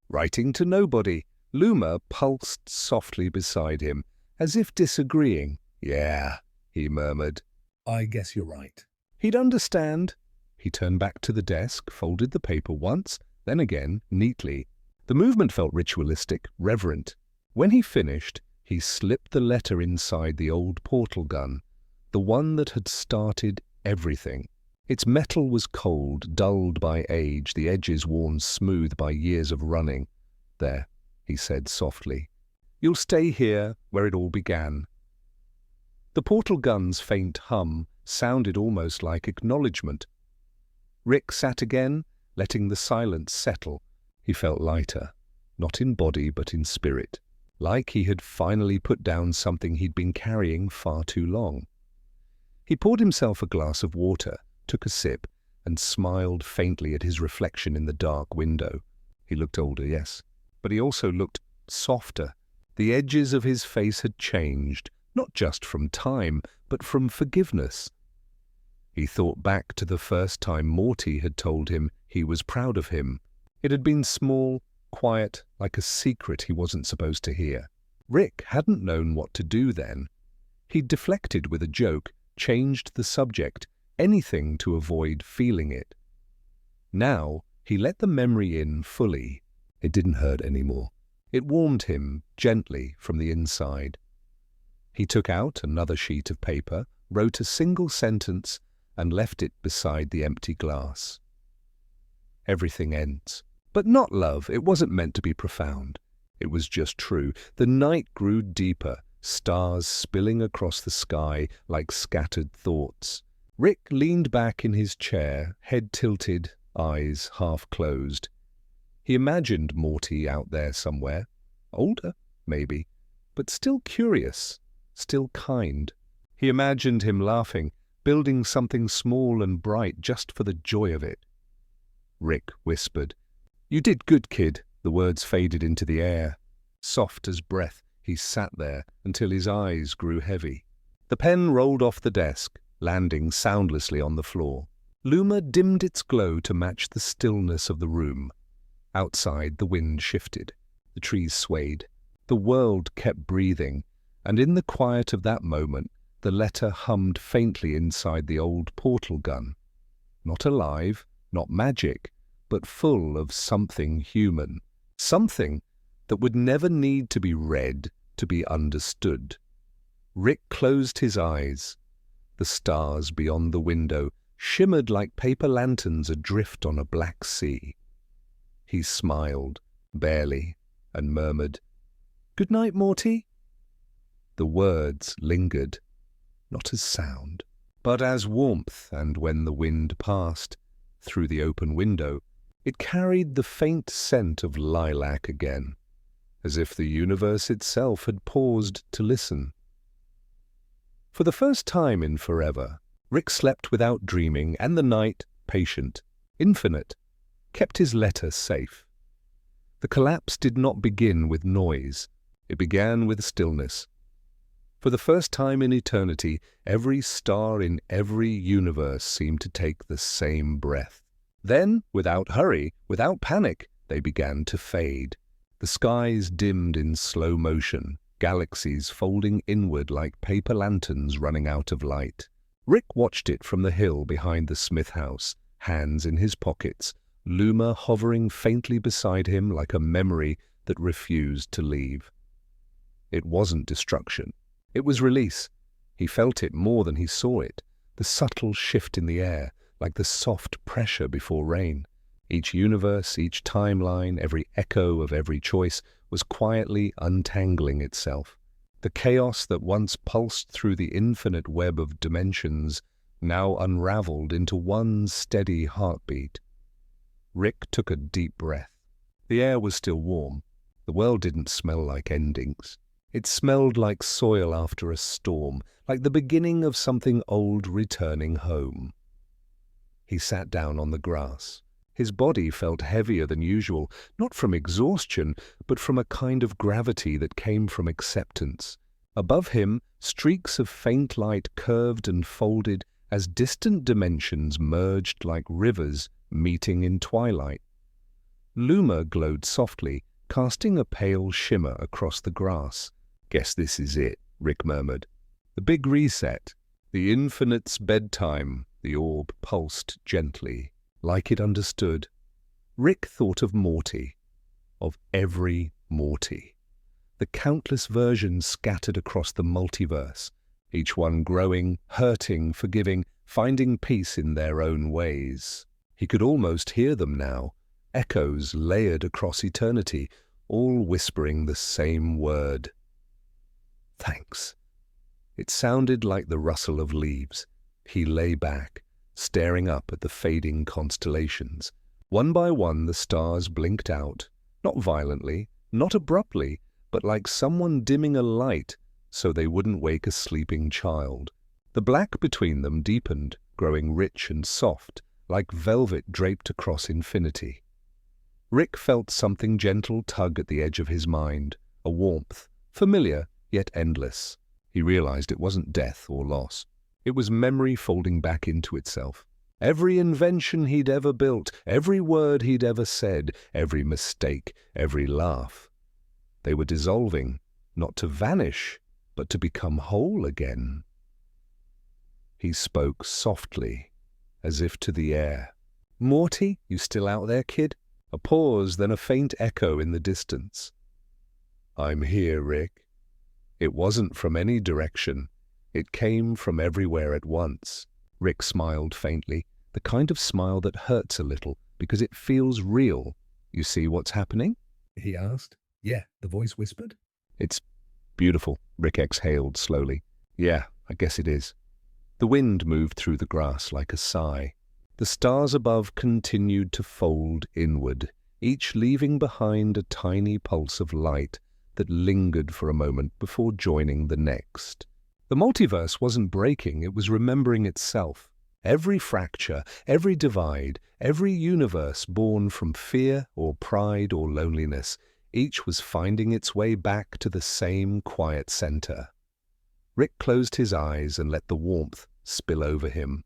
B: Writing to nobody. Luma pulsed softly beside him, as if disagreeing. "Yeah," he murmured.
C: I guess you're right.
B: He'd understand. He turned back to the desk, folded the paper once, then again, neatly. The movement felt ritualistic, reverent. When he finished, he slipped the letter inside the old portal gun, the one that had started everything. Its metal was cold, dulled by age, the edges worn smooth by years of running. "There," he said softly. "You'll stay here, where it all began." The portal gun's faint hum sounded almost like acknowledgement. Rick sat again, letting the silence settle. He felt lighter, not in body but in spirit, like he had finally put down something he'd been carrying far too long. He poured himself a glass of water, took a sip, and smiled faintly at his reflection in the dark window. He looked older, yes, but he also looked softer. The edges of his face had changed, not just from time, but from forgiveness. He thought back to the first time Morty had told him he was proud of him. It had been small, quiet, like a secret he wasn't supposed to hear. Rick hadn't known what to do then. He'd deflected with a joke, changed the subject, anything to avoid feeling it. Now, he let the memory in fully. It didn't hurt anymore. It warmed him gently from the inside. He took out another sheet of paper, wrote a single sentence, and left it beside the empty glass. Everything ends. But not love. It wasn't meant to be profound. It was just true. The night grew deeper, stars spilling across the sky like scattered thoughts. Rick leaned back in his chair, head tilted, eyes half closed. He imagined Morty out there somewhere. Older, maybe, but still curious, still kind. He imagined him laughing, building something small and bright just for the joy of it. Rick whispered, "You did good, kid." The words faded into the air. Soft as breath, he sat there until his eyes grew heavy. The pen rolled off the desk, landing soundlessly on the floor. Luma dimmed its glow to match the stillness of the room. Outside, the wind shifted. The trees swayed. The world kept breathing, and in the quiet of that moment, the letter hummed faintly inside the old portal gun. Not alive, not magic, but full of something human. Something that would never need to be read to be understood. Rick closed his eyes. The stars beyond the window shimmered like paper lanterns adrift on a black sea. He smiled, barely, and murmured, "Good night, Morty." The words lingered, not as sound, but as warmth, and when the wind passed through the open window, it carried the faint scent of lilac again, as if the universe itself had paused to listen. For the first time in forever, Rick slept without dreaming, and the night, patient, infinite, kept his letter safe. The collapse did not begin with noise. It began with stillness. For the first time in eternity, every star in every universe seemed to take the same breath. Then, without hurry, without panic, they began to fade. The skies dimmed in slow motion. galaxies folding inward like paper lanterns running out of light. Rick watched it from the hill behind the Smith house, hands in his pockets, Luma hovering faintly beside him like a memory that refused to leave. It wasn't destruction. It was release. He felt it more than he saw it, the subtle shift in the air, like the soft pressure before rain. Each universe, each timeline, every echo of every choice was quietly untangling itself. The chaos that once pulsed through the infinite web of dimensions now unraveled into one steady heartbeat. Rick took a deep breath. The air was still warm. The world didn't smell like endings. It smelled like soil after a storm, like the beginning of something old returning home. He sat down on the grass. His body felt heavier than usual, not from exhaustion, but from a kind of gravity that came from acceptance. Above him, streaks of faint light curved and folded as distant dimensions merged like rivers meeting in twilight. Luma glowed softly, casting a pale shimmer across the grass. "Guess this is it," Rick murmured. "The big reset. The infinite's bedtime." The orb pulsed gently, like it understood. Rick thought of Morty, of every Morty. The countless versions scattered across the multiverse, each one growing, hurting, forgiving, finding peace in their own ways. He could almost hear them now, echoes layered across eternity, all whispering the same word. Thanks. It sounded like the rustle of leaves. He lay back, staring up at the fading constellations. One by one the stars blinked out, not violently, not abruptly, but like someone dimming a light so they wouldn't wake a sleeping child. The black between them deepened, growing rich and soft, like velvet draped across infinity. Rick felt something gentle tug at the edge of his mind, a warmth, familiar yet endless. He realized it wasn't death or loss. It was memory folding back into itself. Every invention he'd ever built, every word he'd ever said, every mistake, every laugh. They were dissolving, not to vanish, but to become whole again. He spoke softly, as if to the air. "Morty, you still out there, kid?" A pause, then a faint echo in the distance. "I'm here, Rick." It wasn't from any direction. It came from everywhere at once. Rick smiled faintly, the kind of smile that hurts a little because it feels real. "You see what's happening?"
C: he asked. "Yeah," the voice whispered.
B: "It's beautiful," Rick exhaled slowly. "Yeah, I guess it is." The wind moved through the grass like a sigh. The stars above continued to fold inward, each leaving behind a tiny pulse of light that lingered for a moment before joining the next. The multiverse wasn't breaking, it was remembering itself. Every fracture, every divide, every universe born from fear or pride or loneliness, each was finding its way back to the same quiet center. Rick closed his eyes and let the warmth spill over him.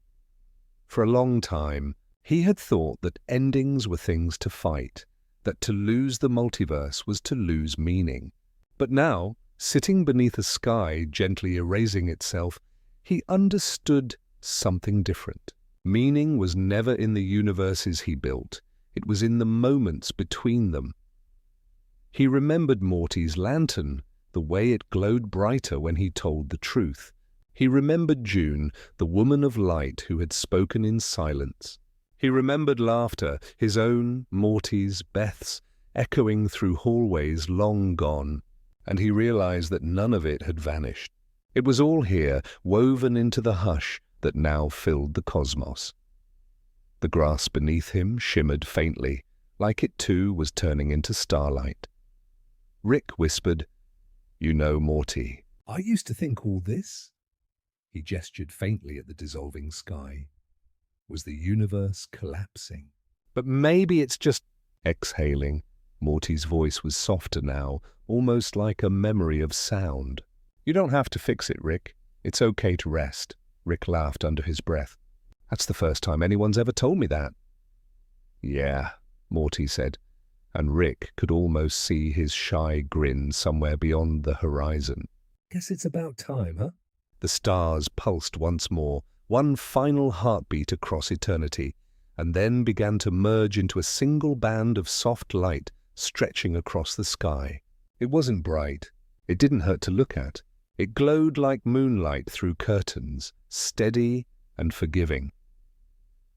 B: For a long time, he had thought that endings were things to fight, that to lose the multiverse was to lose meaning. But now, sitting beneath a sky gently erasing itself, he understood something different. Meaning was never in the universes he built. It was in the moments between them. He remembered Morty's lantern, the way it glowed brighter when he told the truth. He remembered June, the woman of light who had spoken in silence. He remembered laughter, his own, Morty's, Beth's, echoing through hallways long gone. And he realized that none of it had vanished. It was all here, woven into the hush that now filled the cosmos. The grass beneath him shimmered faintly, like it too was turning into starlight. Rick whispered, "You know, Morty."
C: "I used to think all this," he gestured faintly at the dissolving sky, "was the universe collapsing."
B: "But maybe it's just..." Exhaling, Morty's voice was softer now, almost like a memory of sound. "You don't have to fix it, Rick. It's okay to rest." Rick laughed under his breath. "That's the first time anyone's ever told me that." "Yeah," Morty said. and Rick could almost see his shy grin somewhere beyond the horizon.
C: Guess it's about time, huh?
B: The stars pulsed once more, one final heartbeat across eternity, and then began to merge into a single band of soft light stretching across the sky. It wasn't bright. It didn't hurt to look at. It glowed like moonlight through curtains, steady and forgiving.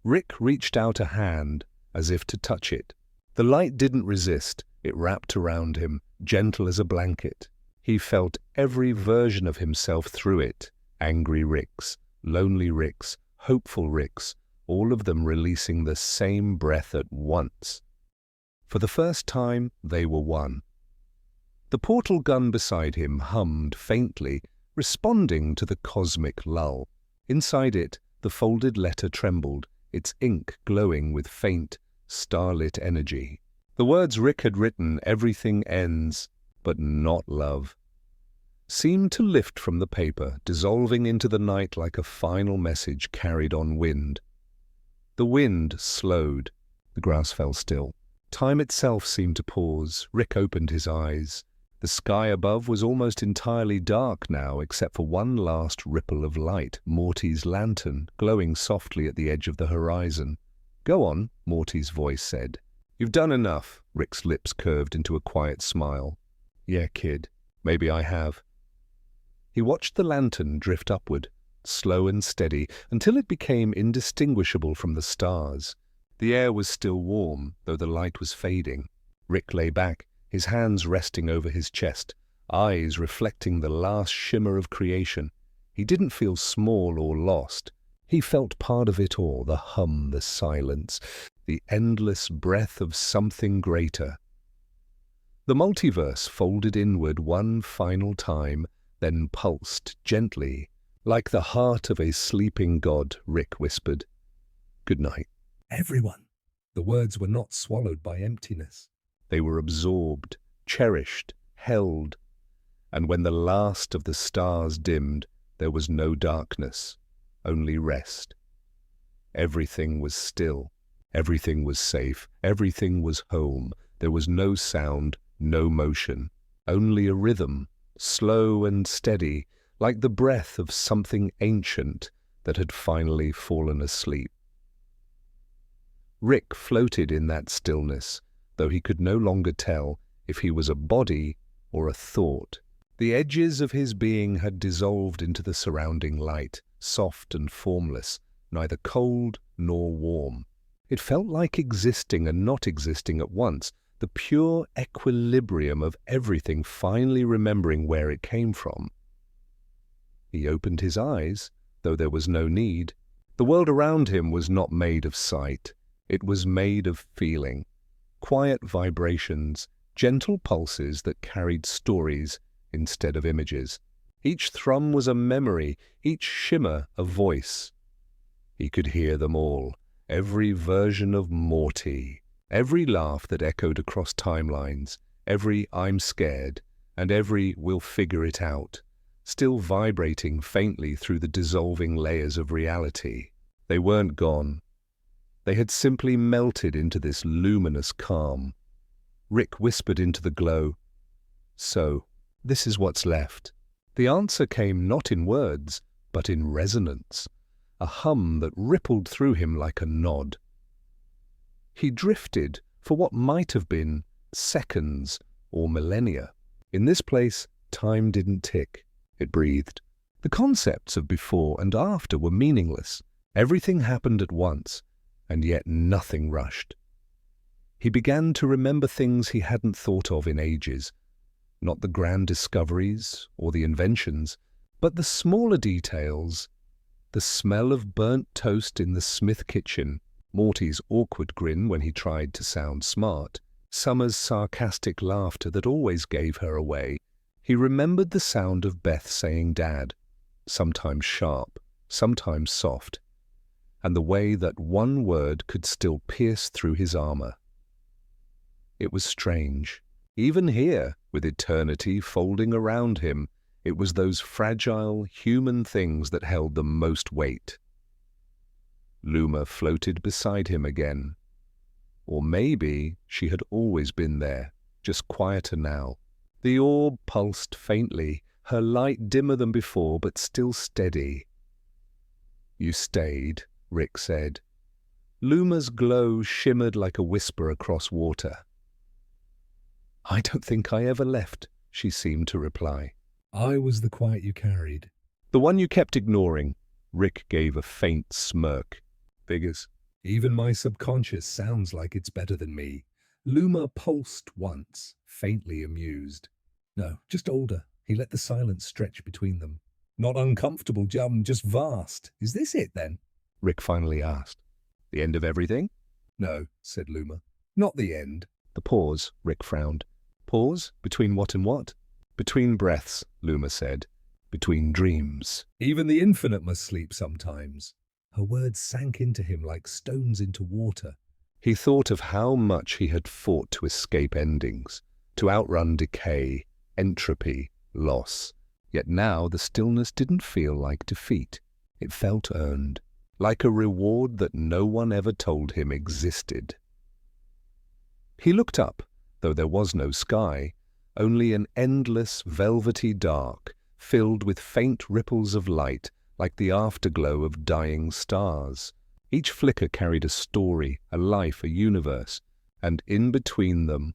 B: Rick reached out a hand as if to touch it. The light didn't resist. It wrapped around him, gentle as a blanket. He felt every version of himself through it. Angry Ricks, lonely Ricks, hopeful Ricks, all of them releasing the same breath at once. For the first time, they were one. The portal gun beside him hummed faintly, responding to the cosmic lull. Inside it, the folded letter trembled, its ink glowing with faint, starlit energy. The words Rick had written, "Everything ends, but not love," seemed to lift from the paper, dissolving into the night like a final message carried on wind. The wind slowed. The grass fell still. Time itself seemed to pause. Rick opened his eyes. The sky above was almost entirely dark now, except for one last ripple of light, Morty's lantern, glowing softly at the edge of the horizon. "Go on," Morty's voice said. "You've done enough." Rick's lips curved into a quiet smile. "Yeah, kid, maybe I have." He watched the lantern drift upward, slow and steady, until it became indistinguishable from the stars. The air was still warm, though the light was fading. Rick lay back, his hands resting over his chest, eyes reflecting the last shimmer of creation. He didn't feel small or lost. He felt part of it all, the hum, the silence, the endless breath of something greater. The multiverse folded inward one final time, then pulsed gently, like the heart of a sleeping god. Rick whispered, "Good night."
C: Everyone. The words were not swallowed by emptiness.
B: They were absorbed, cherished, held. And when the last of the stars dimmed, there was no darkness, only rest. Everything was still. Everything was safe. Everything was home. There was no sound, no motion, only a rhythm, slow and steady, like the breath of something ancient that had finally fallen asleep. Rick floated in that stillness, though he could no longer tell if he was a body or a thought. The edges of his being had dissolved into the surrounding light, soft and formless, neither cold nor warm. It felt like existing and not existing at once, the pure equilibrium of everything finally remembering where it came from. He opened his eyes, though there was no need. The world around him was not made of sight. It was made of feeling. Quiet vibrations, gentle pulses that carried stories instead of images. Each thrum was a memory, each shimmer a voice. He could hear them all, every version of Morty, every laugh that echoed across timelines, every "I'm scared," and every "we'll figure it out," still vibrating faintly through the dissolving layers of reality. They weren't gone. They had simply melted into this luminous calm. Rick whispered into the glow, "So, this is what's left." The answer came not in words, but in resonance, a hum that rippled through him like a nod. He drifted for what might have been seconds or millennia. In this place, time didn't tick. It breathed. The concepts of before and after were meaningless. Everything happened at once, and yet nothing rushed. He began to remember things he hadn't thought of in ages. Not the grand discoveries or the inventions, but the smaller details. The smell of burnt toast in the Smith kitchen, Morty's awkward grin when he tried to sound smart, Summer's sarcastic laughter that always gave her away. He remembered the sound of Beth saying "Dad," sometimes sharp, sometimes soft, and the way that one word could still pierce through his armor. It was strange. Even here, with eternity folding around him, it was those fragile, human things that held the most weight. Luma floated beside him again. Or maybe she had always been there, just quieter now. The orb pulsed faintly, her light dimmer than before, but still steady. "You stayed," Rick said. Luma's glow shimmered like a whisper across water. "I don't think I ever left," she seemed to reply.
C: I was the quiet you carried.
B: "The one you kept ignoring." Rick gave a faint smirk. "Figures."
C: Even my subconscious sounds like it's better than me. Luma pulsed once, faintly amused. No, just older. He let the silence stretch between them. Not uncomfortable, just vast. Is this it, then?
B: Rick finally asked. "The end of everything?"
C: No, said Luma. Not the end.
B: The pause, Rick frowned. "Pause? Between what and what?" "Between breaths," Luma said. "Between dreams."
C: Even the infinite must sleep sometimes. Her words sank into him like stones into water.
B: He thought of how much he had fought to escape endings, to outrun decay, entropy, loss. Yet now the stillness didn't feel like defeat. It felt earned, like a reward that no one ever told him existed. He looked up, though there was no sky, only an endless, velvety dark, filled with faint ripples of light, like the afterglow of dying stars. Each flicker carried a story, a life, a universe, and in between them,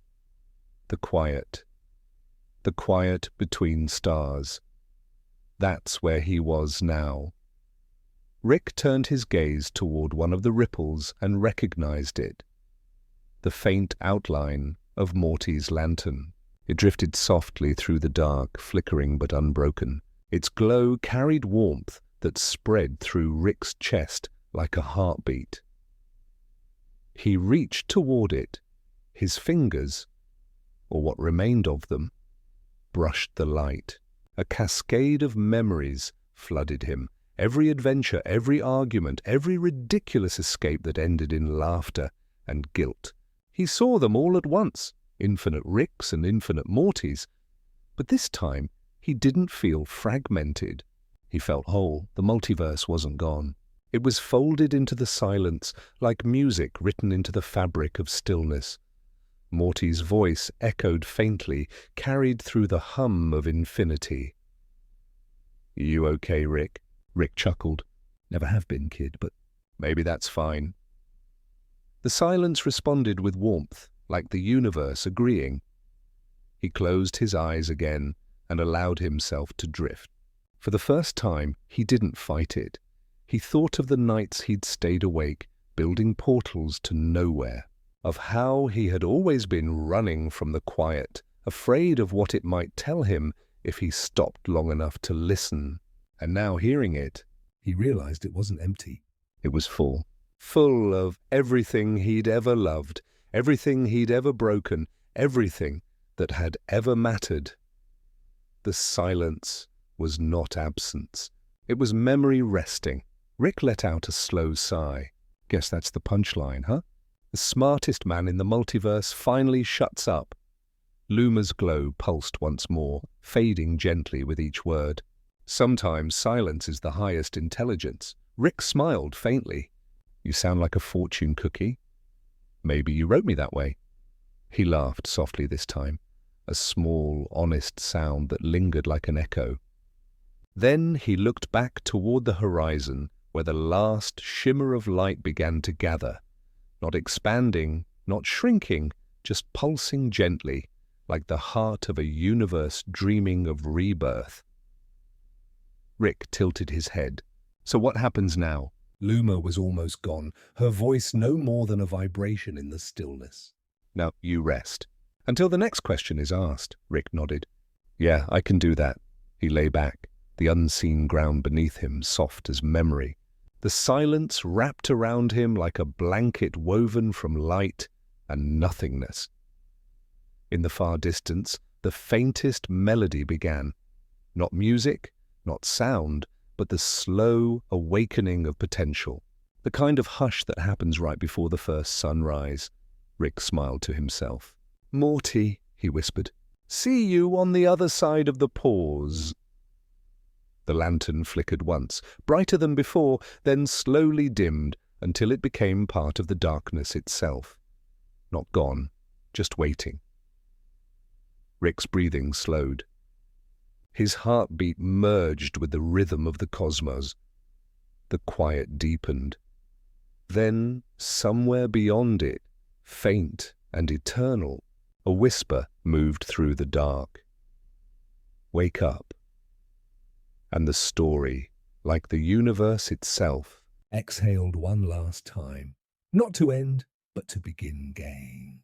B: the quiet between stars. That's where he was now. Rick turned his gaze toward one of the ripples and recognized it. The faint outline of Morty's lantern. It drifted softly through the dark, flickering but unbroken. Its glow carried warmth that spread through Rick's chest like a heartbeat. He reached toward it. His fingers, or what remained of them, brushed the light. A cascade of memories flooded him. Every adventure, every argument, every ridiculous escape that ended in laughter and guilt. He saw them all at once, infinite Ricks and infinite Mortys. But this time, he didn't feel fragmented. He felt whole. The multiverse wasn't gone. It was folded into the silence, like music written into the fabric of stillness. Morty's voice echoed faintly, carried through the hum of infinity. "You okay, Rick?" Rick chuckled. "Never have been, kid, but maybe that's fine." The silence responded with warmth, like the universe agreeing. He closed his eyes again and allowed himself to drift. For the first time, he didn't fight it. He thought of the nights he'd stayed awake, building portals to nowhere, of how he had always been running from the quiet, afraid of what it might tell him if he stopped long enough to listen. And now hearing it,
C: he realized it wasn't empty.
B: It was full. Full of everything he'd ever loved, everything he'd ever broken, everything that had ever mattered. The silence was not absence. It was memory resting. Rick let out a slow sigh. Guess that's the punchline, huh? The smartest man in the multiverse finally shuts up. Luma's glow pulsed once more, fading gently with each word. Sometimes silence is the highest intelligence. Rick smiled faintly. "You sound like a fortune cookie. Maybe you wrote me that way." He laughed softly this time, a small, honest sound that lingered like an echo. Then he looked back toward the horizon, where the last shimmer of light began to gather, not expanding, not shrinking, just pulsing gently, like the heart of a universe dreaming of rebirth. Rick tilted his head. "So what happens now?"
C: Luma was almost gone, her voice no more than a vibration in the stillness.
B: "Now you rest. Until the next question is asked," Rick nodded. "Yeah, I can do that." He lay back, the unseen ground beneath him soft as memory. The silence wrapped around him like a blanket woven from light and nothingness. In the far distance, the faintest melody began. Not music, not sound, but the slow awakening of potential. The kind of hush that happens right before the first sunrise. Rick smiled to himself. "Morty," he whispered, "see you on the other side of the pause." The lantern flickered once, brighter than before, then slowly dimmed until it became part of the darkness itself. not gone, just waiting. Rick's breathing slowed. His heartbeat merged with the rhythm of the cosmos. The quiet deepened. Then, somewhere beyond it, faint and eternal, a whisper moved through the dark. Wake up. And the story, like the universe itself,
C: exhaled one last time, not to end, but to begin again.